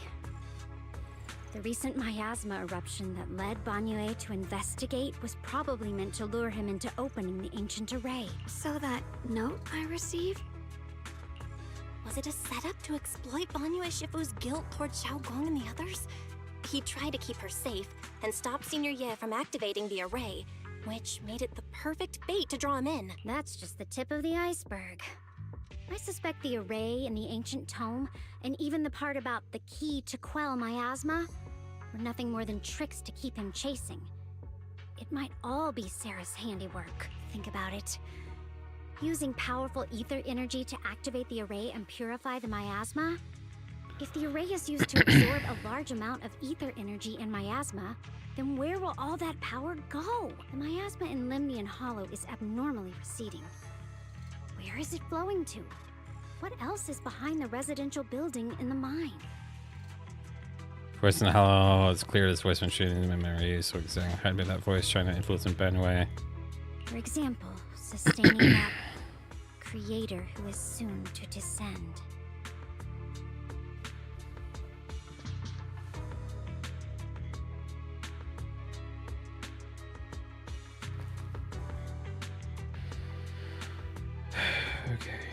The recent miasma eruption that led Banyue to investigate was probably meant to lure him into opening the ancient array.
So that note I received?
Was it a setup to exploit Banyue Shifu's guilt towards Xiaoguang and the others? He tried to keep her safe and stop Senior Ye from activating the array, which made it the perfect bait to draw him in.
That's just the tip of the iceberg. I suspect the array and the ancient tome, and even the part about the key to quell miasma, were nothing more than tricks to keep him chasing. It might all be Sarah's handiwork. Think about it. Using powerful ether energy to activate the array and purify the miasma? If the array is used to absorb a large amount of ether energy and miasma, then where will all that power go? The miasma in Limnian Hollow is abnormally receding. Where is it flowing to? What else is behind the residential building in the mine?
Voice in the hollow, it's clear this voice when shooting in my memory, so saying hide by that voice trying to influence in Benway.
For example, sustaining that creator who is soon to descend.
Okay.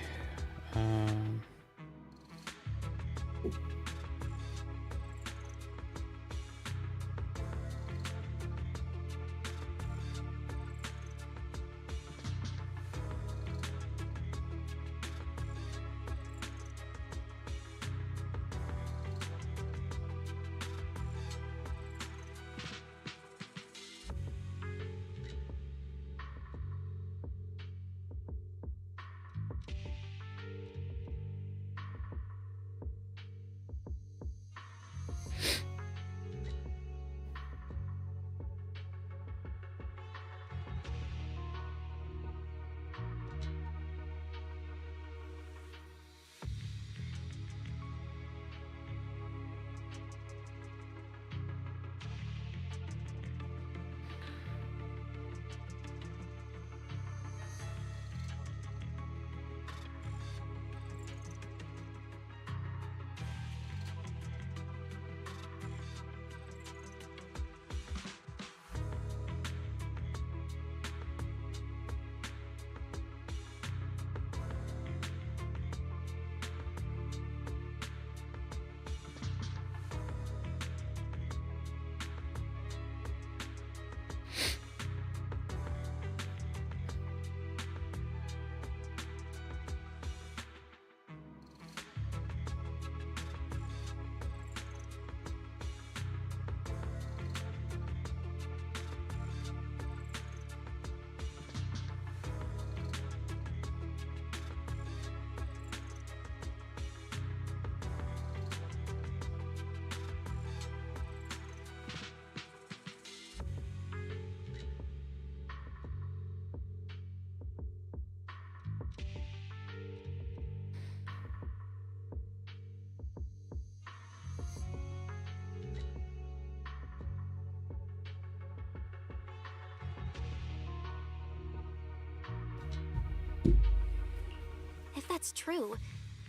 that's true,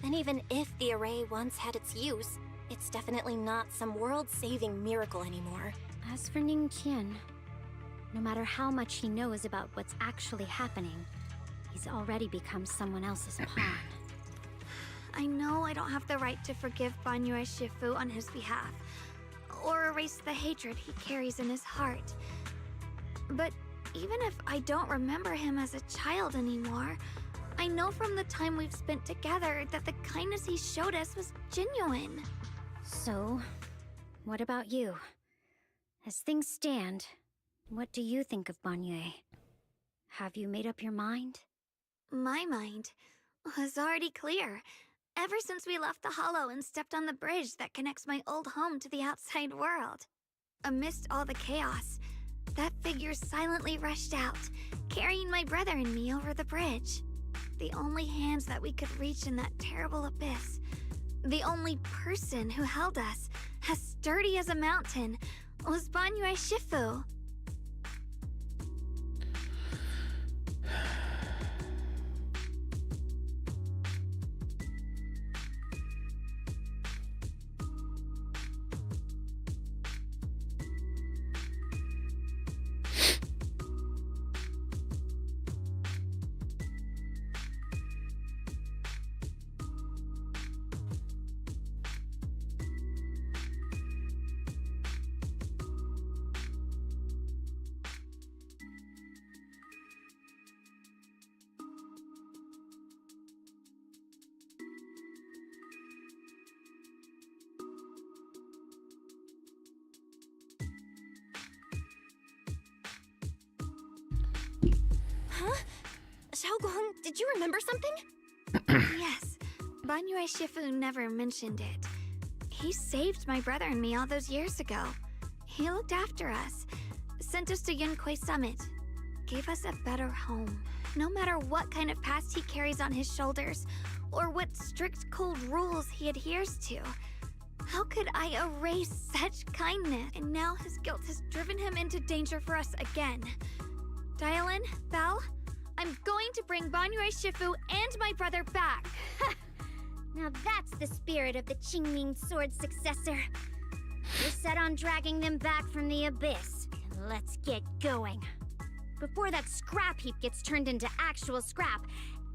then even if the array once had its use, it's definitely not some world-saving miracle anymore.
As for Ningqian, no matter how much he knows about what's actually happening, he's already become someone else's pawn.
I know I don't have the right to forgive Banyue Shifu on his behalf, or erase the hatred he carries in his heart. But even if I don't remember him as a child anymore, I know from the time we've spent together that the kindness he showed us was genuine.
So, what about you? As things stand, what do you think of Banyue? Have you made up your mind?
My mind was already clear. Ever since we left the Hollow and stepped on the bridge that connects my old home to the outside world. Amidst all the chaos, that figure silently rushed out, carrying my brother and me over the bridge. The only hands that we could reach in that terrible abyss. The only person who held us, as sturdy as a mountain, was Banyue Shifu.
Huh? Xiaoguang, did you remember something?
Yes, Banyue Shifu never mentioned it. He saved my brother and me all those years ago. He looked after us, sent us to Yunquay Summit, gave us a better home. No matter what kind of past he carries on his shoulders, or what strict cold rules he adheres to, how could I erase such kindness? And now his guilt has driven him into danger for us again. DIALYN, Belle, I'm going to bring Banyue Shifu and my brother back.
Now that's the spirit of the Qingming Sword's successor. We're set on dragging them back from the abyss. And let's get going. Before that scrap heap gets turned into actual scrap,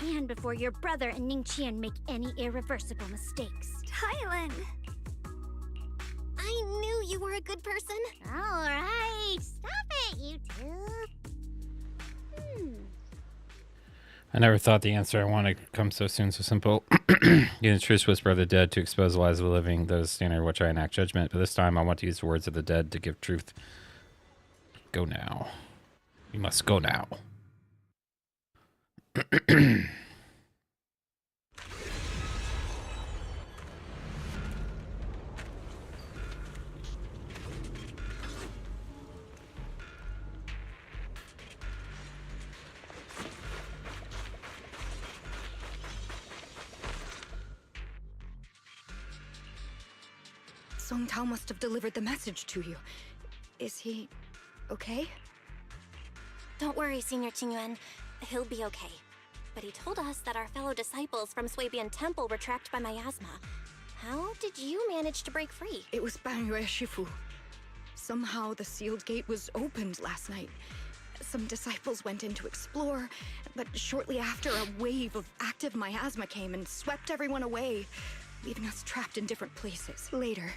and before your brother and Ningqian make any irreversible mistakes.
DIALYN!
I knew you were a good person.
All right, stop it, you two.
I never thought the answer I wanted could come so soon, so simple. Getting the truth whisper of the dead to expose the lies of the living, those standard which I enact judgment. But this time I want to use the words of the dead to give truth. Go now. You must go now.
Song Tao must have delivered the message to you. Is he okay?
Don't worry, Senior Qingyuan. He'll be okay. But he told us that our fellow disciples from Swabian Temple were trapped by miasma. How did you manage to break free?
It was Banyue Shifu. Somehow the sealed gate was opened last night. Some disciples went in to explore, but shortly after, a wave of active miasma came and swept everyone away, leaving us trapped in different places. Later,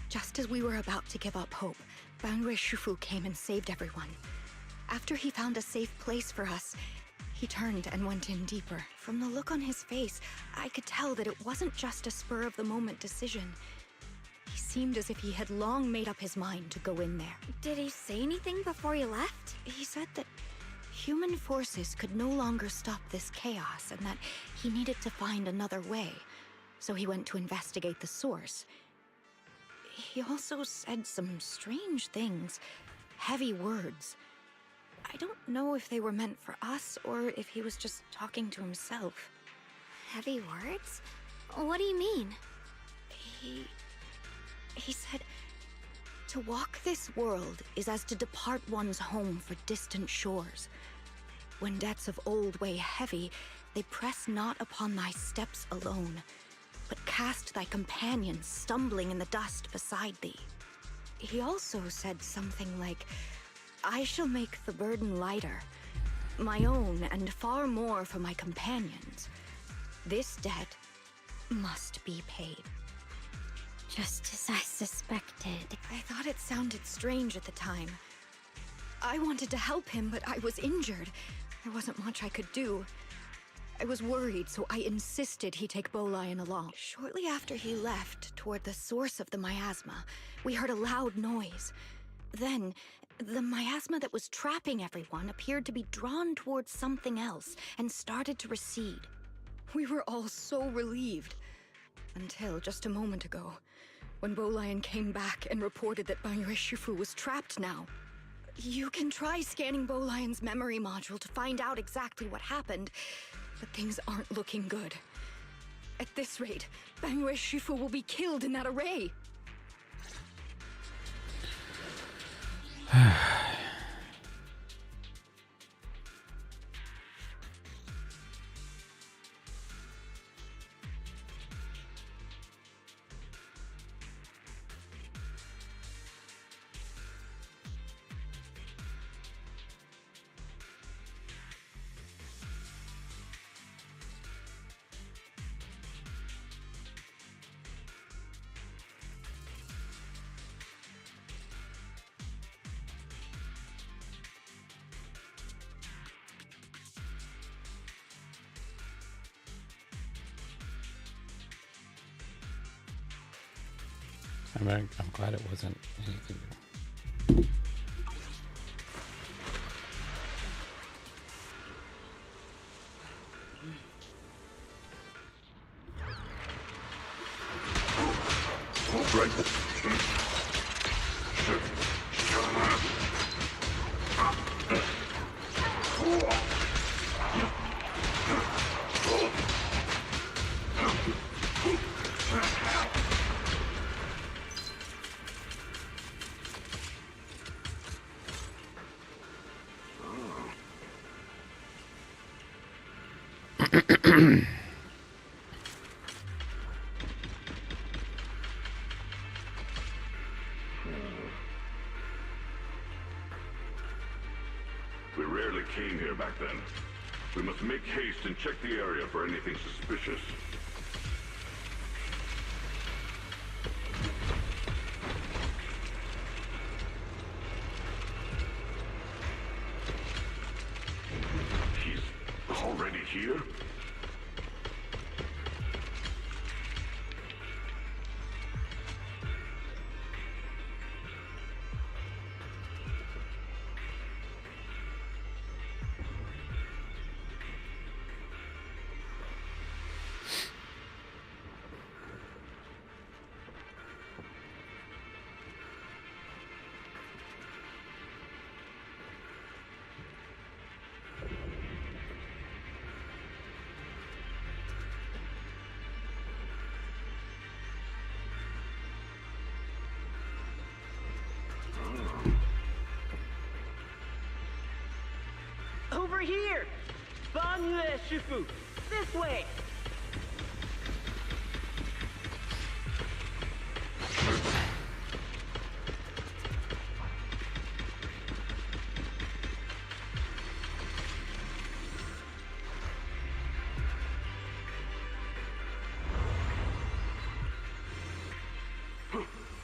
just as we were about to give up hope, Banyue Shifu came and saved everyone. After he found a safe place for us, he turned and went in deeper. From the look on his face, I could tell that it wasn't just a spur-of-the-moment decision. He seemed as if he had long made up his mind to go in there.
Did he say anything before he left?
He said that human forces could no longer stop this chaos and that he needed to find another way. So he went to investigate the source. He also said some strange things, heavy words. I don't know if they were meant for us or if he was just talking to himself.
Heavy words? What do you mean?
He said, to walk this world is as to depart one's home for distant shores. When debts of old weigh heavy, They press not upon thy steps alone, but cast thy companions stumbling in the dust beside thee. He also said something like, I shall make the burden lighter, my own and far more for my companions. This debt must be paid.
Just as I suspected.
I thought it sounded strange at the time. I wanted to help him, but I was injured. There wasn't much I could do. I was worried, so I insisted he take DIALYN along. Shortly after he left, toward the source of the miasma, we heard a loud noise. Then, the miasma that was trapping everyone appeared to be drawn towards something else and started to recede. We were all so relieved. Until just a moment ago, when DIALYN came back and reported that Banyue Shifu was trapped now. You can try scanning DIALYN's memory module to find out exactly what happened, but things aren't looking good. At this rate, Banyue Shifu will be killed in that array.
I'm glad it wasn't anything.
We rarely came here back then. We must make haste and check the area for anything suspicious. He's already here?
Over here! Banyue Shifu! This way!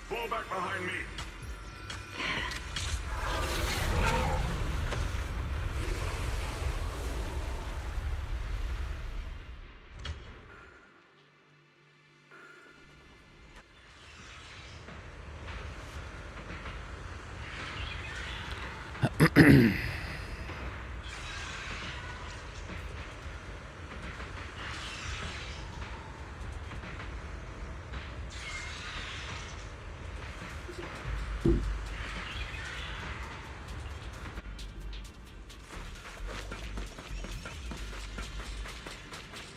Fall back behind me!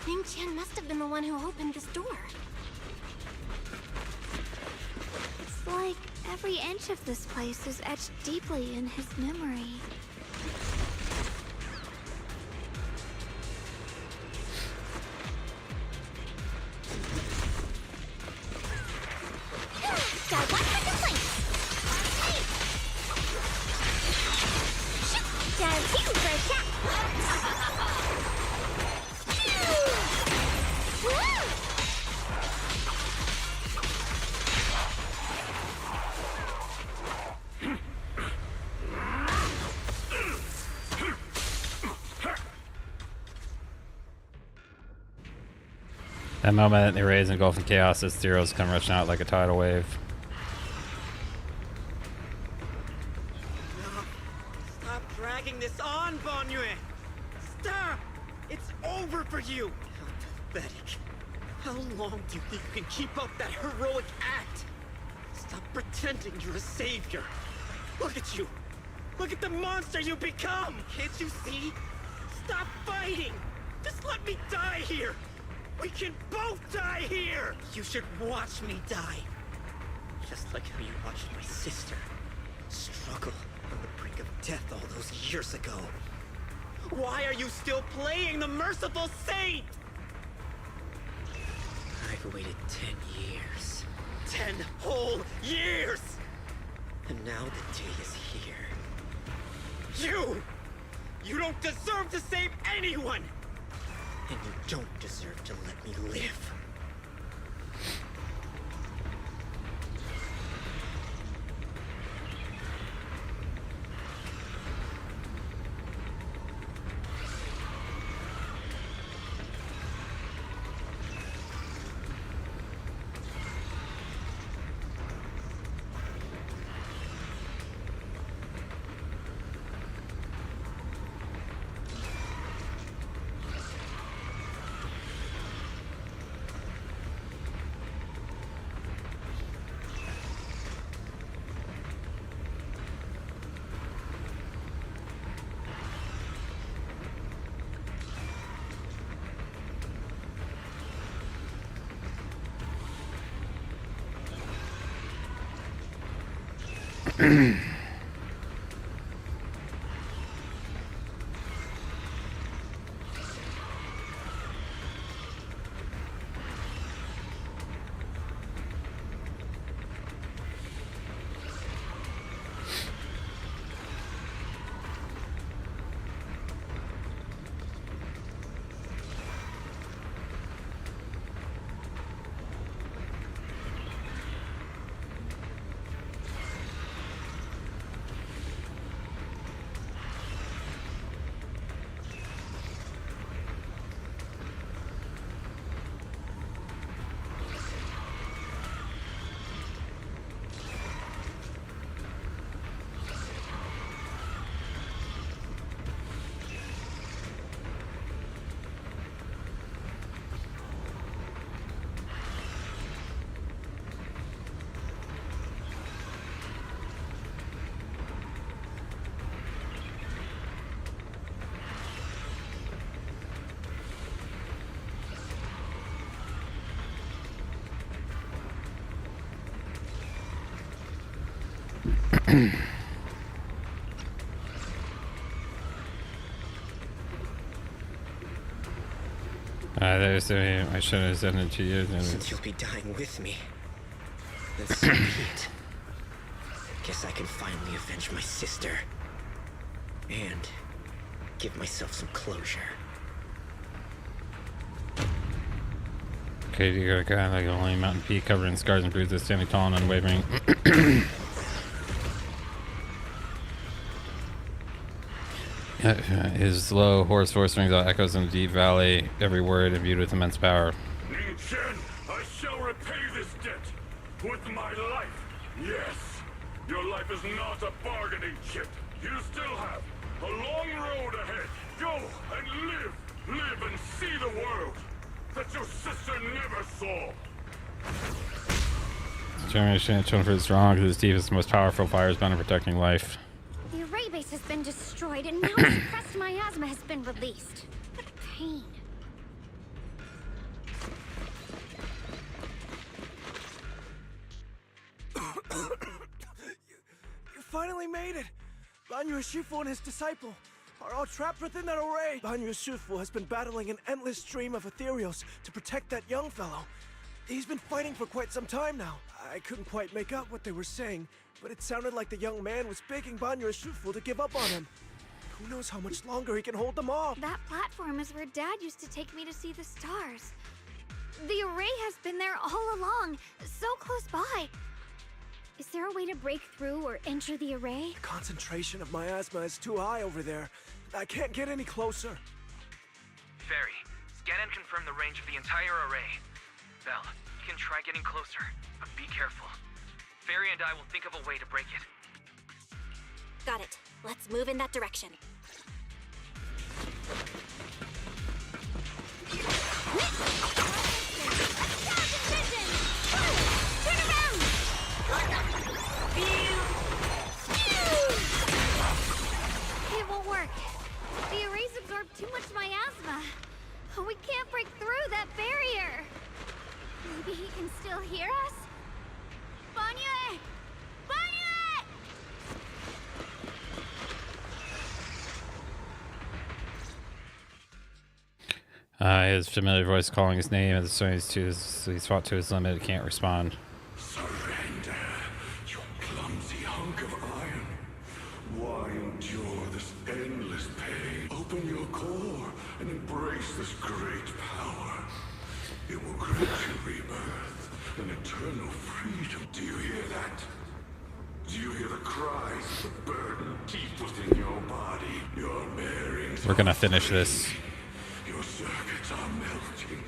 Ning Qian must have been the one who opened this door.
It's like every inch of this place is etched deeply in his memory.
That moment, the array is engulfed in chaos as zeros come rushing out like a tidal wave.
No. Stop dragging this on, Banyue! Stop! It's over for you! How pathetic. How long do you think you can keep up that heroic act? Stop pretending you're a savior. Look at you. Look at the monster you become! Can't you see? Stop fighting! Just let me die here! We can both die here! You should watch me die. Just like how you watched my sister struggle on the brink of death all those years ago. Why are you still playing the merciful saint? I've waited 10 years. 10 whole years! And now the day is here. You don't deserve to save anyone! And you don't deserve to let me live.
I should have sent it to you.
Since you'll be dying with me, then so be it. Guess I can finally avenge my sister. And give myself some closure.
Okay, you got a guy like a lonely mountain peak covered in scars and bruises, standing tall and unwavering. His slow horse voice rings out echoes in the deep valley, every word imbued with immense power.
Ning Chen, I shall repay this debt with my life. Yes, your life is not a bargaining chip. You still have a long road ahead. Go and live. Live and see the world that your sister never saw.
This generation shown for its wrong, because its deepest, most powerful fire is bound on protecting life.
The array base has been destroyed, and now suppressed miasma has been released. What pain.
You finally made it! Banyue Shifu and his disciple are all trapped within that array. Banyue Shifu has been battling an endless stream of ethereals to protect that young fellow. He's been fighting for quite some time now. I couldn't quite make out what they were saying, but it sounded like the young man was begging Banyue Shifu to give up on him. Who knows how much longer he can hold them off?
That platform is where Dad used to take me to see the stars. The array has been there all along, so close by. Is there a way to break through or enter the array?
The concentration of miasma is too high over there. I can't get any closer.
Fairy,
Scan and confirm the range of the entire array. Belle, you can try getting closer, but be careful. Fairy and I will think of a way to break it.
Got it. Let's move in that direction.
It won't work. The arrays absorb too much miasma. We can't break through that barrier. Maybe he can still hear us? Banyue! Banyue!
His familiar voice calling his name as soon as he's fought to his limit, can't respond.
Surrender, you clumsy hunk of iron. Why endure this endless pain? Open your core and embrace this great power. It will grant you rebirth, an eternal freedom. Do you hear that? Do you hear the cries of the burden deep within your body? Your bearings.
We're gonna finish this.
Your circuits are melting.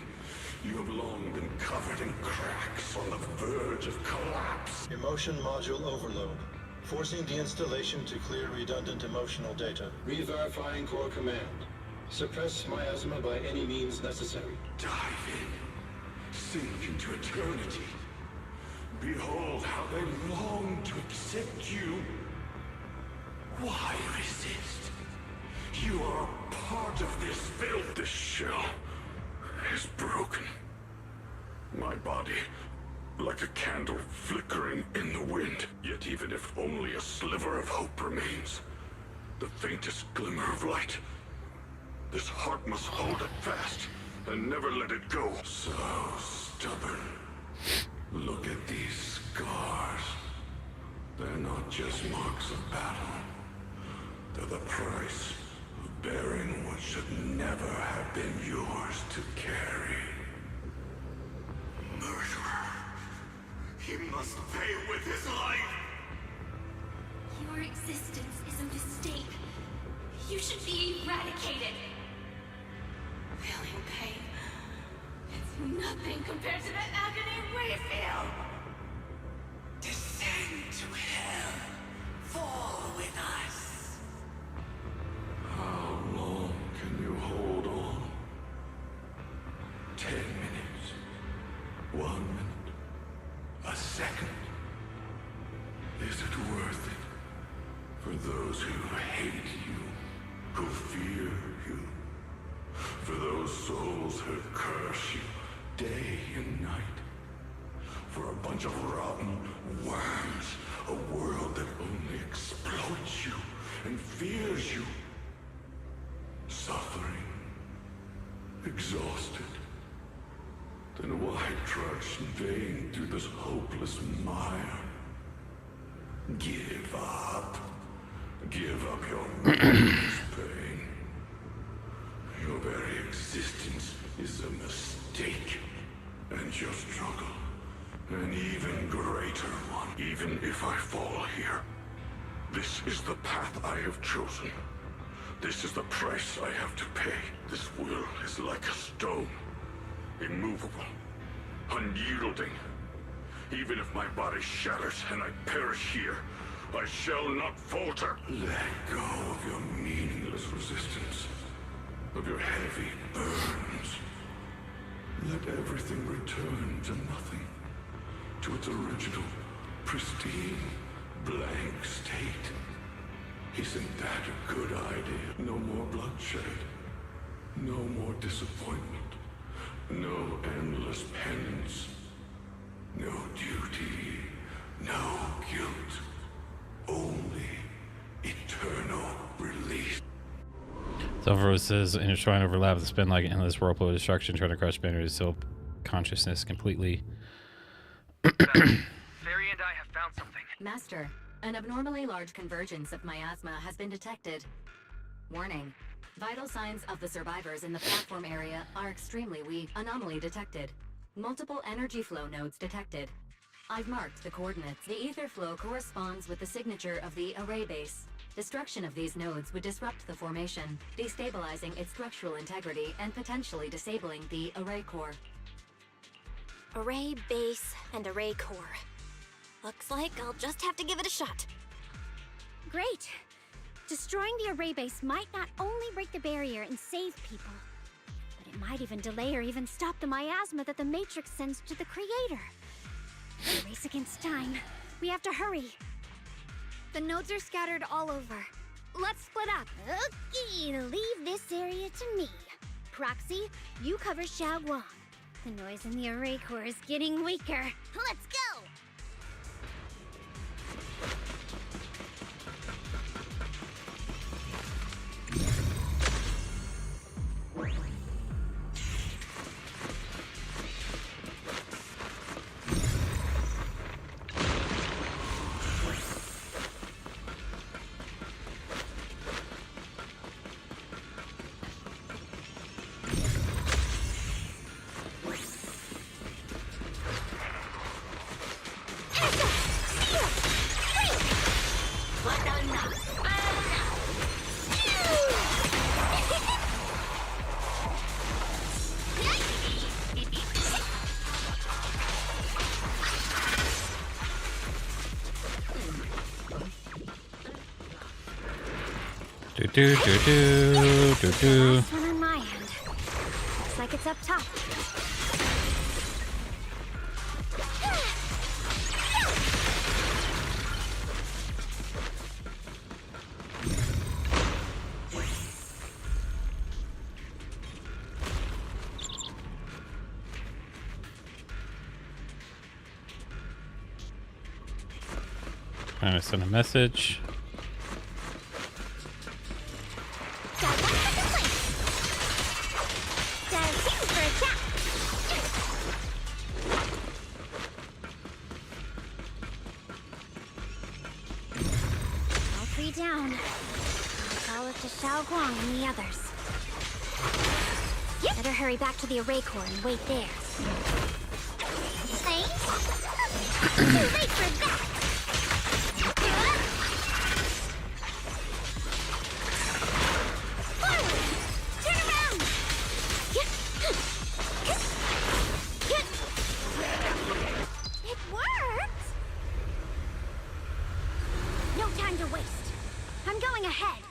You have long been covered in cracks on the verge of collapse.
Emotion module overload. Forcing deinstallation to clear redundant emotional data. Re-verifying core command. Suppress miasma by any means necessary.
Dive in. Sink into eternity. Behold how they long to accept you. Why resist? You are a part of this filth. This shell is broken. My body, like a candle flickering in the wind. Yet even if only a sliver of hope remains, the faintest glimmer of light, this heart must hold it fast and never let it go. So stubborn. Look at these scars. They're not just marks of battle. They're the price of bearing what should never have been yours to carry. Murderer. He must pay with his life.
Your existence is a mistake. You should be eradicated. Feeling pain. It's nothing compared to the agony we feel.
Descend to hell. Fall with us. How long can you hold on? 10 minutes. 1 minute. A second. Is it worth it? For those who hate you, who fear you, for those souls who curse you day and night, for a bunch of rotten worms, a world that only exploits you and fears you, suffering, exhausted. Then why trudge in vain through this hopeless mire? Give up. Give up your meaningless pain. Your very existence is a mistake. And your struggle, an even greater one. Even if I fall here, this is the path I have chosen. This is the price I have to pay. This will is like a stone. Immovable. Unyielding. Even if my body shatters and I perish here, I shall not falter. Let go of your meaningless resistance, of your heavy burdens. Let everything return to nothing, to its original, pristine, blank state. Isn't that a good idea? No more bloodshed, no more disappointment, no endless penance, no duty, no guilt. Only eternal release.
Silver says intertwined overlap has been like an endless whirlpool of destruction trying to crush Banner's self consciousness completely.
Fairy and I have found something.
Master, an abnormally large convergence of miasma has been detected. Warning. Vital signs of the survivors in the platform area are extremely weak. Anomaly detected. Multiple energy flow nodes detected. I've marked the coordinates. The ether flow corresponds with the signature of the array base. Destruction of these nodes would disrupt the formation, destabilizing its structural integrity and potentially disabling the array core.
Array base and array core. Looks like I'll just have to give it a shot.
Great. Destroying the array base might not only break the barrier and save people, but it might even delay or even stop the miasma that the Matrix sends to the Creator. Race against time. We have to hurry.
The nodes are scattered all over. Let's split up.
Okay, leave this area to me. Proxy, you cover Xiaoguang. The noise in the array core is getting weaker. Let's go!
Do.
Last one on my end. Looks like it's up top.
Trying to send a message.
Down. I'll look to Xiaoguang and the others. Better hurry back to the array core and wait there.
Thanks. Too late for that. Forward. Turn around.
It worked! No time to waste. I'm going ahead.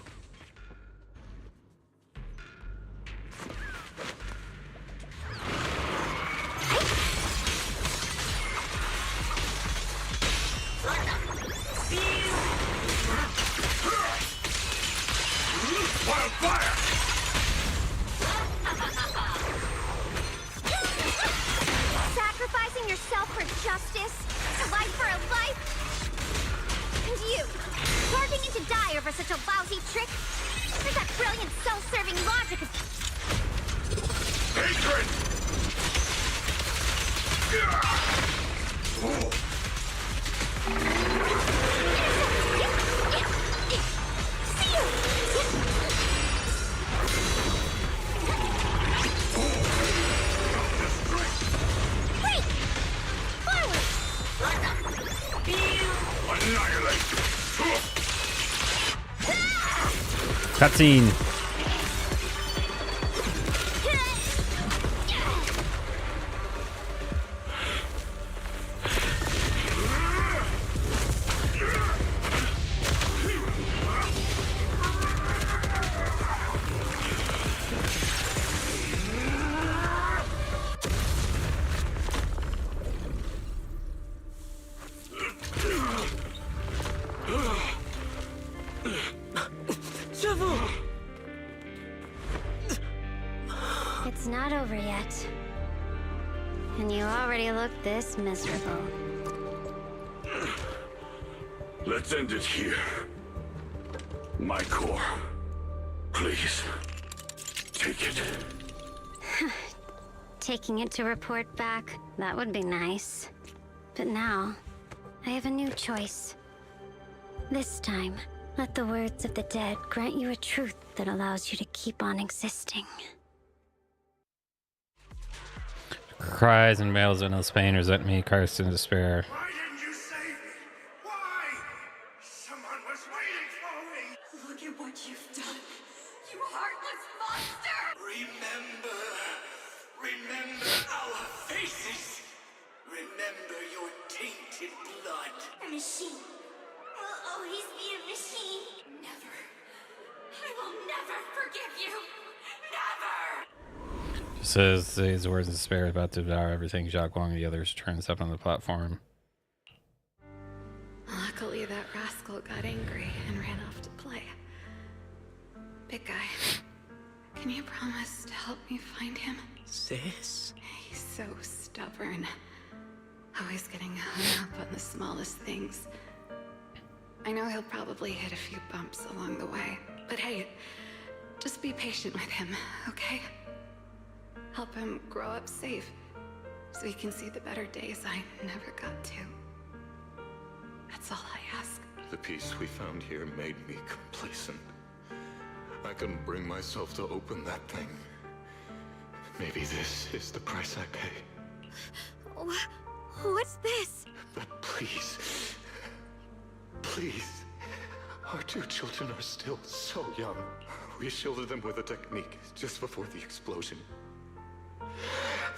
Wildfire!
Sacrificing yourself for justice? A life for a life? And you, barging into die over such a lousy trick? Where's that brilliant self-serving logic of...
Hatred!
Wait! Forward!
Annihilate!
Cutscene.
It's not over yet. And you already look this miserable.
Let's end it here. My core. Please. Take it.
Taking it to report back, that would be nice. But now, I have a new choice. This time, let the words of the dead grant you a truth that allows you to keep on existing.
Cries and wails of endless pain, resentment, cursed in despair.
Why didn't you save me? Why? Someone was waiting for me.
Says these words in despair, about to devour everything. Xiao Guang and the others turns up on the platform.
Luckily, that rascal got angry and ran off to play. Big guy, can you promise to help me find him?
Sis?
He's so stubborn. Always getting hung up on the smallest things. I know he'll probably hit a few bumps along the way, but hey, just be patient with him, okay? Help him grow up safe, so he can see the better days I never got to. That's all I ask.
The peace we found here made me complacent. I couldn't bring myself to open that thing. Maybe this is the price I pay.
What's this?
But please, please, our two children are still so young. We shielded them with a technique just before the explosion.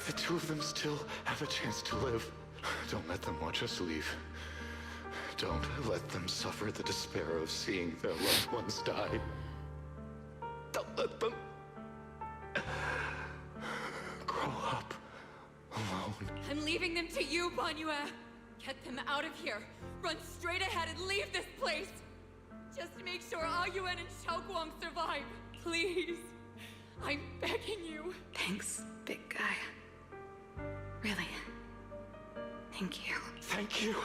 The two of them still have a chance to live. Don't let them watch us leave. Don't let them suffer the despair of seeing their loved ones die. Don't let them grow up alone.
I'm leaving them to you, Banyue. Get them out of here. Run straight ahead and leave this place. Just to make sure Ayuan and Xiaoguang survive. Please. I'm begging you.
Thanks, big guy. Really. Thank you.
Thank you.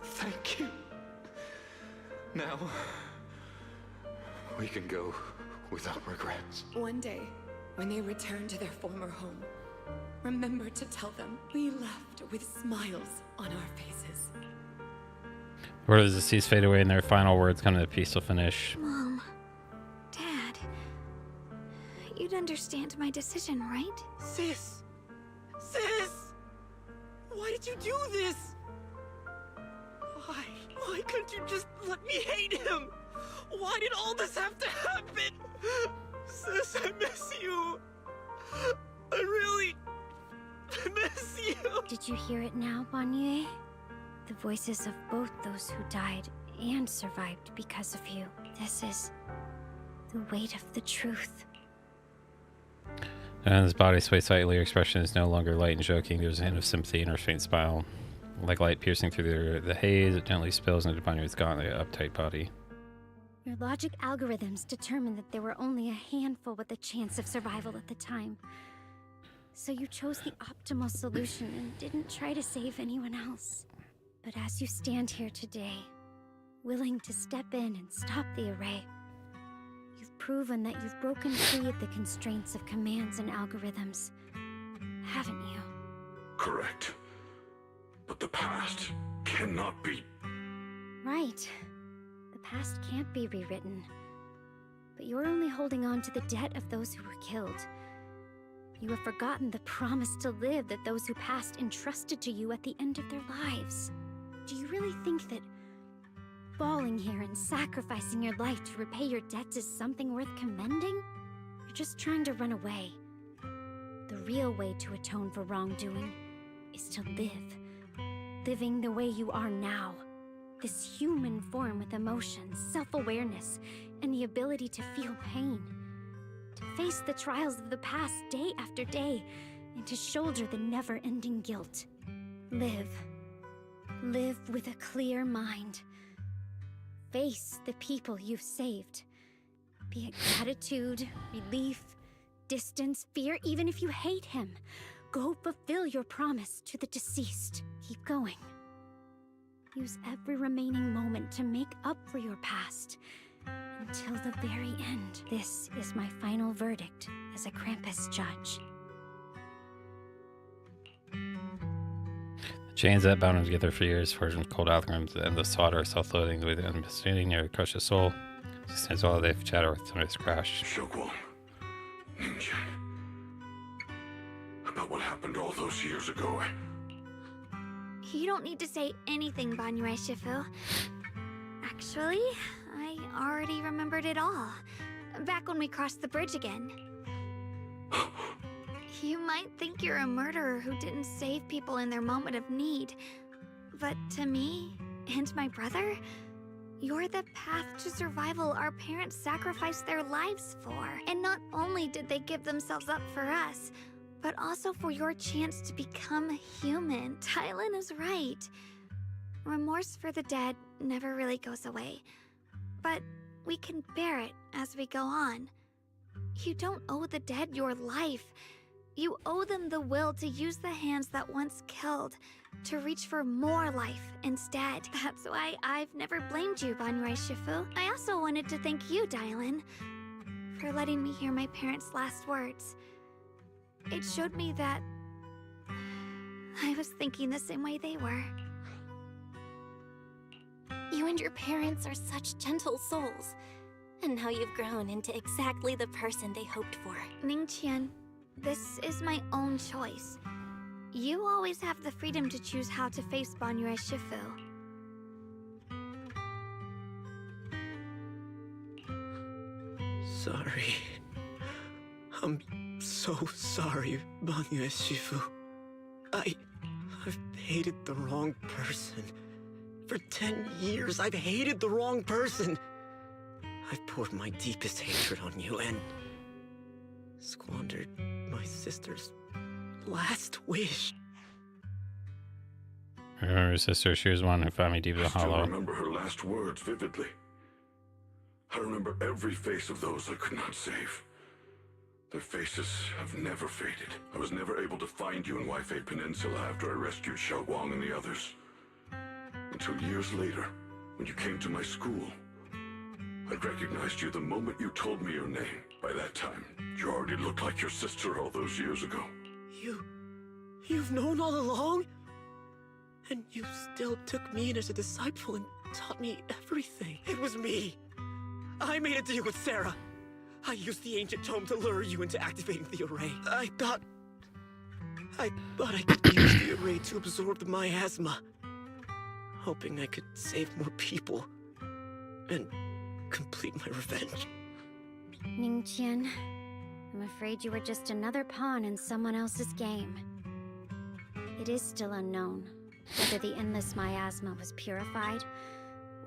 Thank you. Now, we can go without regrets.
One day, when they return to their former home, remember to tell them we left with smiles on our faces.
Where does the seas fade away and their final words come to a peaceful finish?
Mom, Dad, you'd understand my decision, right?
Sis! Sis! Why did you do this? Why? Why couldn't you just let me hate him? Why did all this have to happen? Sis, I miss you. I really miss you.
Did you hear it now, Banyue? The voices of both those who died and survived because of you. This is the weight of the truth.
And his body sways slightly. Her expression is no longer light and joking. There's a hint of sympathy in her faint smile. Like light piercing through the haze, it gently spills into Banyue's gauntlet, uptight body.
Your logic algorithms determined that there were only a handful with a chance of survival at the time. So you chose the optimal solution and didn't try to save anyone else. But as you stand here today, willing to step in and stop the array, you've proven that you've broken free of the constraints of commands and algorithms, haven't you?
Correct. But the past cannot be.
Right. The past can't be rewritten. But you're only holding on to the debt of those who were killed. You have forgotten the promise to live that those who passed entrusted to you at the end of their lives. Do you really think that falling here and sacrificing your life to repay your debts is something worth commending? You're just trying to run away. The real way to atone for wrongdoing is to live. Living the way you are now. This human form with emotions, self-awareness, and the ability to feel pain. To face the trials of the past day after day, and to shoulder the never-ending guilt. Live. Live with a clear mind. Face the people you've saved. Be it gratitude, relief, distance, fear, even if you hate him. Go fulfill your promise to the deceased. Keep going. Use every remaining moment to make up for your past. Until the very end. This is my final verdict as a Krampus judge.
The chains that bound him together for years, forged from cold algorithms, the endless slaughter, self-loathing, with understanding near crush his soul. Since all they've chatted with tonight's crash.
Xiaoguang, Ninja. About what happened all those years ago.
You don't need to say anything, Banyue Shifu. Actually, I already remembered it all. Back when we crossed the bridge again. You might think you're a murderer who didn't save people in their moment of need. But to me, and my brother, You're the path to survival our parents sacrificed their lives for. And not only did they give themselves up for us, but also for your chance to become human. DIALYN is right. Remorse for the dead never really goes away, but we can bear it as we go on. You don't owe the dead your life. You owe them the will to use the hands that once killed, to reach for more life instead. That's why I've never blamed you, Banyue Shifu. I also wanted to thank you, DIALYN, for letting me hear my parents' last words. It showed me that I was thinking the same way they were.
You and your parents are such gentle souls. And now you've grown into exactly the person they hoped for.
Ningqian, this is my own choice. You always have the freedom to choose how to face Banyue Shifu.
Sorry. I'm so sorry, Banyue Shifu. I've hated the wrong person. For 10 years, I've hated the wrong person. I've poured my deepest hatred on you and squandered my sister's last wish.
I remember her sister, she was one who found me deep in the
I still
hollow.
remember her last words vividly. I remember every face of those I could not save. Their faces have never faded. I was never able to find you in Waifei Peninsula after I rescued Xiaoguang and the others. Until years later, when you came to my school. I recognized you the moment you told me your name. By that time, you already looked like your sister all those years ago.
You've known all along? And you still took me in as a disciple and taught me everything. It was me. I made a deal with Sarah. I used the ancient tome to lure you into activating the array. I thought I could use the array to absorb the miasma, hoping I could save more people and complete my revenge.
Ningqian, I'm afraid you were just another pawn in someone else's game. It is still unknown whether the endless miasma was purified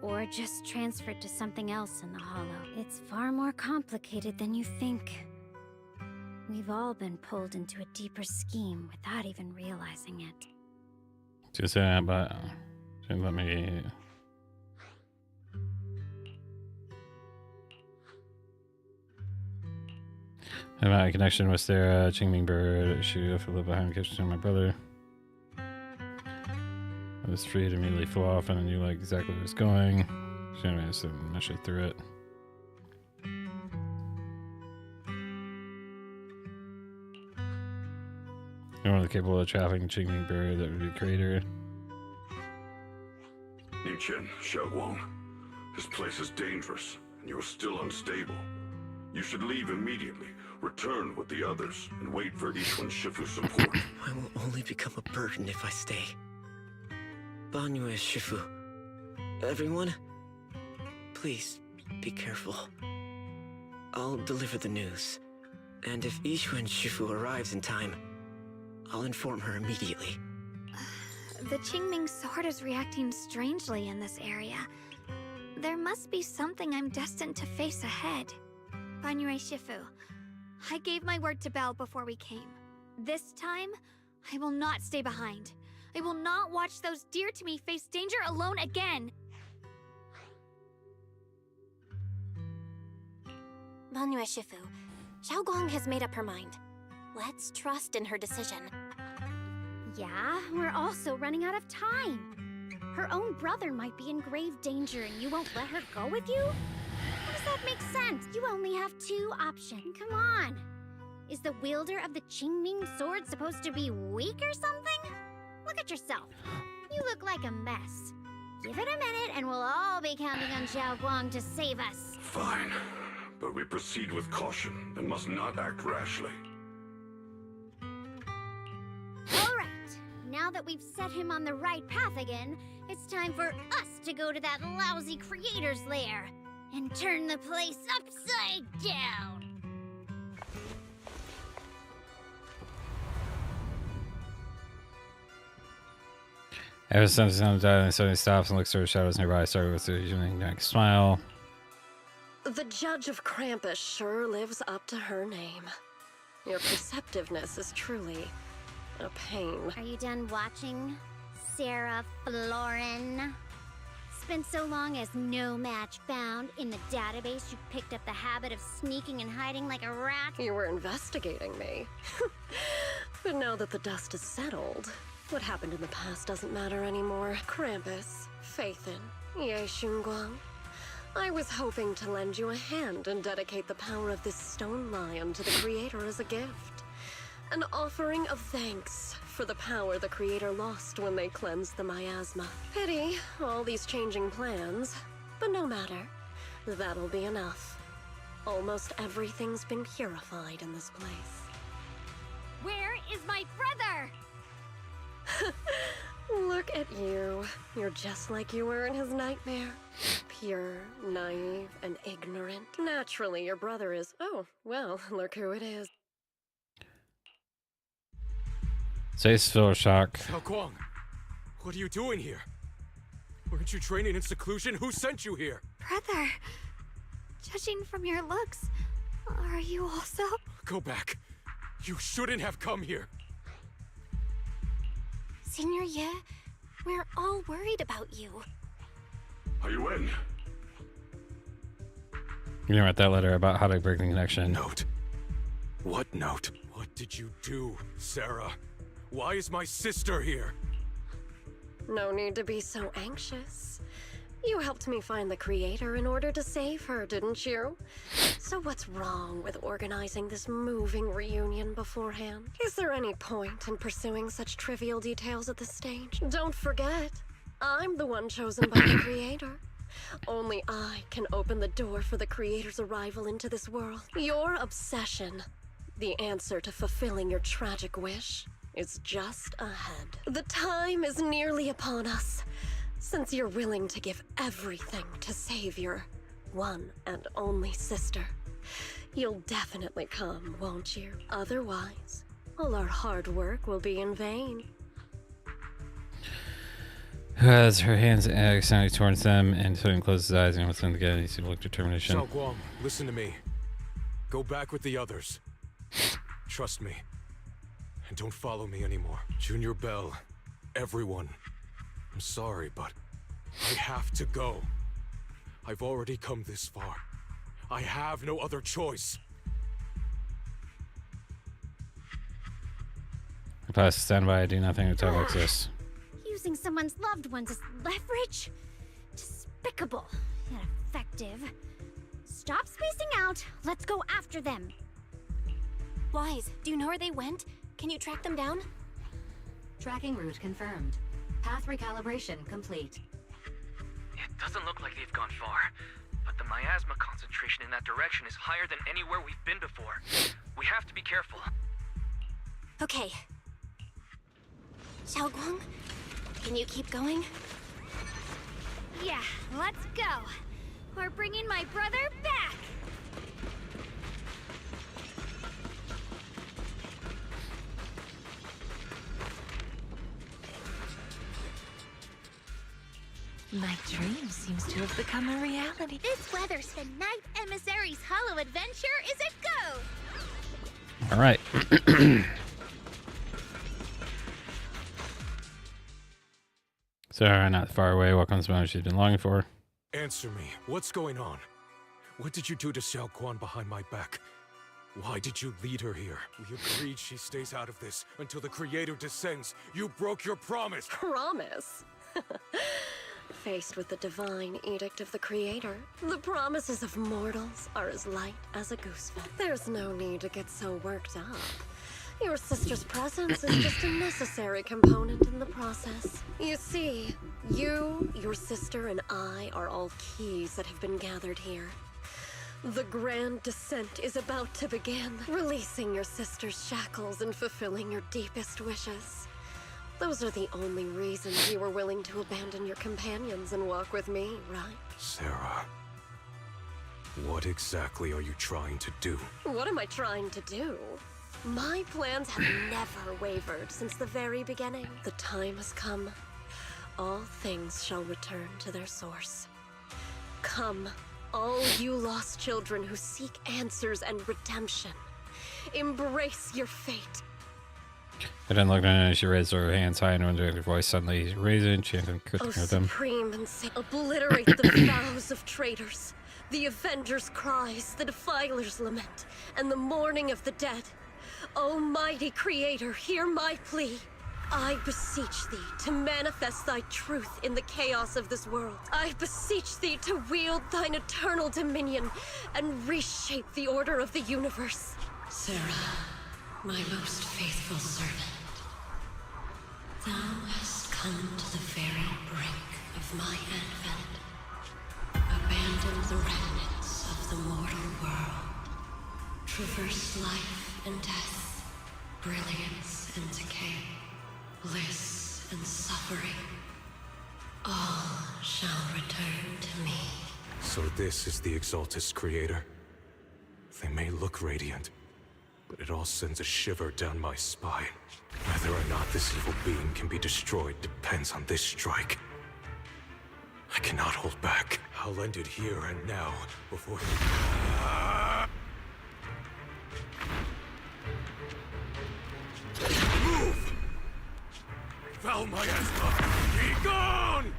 or just transferred to something else in the hollow. It's far more complicated than you think. We've all been pulled into a deeper scheme without even realizing it.
Just saying, but let me. I have a connection with Sarah, Qingming Bird. She left a little behind the kitchen to my brother. I was free to immediately flew off and I knew like exactly where it was going. She just mesh it through it. You're one of the capable of trafficking Qingming Bird that would be creator.
Ningqian, Xiaoguang, this place is dangerous, and you are still unstable. You should leave immediately, return with the others, and wait for Yishuan Shifu's support.
I will only become a burden if I stay. Banyue Shifu, everyone, please be careful. I'll deliver the news, and if Yishuan Shifu arrives in time, I'll inform her immediately.
The Qingming sword is reacting strangely in this area. There must be something I'm destined to face ahead. Banyue Shifu, I gave my word to Belle before we came. This time, I will not stay behind. I will not watch those dear to me face danger alone again.
Banyue Shifu, Xiaoguang has made up her mind. Let's trust in her decision.
Yeah, we're also running out of time. Her own brother might be in grave danger and you won't let her go with you? How does that make sense? You only have two options. Come on. Is the wielder of the Qingming sword supposed to be weak or something? Look at yourself. You look like a mess. Give it a minute and we'll all be counting on Xiaoguang to save us.
Fine, but we proceed with caution and must not act rashly.
All right. Now that we've set him on the right path again, it's time for us to go to that lousy creator's lair and turn the place upside down.
Ever since the sun suddenly stops and looks through the shadows nearby, started with a unique smile.
The Judge of Krampus sure lives up to her name. Your perceptiveness is truly a pain.
Are you done watching, Sarah Florin? It's been so long as no match found. In the database, you picked up the habit of sneaking and hiding like a rat.
You were investigating me. But now that the dust is settled, what happened in the past doesn't matter anymore. Krampus, Faithin, Ye Xunguang. I was hoping to lend you a hand and dedicate the power of this stone lion to the Creator as a gift. An offering of thanks for the power the Creator lost when they cleansed the miasma. Pity, all these changing plans, but no matter. That'll be enough. Almost everything's been purified in this place.
Where is my brother?
Look at you. You're just like you were in his nightmare. Pure, naive, and ignorant. Naturally, your brother is... Oh, well, look who it is.
Face full of shock.
Xiaoguang, what are you doing here? Weren't you training in seclusion? Who sent you here?
Brother, judging from your looks, are you also?
Go back. You shouldn't have come here.
Senior Ye, we're all worried about you.
Are you in?
You know, write that letter about how to break the connection.
Note. What note? What did you do, Sarah? Why is my sister here?
No need to be so anxious. You helped me find the Creator in order to save her, didn't you? So what's wrong with organizing this moving reunion beforehand? Is there any point in pursuing such trivial details at this stage? Don't forget, I'm the one chosen by the Creator. Only I can open the door for the Creator's arrival into this world. Your obsession, the answer to fulfilling your tragic wish, is just ahead. The time is nearly upon us. Since you're willing to give everything to save your one and only sister, you'll definitely come, won't you? Otherwise, all our hard work will be in vain.
As her hands extended towards them, and Totem closed his eyes and went them together, he seemed to look determination.
Xiaoguang, listen to me. Go back with the others. Trust me. And don't follow me anymore. Junior Bell, everyone. I'm sorry, but I have to go. I've already come this far. I have no other choice.
If I was to stand by, I do nothing to talk like this.
Using someone's loved ones as leverage? Despicable, yet effective. Stop spacing out. Let's go after them.
Wise, do you know where they went? Can you track them down?
Tracking route confirmed. Path recalibration complete.
It doesn't look like they've gone far, but the miasma concentration in that direction is higher than anywhere we've been before. We have to be careful.
Okay. Xiaoguang, can you keep going?
Yeah, let's go. We're bringing my brother back.
My dream seems to have become a reality.
This Weathersfin Night Emissary's Hollow Adventure is a go!
All right. Sarah, not far away. Welcome to the moment she's been longing for.
Answer me. What's going on? What did you do to Xiaoguang behind my back? Why did you lead her here? We agreed she stays out of this until the Creator descends. You broke your promise.
Promise? Faced with the divine edict of the Creator, the promises of mortals are as light as a goosefin. There's no need to get so worked up. Your sister's presence is just a necessary component in the process. You see, you, your sister, and I are all keys that have been gathered here. The grand descent is about to begin, releasing your sister's shackles and fulfilling your deepest wishes. Those are the only reasons you were willing to abandon your companions and walk with me, right?
Sarah, what exactly are you trying to do?
What am I trying to do? My plans have never wavered since the very beginning. The time has come. all things shall return to their source. Come, all you lost children who seek answers and redemption. Embrace your fate.
I didn't look down. She raised her hands high and under her voice suddenly raising, chanting
O
with them.
supreme and obliterate the vows of traitors, the avengers' cries, the defilers' lament, and the mourning of the dead. O mighty creator, hear my plea. I beseech thee to manifest thy truth in the chaos of this world. I beseech thee to wield thine eternal dominion and reshape the order of the universe.
Sarah, my most faithful servant, thou hast come to the very brink of my advent. Abandon the remnants of the mortal world. Traverse life and death, brilliance and decay, bliss and suffering. All shall return to me.
So this is the Exaltus Creator. They may look radiant, but it all sends a shiver down my spine. Whether or not this evil being can be destroyed depends on this strike. I cannot hold back. I'll end it here and now, before Move! Foul miasma! Be gone!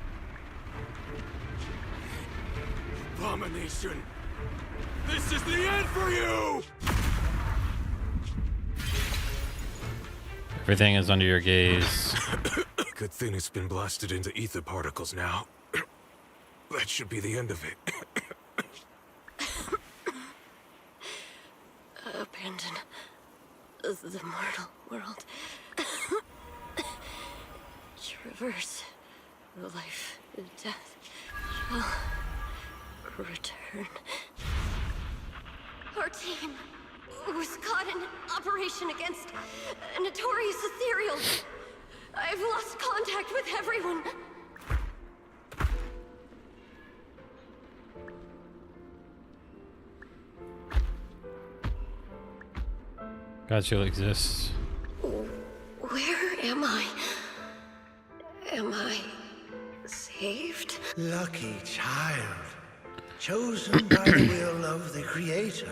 Abomination! This is the end for you!
Everything is under your gaze.
Good thing it's been blasted into ether particles now. That should be the end of it.
Abandon the mortal world. Traverse life and death shall return. Our team was caught in operation against a notorious ethereal. I've lost contact with everyone.
God still exists.
Where am I? Am I saved?
Lucky child. Chosen by the will of the Creator.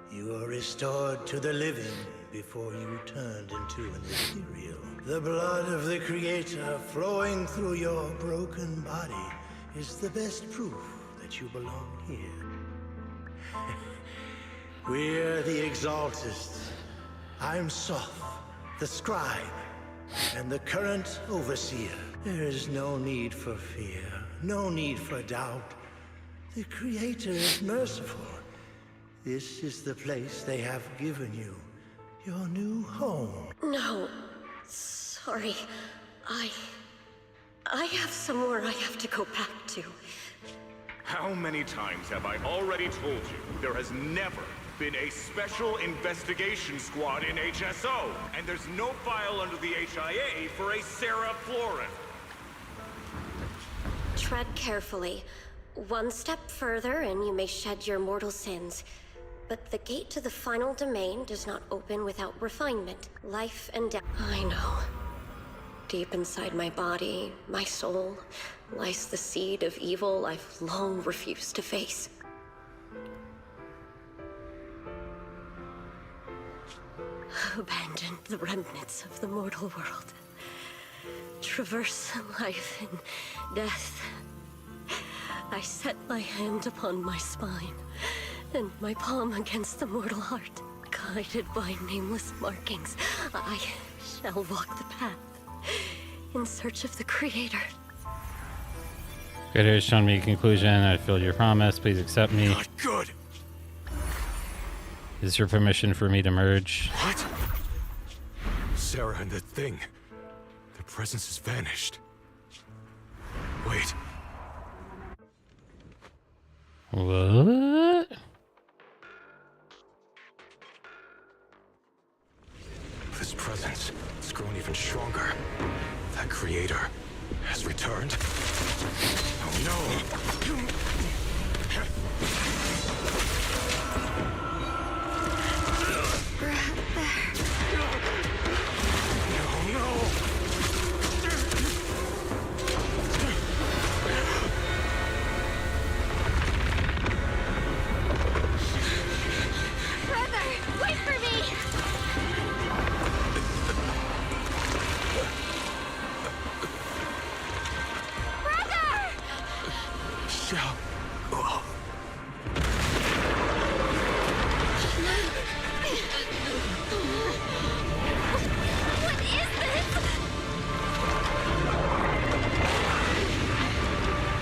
You are restored to the living before you turned into an ethereal. The blood of the Creator flowing through your broken body is the best proof that you belong here. We're the Exaltists. I'm Soph, the scribe, and the current overseer. There is no need for fear, no need for doubt. The Creator is merciful. This is the place they have given you, your new home.
No, sorry. I have somewhere I have to go back to.
How many times have I already told you there has never been a special investigation squad in HSO, and there's no file under the HIA for a Sarah Florin.
Tread carefully. One step further and you may shed your mortal sins. But the gate to the final domain does not open without refinement, life and death. I know. Deep inside my body, my soul, lies the seed of evil I've long refused to face. Abandon the remnants of the mortal world. Traverse life and death. I set my hand upon my spine, and my palm against the mortal heart. Guided by nameless markings, I shall walk the path, in search of the Creator.
Creator has shown me a conclusion. I fulfilled your promise. Please accept me.
Not good.
Is your permission for me to merge?
What? Sarah and the thing. Their presence has vanished. Wait.
What?
This presence has grown even stronger. That Creator has returned. Oh no! Xiao.
What is this?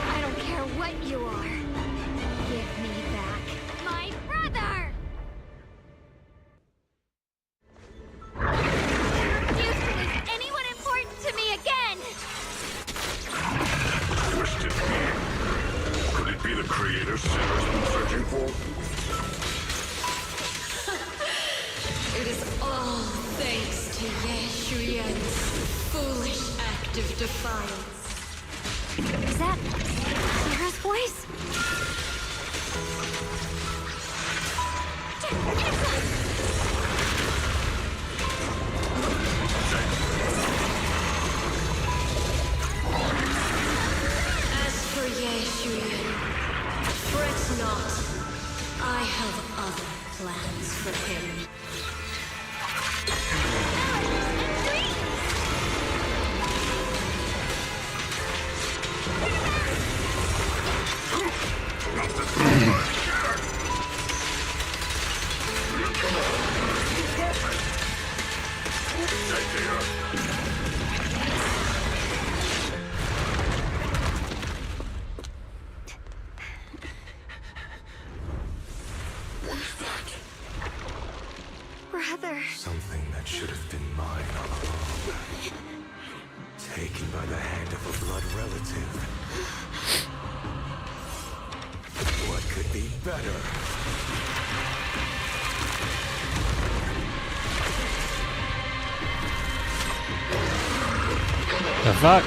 I don't care what you are. Give me back my brother! I refuse to lose anyone important to me again!
Twisted being. Could it be the creator Sinner's been searching for?
It is all thanks to Ye Shuyan's foolish act of defiance.
Is that Sarah's voice?
As for Ye Shuyan, fret not. I have other plans for him.
Brother.
Something that should have been mine all along. Taken by the hand of a blood relative. What could be better?
The fuck?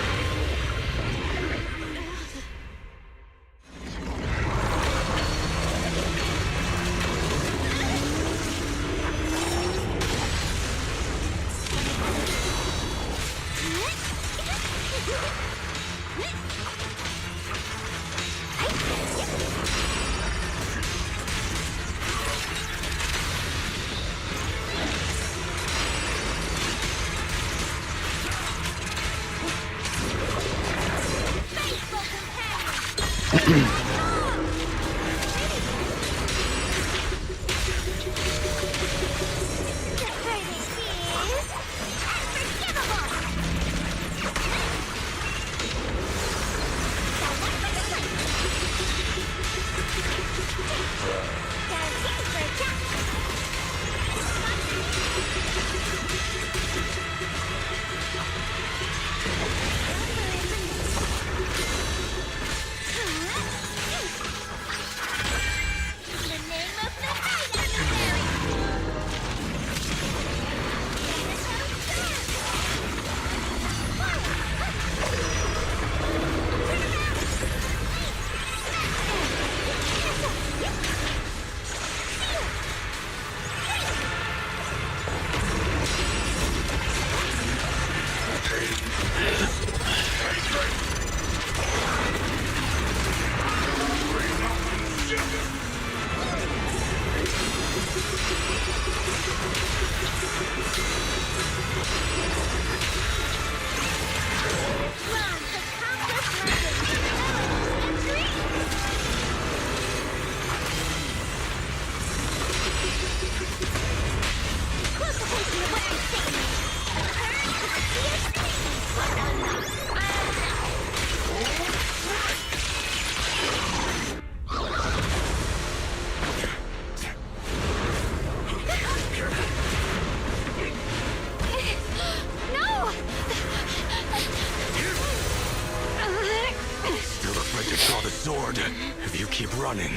If you keep running,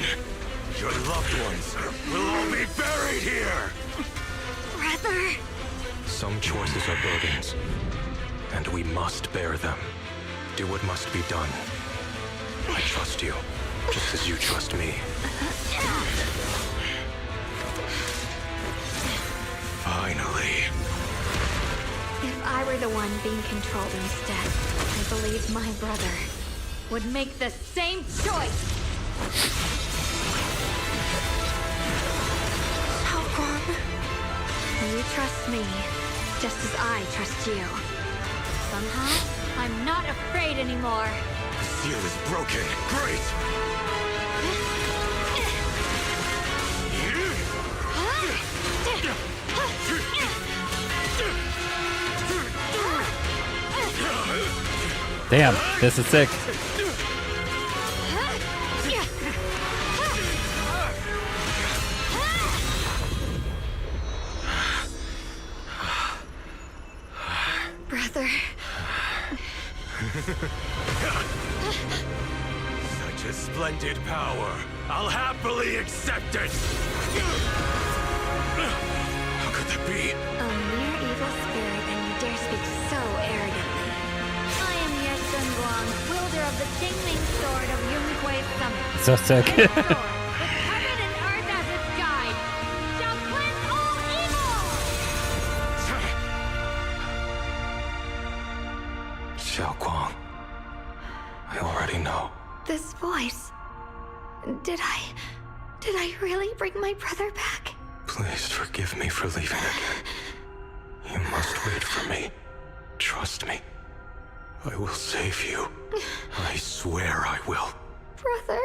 your loved ones will all be buried here!
Brother!
Some choices are burdens, and we must bear them. Do what must be done. I trust you, just as you trust me. Finally.
If I were the one being controlled instead, I believe my brother would make the same choice! Xiaoguang, you trust me, just as I trust you. Somehow, I'm not afraid anymore.
seal is broken. Great!
Damn, this is sick.
Brother.
Such a splendid power. I'll happily accept it. How could that be?
A mere evil spirit, and you dare speak so arrogantly. I am Sun Guang, wielder of the Qingming Sword of Yunquei Summit.
So sick.
With heaven and earth as its guide, shall cleanse all evil!
Xiaoguang, I already know.
This voice. Did I really bring my brother back?
Please forgive me for leaving again. You must wait for me. Trust me. I will save you. I swear I will.
Brother.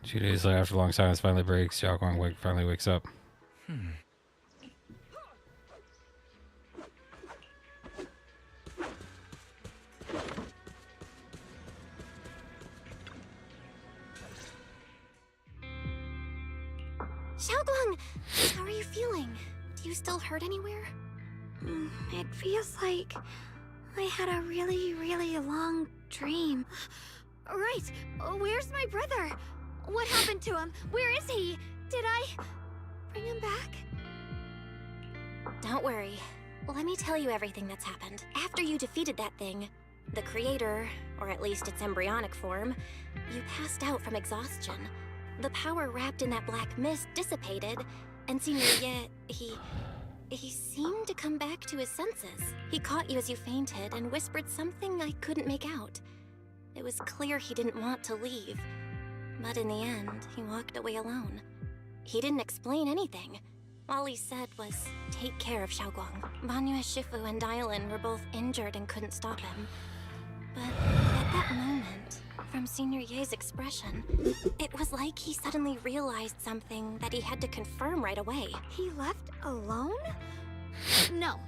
Two days later, after a long silence finally breaks, Xiao Guang finally wakes up.
Xiaoguang, how are you feeling? Do you still hurt anywhere?
It feels like I had a really, really long dream. Right, where's my brother? What happened to him? Where is he? Did I bring him back?
Don't worry. Let me tell you everything that's happened. After you defeated that thing, the creator, or at least its embryonic form, you passed out from exhaustion. The power wrapped in that black mist dissipated, and Senior Ye, he seemed to come back to his senses. He caught you as you fainted and whispered something I couldn't make out. It was clear he didn't want to leave, but in the end, he walked away alone. He didn't explain anything. All he said was, take care of Xiaoguang. Banyue Shifu and DIALYN were both injured and couldn't stop him. But at that moment, from Senior Ye's expression, it was like he suddenly realized something that he had to confirm right away.
He left alone? No.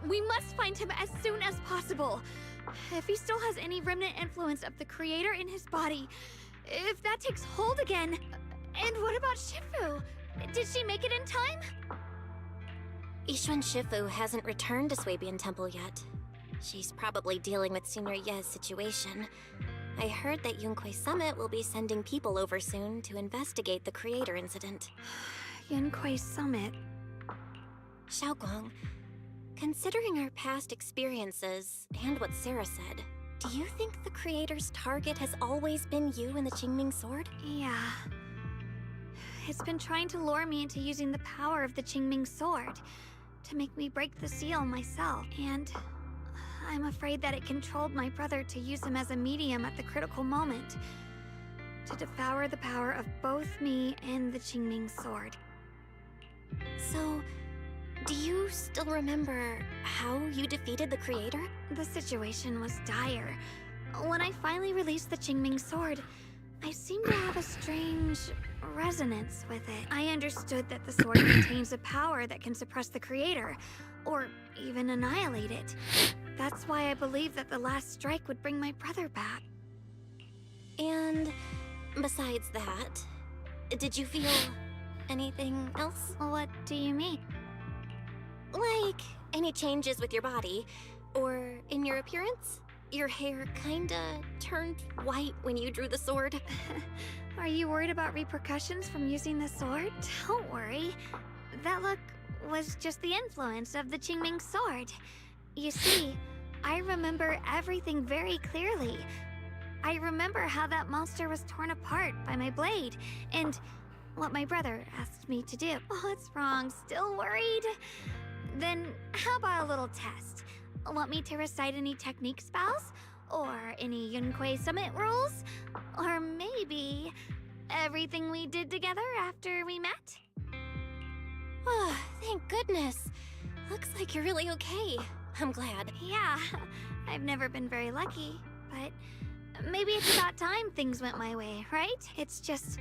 We must find him as soon as possible. If he still has any remnant influence of the creator in his body, if that takes hold again. And what about Shifu? Did she make it in time?
Yixuan Shifu hasn't returned to Swabian Temple yet. She's probably dealing with Senior Ye's situation. I heard that Yunquei Summit will be sending people over soon to investigate the creator incident.
Yunquei Summit.
Xiaoguang, considering our past experiences and what Sarah said, do you think the creator's target has always been you and the Qingming Sword?
Yeah. It's been trying to lure me into using the power of the Qingming Sword to make me break the seal myself. And I'm afraid that it controlled my brother to use him as a medium at the critical moment to devour the power of both me and the Qingming Sword.
So, do you still remember how you defeated the creator?
The situation was dire. When I finally released the Qingming Sword, I seemed to have a strange resonance with it. I understood that the sword contains a power that can suppress the creator, or even annihilate it. That's why I believed that the last strike would bring my brother back.
And besides that, did you feel anything else?
What do you mean?
Like any changes with your body, or in your appearance? Your hair kinda turned white when you drew the sword.
Are you worried about repercussions from using the sword? Don't worry. That look was just the influence of the Qingming Sword. You see, I remember everything very clearly. I remember how that monster was torn apart by my blade, and what my brother asked me to do. What's wrong? Still worried? Then how about a little test? Want me to recite any technique spells? Or any Yunquei Summit rules? Or maybe everything we did together after we met?
Oh, thank goodness. Looks like you're really okay. I'm glad.
Yeah, I've never been very lucky, but maybe it's about time things went my way, right? It's just...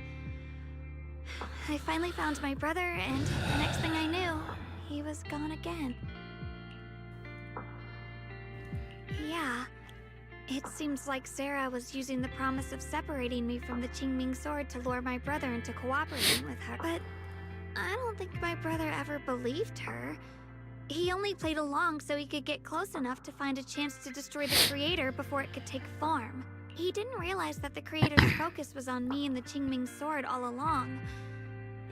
I finally found my brother, and the next thing I knew, he was gone again. Yeah, it seems like Sarah was using the promise of separating me from the Qingming sword to lure my brother into cooperating with her. But I don't think my brother ever believed her. He only played along so he could get close enough to find a chance to destroy the creator before it could take form. He didn't realize that the creator's focus was on me and the Qingming sword all along,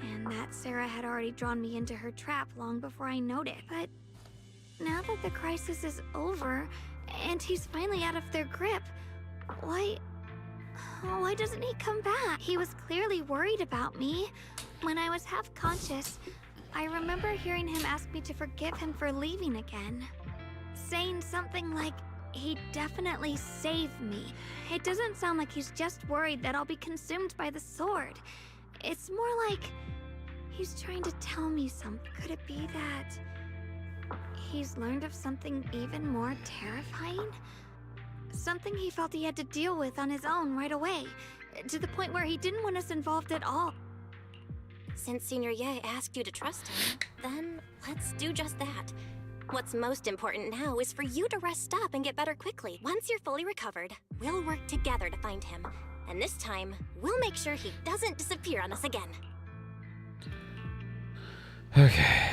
and that Sarah had already drawn me into her trap long before I noticed. But now that the crisis is over, and he's finally out of their grip, why doesn't he come back? He was clearly worried about me. When I was half conscious, I remember hearing him ask me to forgive him for leaving again, saying something like, he'd definitely save me. It doesn't sound like he's just worried that I'll be consumed by the sword. It's more like he's trying to tell me something. Could it be that he's learned of something even more terrifying? Something he felt he had to deal with on his own right away, to the point where he didn't want us involved at all.
Since Senior Ye asked you to trust him, then let's do just that. What's most important now is for you to rest up and get better quickly. Once you're fully recovered, we'll work together to find him. And this time, we'll make sure he doesn't disappear on us again.
Okay.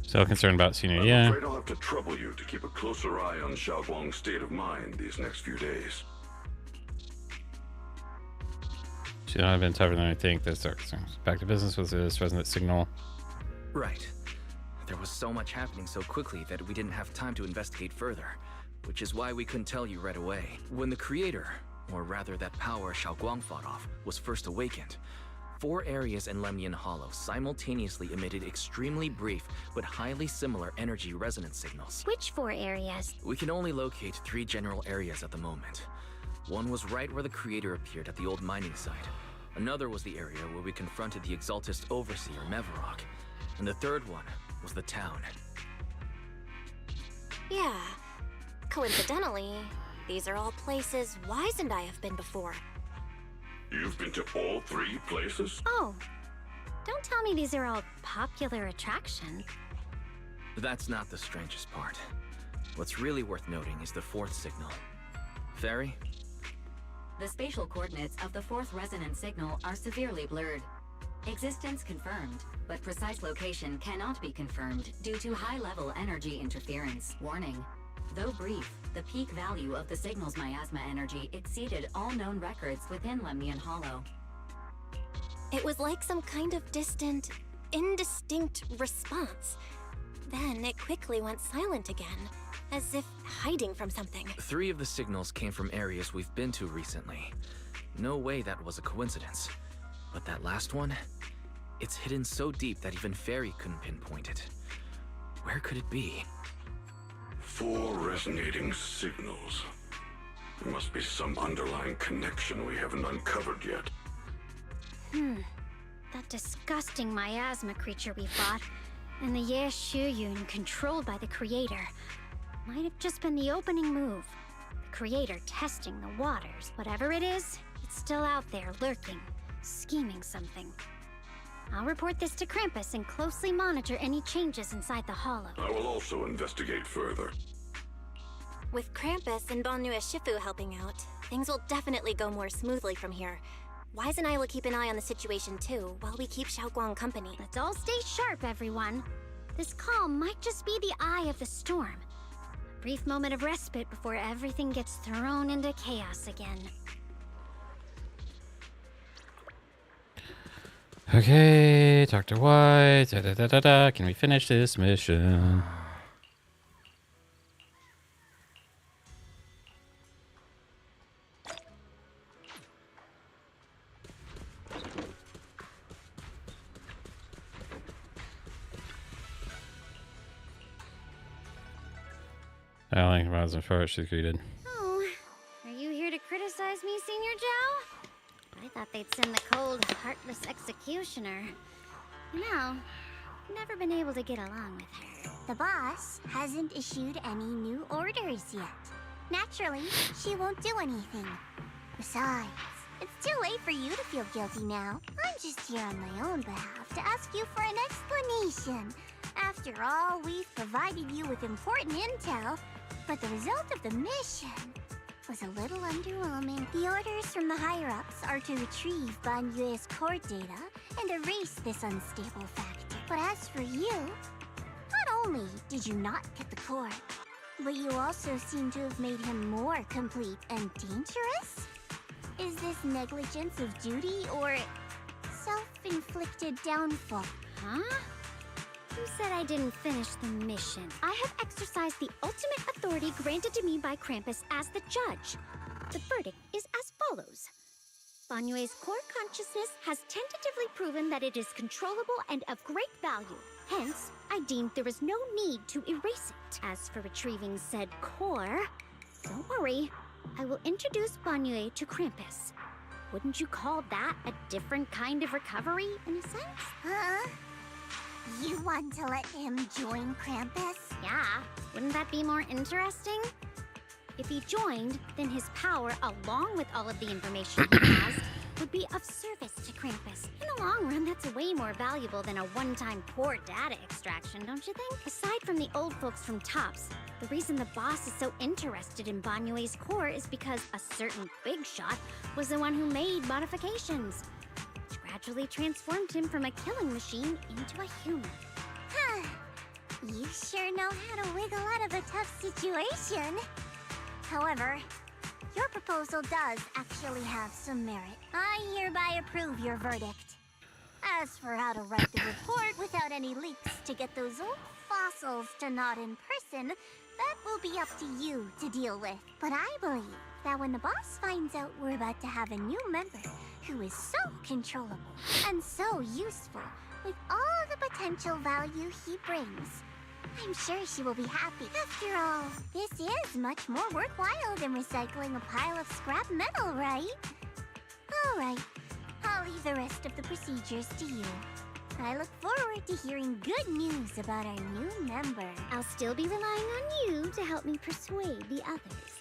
Still concerned about Senior Ye.
I'm afraid I'll have to trouble you to keep a closer eye on Xiaoguang's state of mind these next few days.
She's not been tougher than I think. This back to business with this resonant signal.
Right. There was so much happening so quickly that we didn't have time to investigate further, which is why we couldn't tell you right away. When the creator, or rather that power Xiaoguang fought off, was first awakened, 4 areas in Lemnian Hollow simultaneously emitted extremely brief but highly similar energy resonance signals.
Which 4 areas?
We can only locate 3 general areas at the moment. One was right where the creator appeared at the old mining site. Another was the area where we confronted the Exaltist Overseer, Mevarok. And the third one was the town.
Yeah. Coincidentally, these are all places Wise and I have been before.
You've been to all 3 places?
Oh, don't tell me these are all popular attractions.
That's not the strangest part. What's really worth noting is the 4th signal. Fairy?
The spatial coordinates of the 4th resonance signal are severely blurred. Existence confirmed, but precise location cannot be confirmed due to high-level energy interference. Warning. Though brief, the peak value of the signal's miasma energy exceeded all known records within Lemnian Hollow.
It was like some kind of distant, indistinct response. Then it quickly went silent again, as if hiding from something.
3 of the signals came from areas we've been to recently. No way that was a coincidence. But that last one? It's hidden so deep that even Fairy couldn't pinpoint it. Where could it be?
4 resonating signals. There must be some underlying connection we haven't uncovered yet.
That disgusting miasma creature we fought, and the Ye Shuyun controlled by the creator, might have just been the opening move. The creator testing the waters. Whatever it is, it's still out there lurking, scheming something. I'll report this to Krampus and closely monitor any changes inside the hollow.
I will also investigate further.
With Krampus and Bon Nue Shifu helping out, things will definitely go more smoothly from here. Wise and I will keep an eye on the situation too, while we keep Xiaoguang company.
Let's all stay sharp, everyone. This calm might just be the eye of the storm. A brief moment of respite before everything gets thrown into chaos again.
Okay, Dr. White. Can we finish this mission? I don't think I was in for it. She's greeted.
Oh, are you here to criticize me, Senior Joe? I thought they'd send the cold, heartless executioner. You know, never been able to get along with her.
The boss hasn't issued any new orders yet. Naturally, she won't do anything. Besides, it's too late for you to feel guilty now. I'm just here on my own behalf to ask you for an explanation. After all, we've provided you with important intel, but the result of the mission was a little underwhelming. The orders from the higher-ups are to retrieve Banyue's core data and erase this unstable factor. But as for you, not only did you not get the core, but you also seem to have made him more complete and dangerous? Is this negligence of duty or self-inflicted downfall?
Huh? Who said I didn't finish the mission? I have exercised the ultimate authority granted to me by Krampus as the judge. The verdict is as follows. Banyue's core consciousness has tentatively proven that it is controllable and of great value. Hence, I deemed there is no need to erase it. As for retrieving said core, don't worry. I will introduce Banyue to Krampus. Wouldn't you call that a different kind of recovery, in a sense?
Huh? You want to let him join Krampus?
Yeah, wouldn't that be more interesting? If he joined, then his power, along with all of the information he has, would be of service to Krampus. In the long run, that's way more valuable than a one-time core data extraction, don't you think? Aside from the old folks from TOPS, the reason the boss is so interested in Banyue's core is because a certain big shot was the one who made modifications, which gradually transformed him from a killing machine into a human.
Huh. You sure know how to wiggle out of a tough situation. However, your proposal does actually have some merit. I hereby approve your verdict. As for how to write the report without any leaks to get those old fossils to nod in person, that will be up to you to deal with. But I believe that when the boss finds out we're about to have a new member who is so controllable and so useful with all the potential value he brings, I'm sure she will be happy. After all, this is much more worthwhile than recycling a pile of scrap metal, right? Alright, I'll leave the rest of the procedures to you. I look forward to hearing good news about our new member.
I'll still be relying on you to help me persuade the others.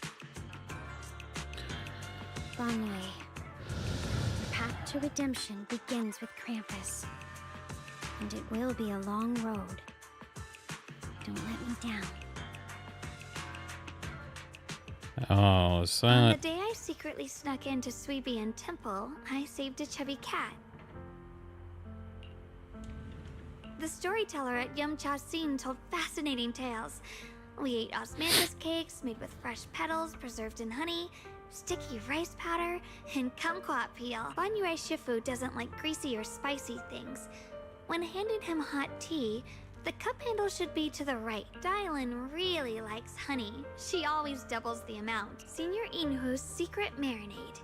Banyue, the path to redemption begins with Krampus. And it will be a long road. Don't let me down.
Oh,
On the
silent.
day I secretly snuck into Suibian Temple, I saved a chubby cat. The storyteller at Yum-Cha Scene told fascinating tales. We ate osmanthus cakes made with fresh petals preserved in honey, sticky rice powder, and kumquat peel. Banyue Shifu doesn't like greasy or spicy things. When handing him hot tea, the cup handle should be to the right. DIALYN really likes honey. She always doubles the amount. Senior Inhu's secret marinade.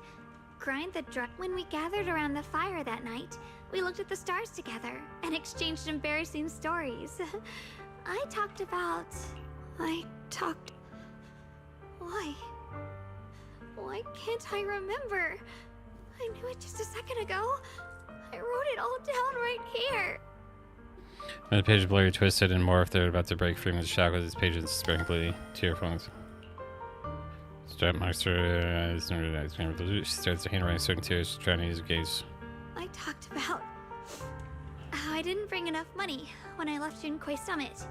Grind the dry. When we gathered around the fire that night, we looked at the stars together and exchanged embarrassing stories. Why? Why can't I remember? I knew it just a second ago. I wrote it all down right here.
When the page is blurry, twisted, and morphed, they're about to break free from the shackles. This page is sprinkly to your phones. Strap monster, she starts to handwriting certain tears, trying to use her gaze.
I talked about how I didn't bring enough money when I left Junkoi Summit.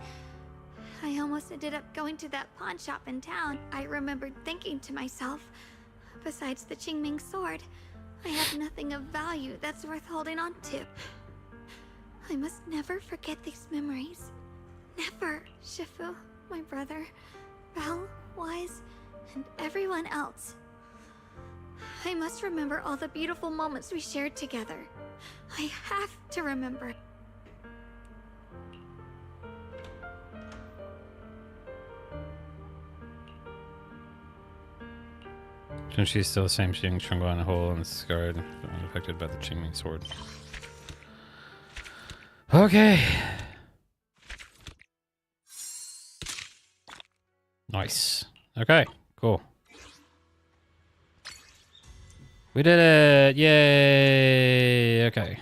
I almost ended up going to that pawn shop in town. I remembered thinking to myself, besides the Qingming sword, I have nothing of value that's worth holding on to. I must never forget these memories. Never, Shifu, my brother, Belle, Wise, and everyone else. I must remember all the beautiful moments we shared together. I have to remember.
And she's still the same. She didn't go on a hole and scarred, unaffected by the Qingming sword. Okay. Nice. Okay, cool. We did it! Yay! Okay.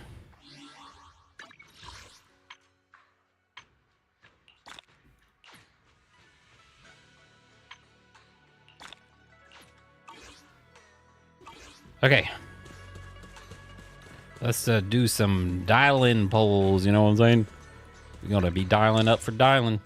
Okay. Let's do some dial-in polls, you know what I'm saying? We're gonna be dialing up for dialing.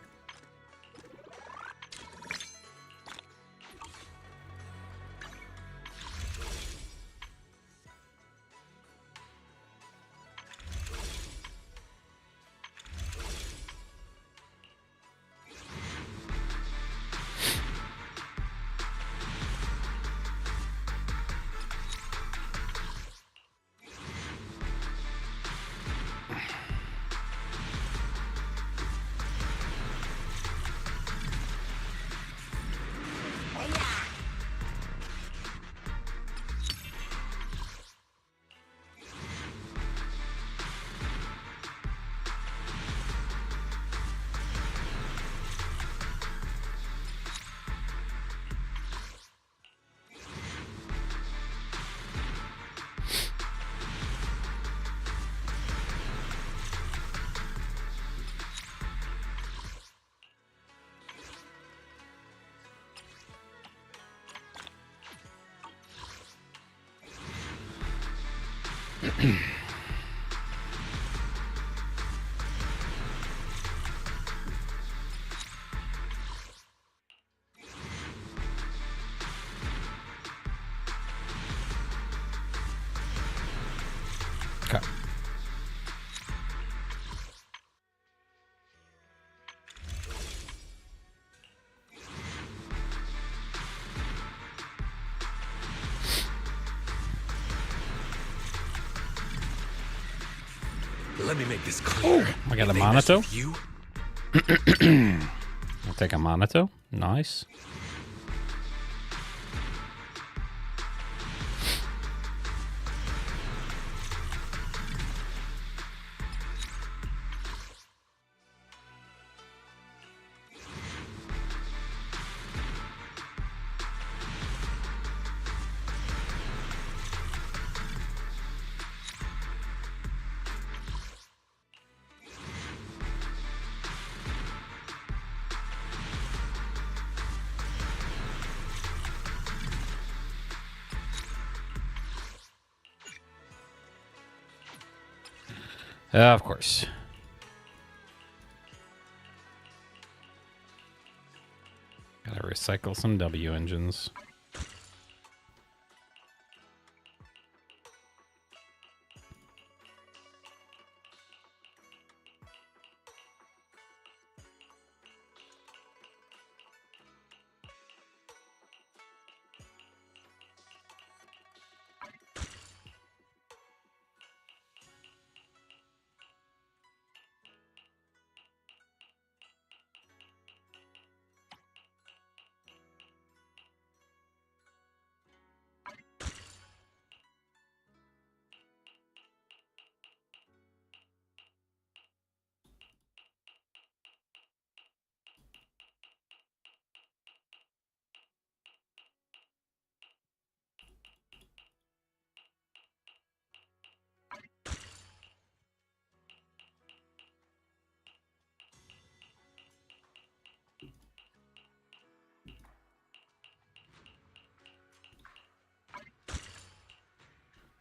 Okay.
Let me make this clear.
Oh, I got a
If they mess
Monato.
with you,
I'll take a Monato. Nice. Of course. Gotta recycle some W engines.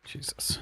Jesus.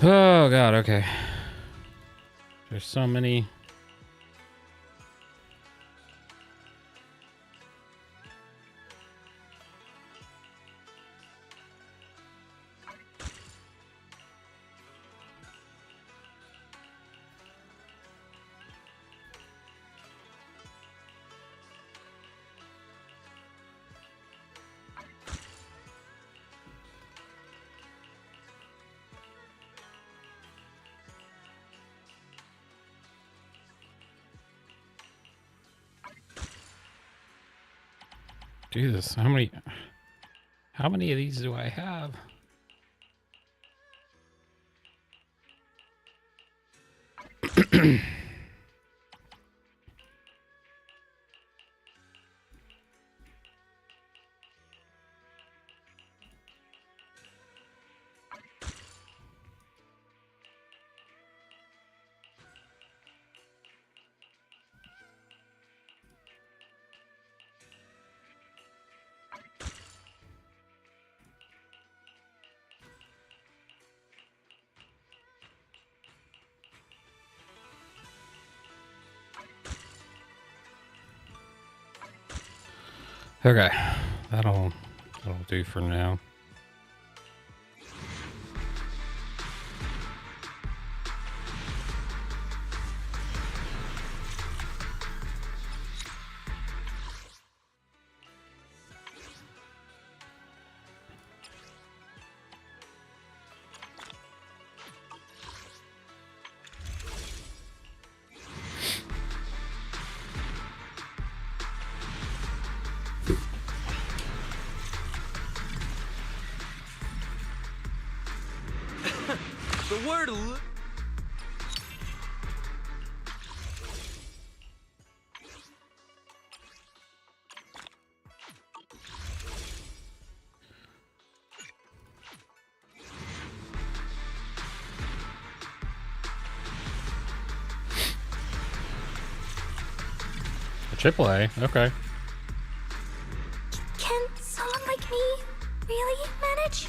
Oh god, okay. There's so many Jesus, how many of these do I have? Okay, that'll do for now.
The word
AAA, okay.
Can someone like me really manage?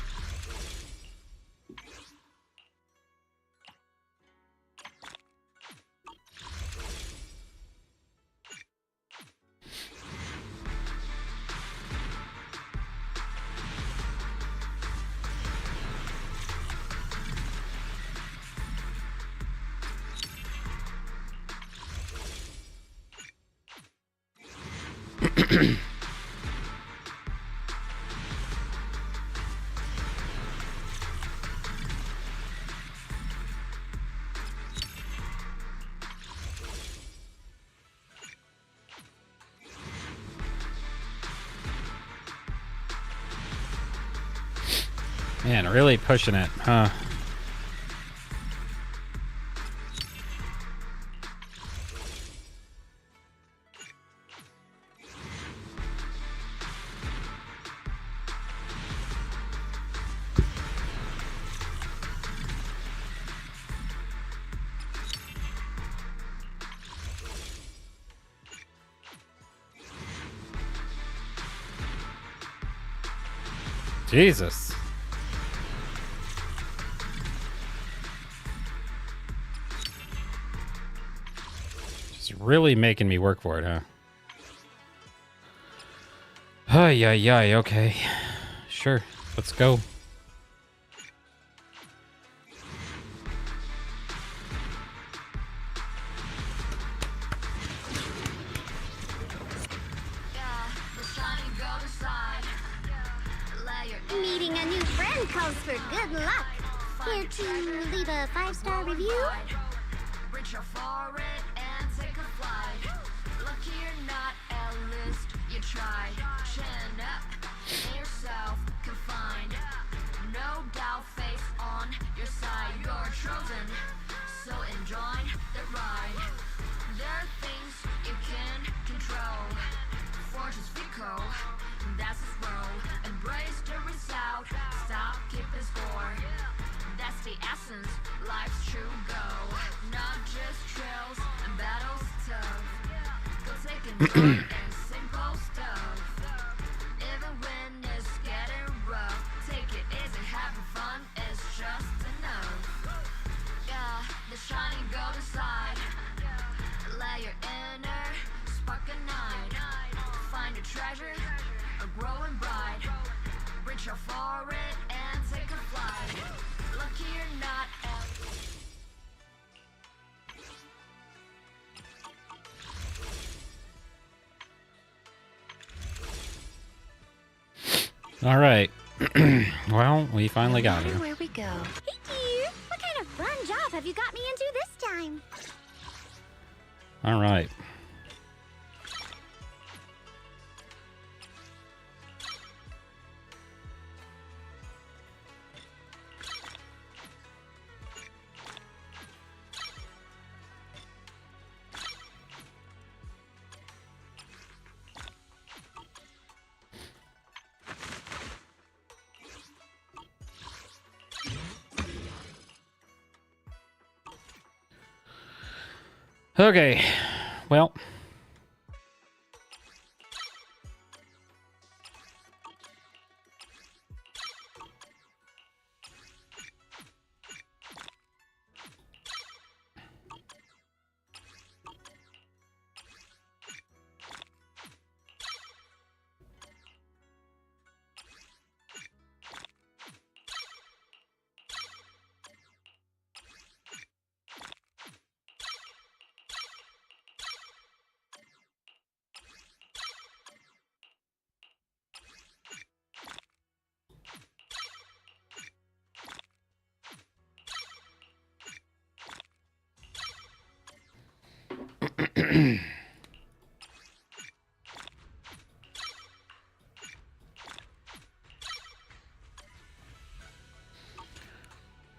Man, really pushing it, huh? Jesus. Just really making me work for it, huh? Ay, ay, ay, okay. Sure, let's go.
Meeting a new friend calls for good luck. Here to leave a 5-star review?
Reach out for it and take a flight. Lucky you're not a list, you tried. Chin up, in yourself confined. No doubt, face on your side. You're chosen, so enjoy the ride. There are things you can control. Fortune's fickle, that's its role. Embrace the result, stop keeping score. That's the essence, life's true goal. Not just trails and battles tough. Go take control and simple stuff. Even when it's getting rough, take it easy, having fun is just enough. Yeah, the shining golden side. Let your inner spark ignite. Find a treasure, growing bright. Reach out for it and take a flight. Lucky you're not
All right. Well, we finally got here.
Where we go?
Hey dear, what kind of fun job have you got me into this time?
All right. Okay, well.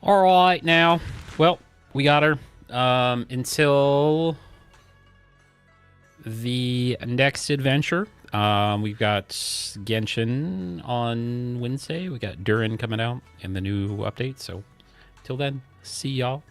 All right, now. Well, we got her until the next adventure. We've got Genshin on Wednesday. We got Durin coming out in the new update. So, till then, see y'all.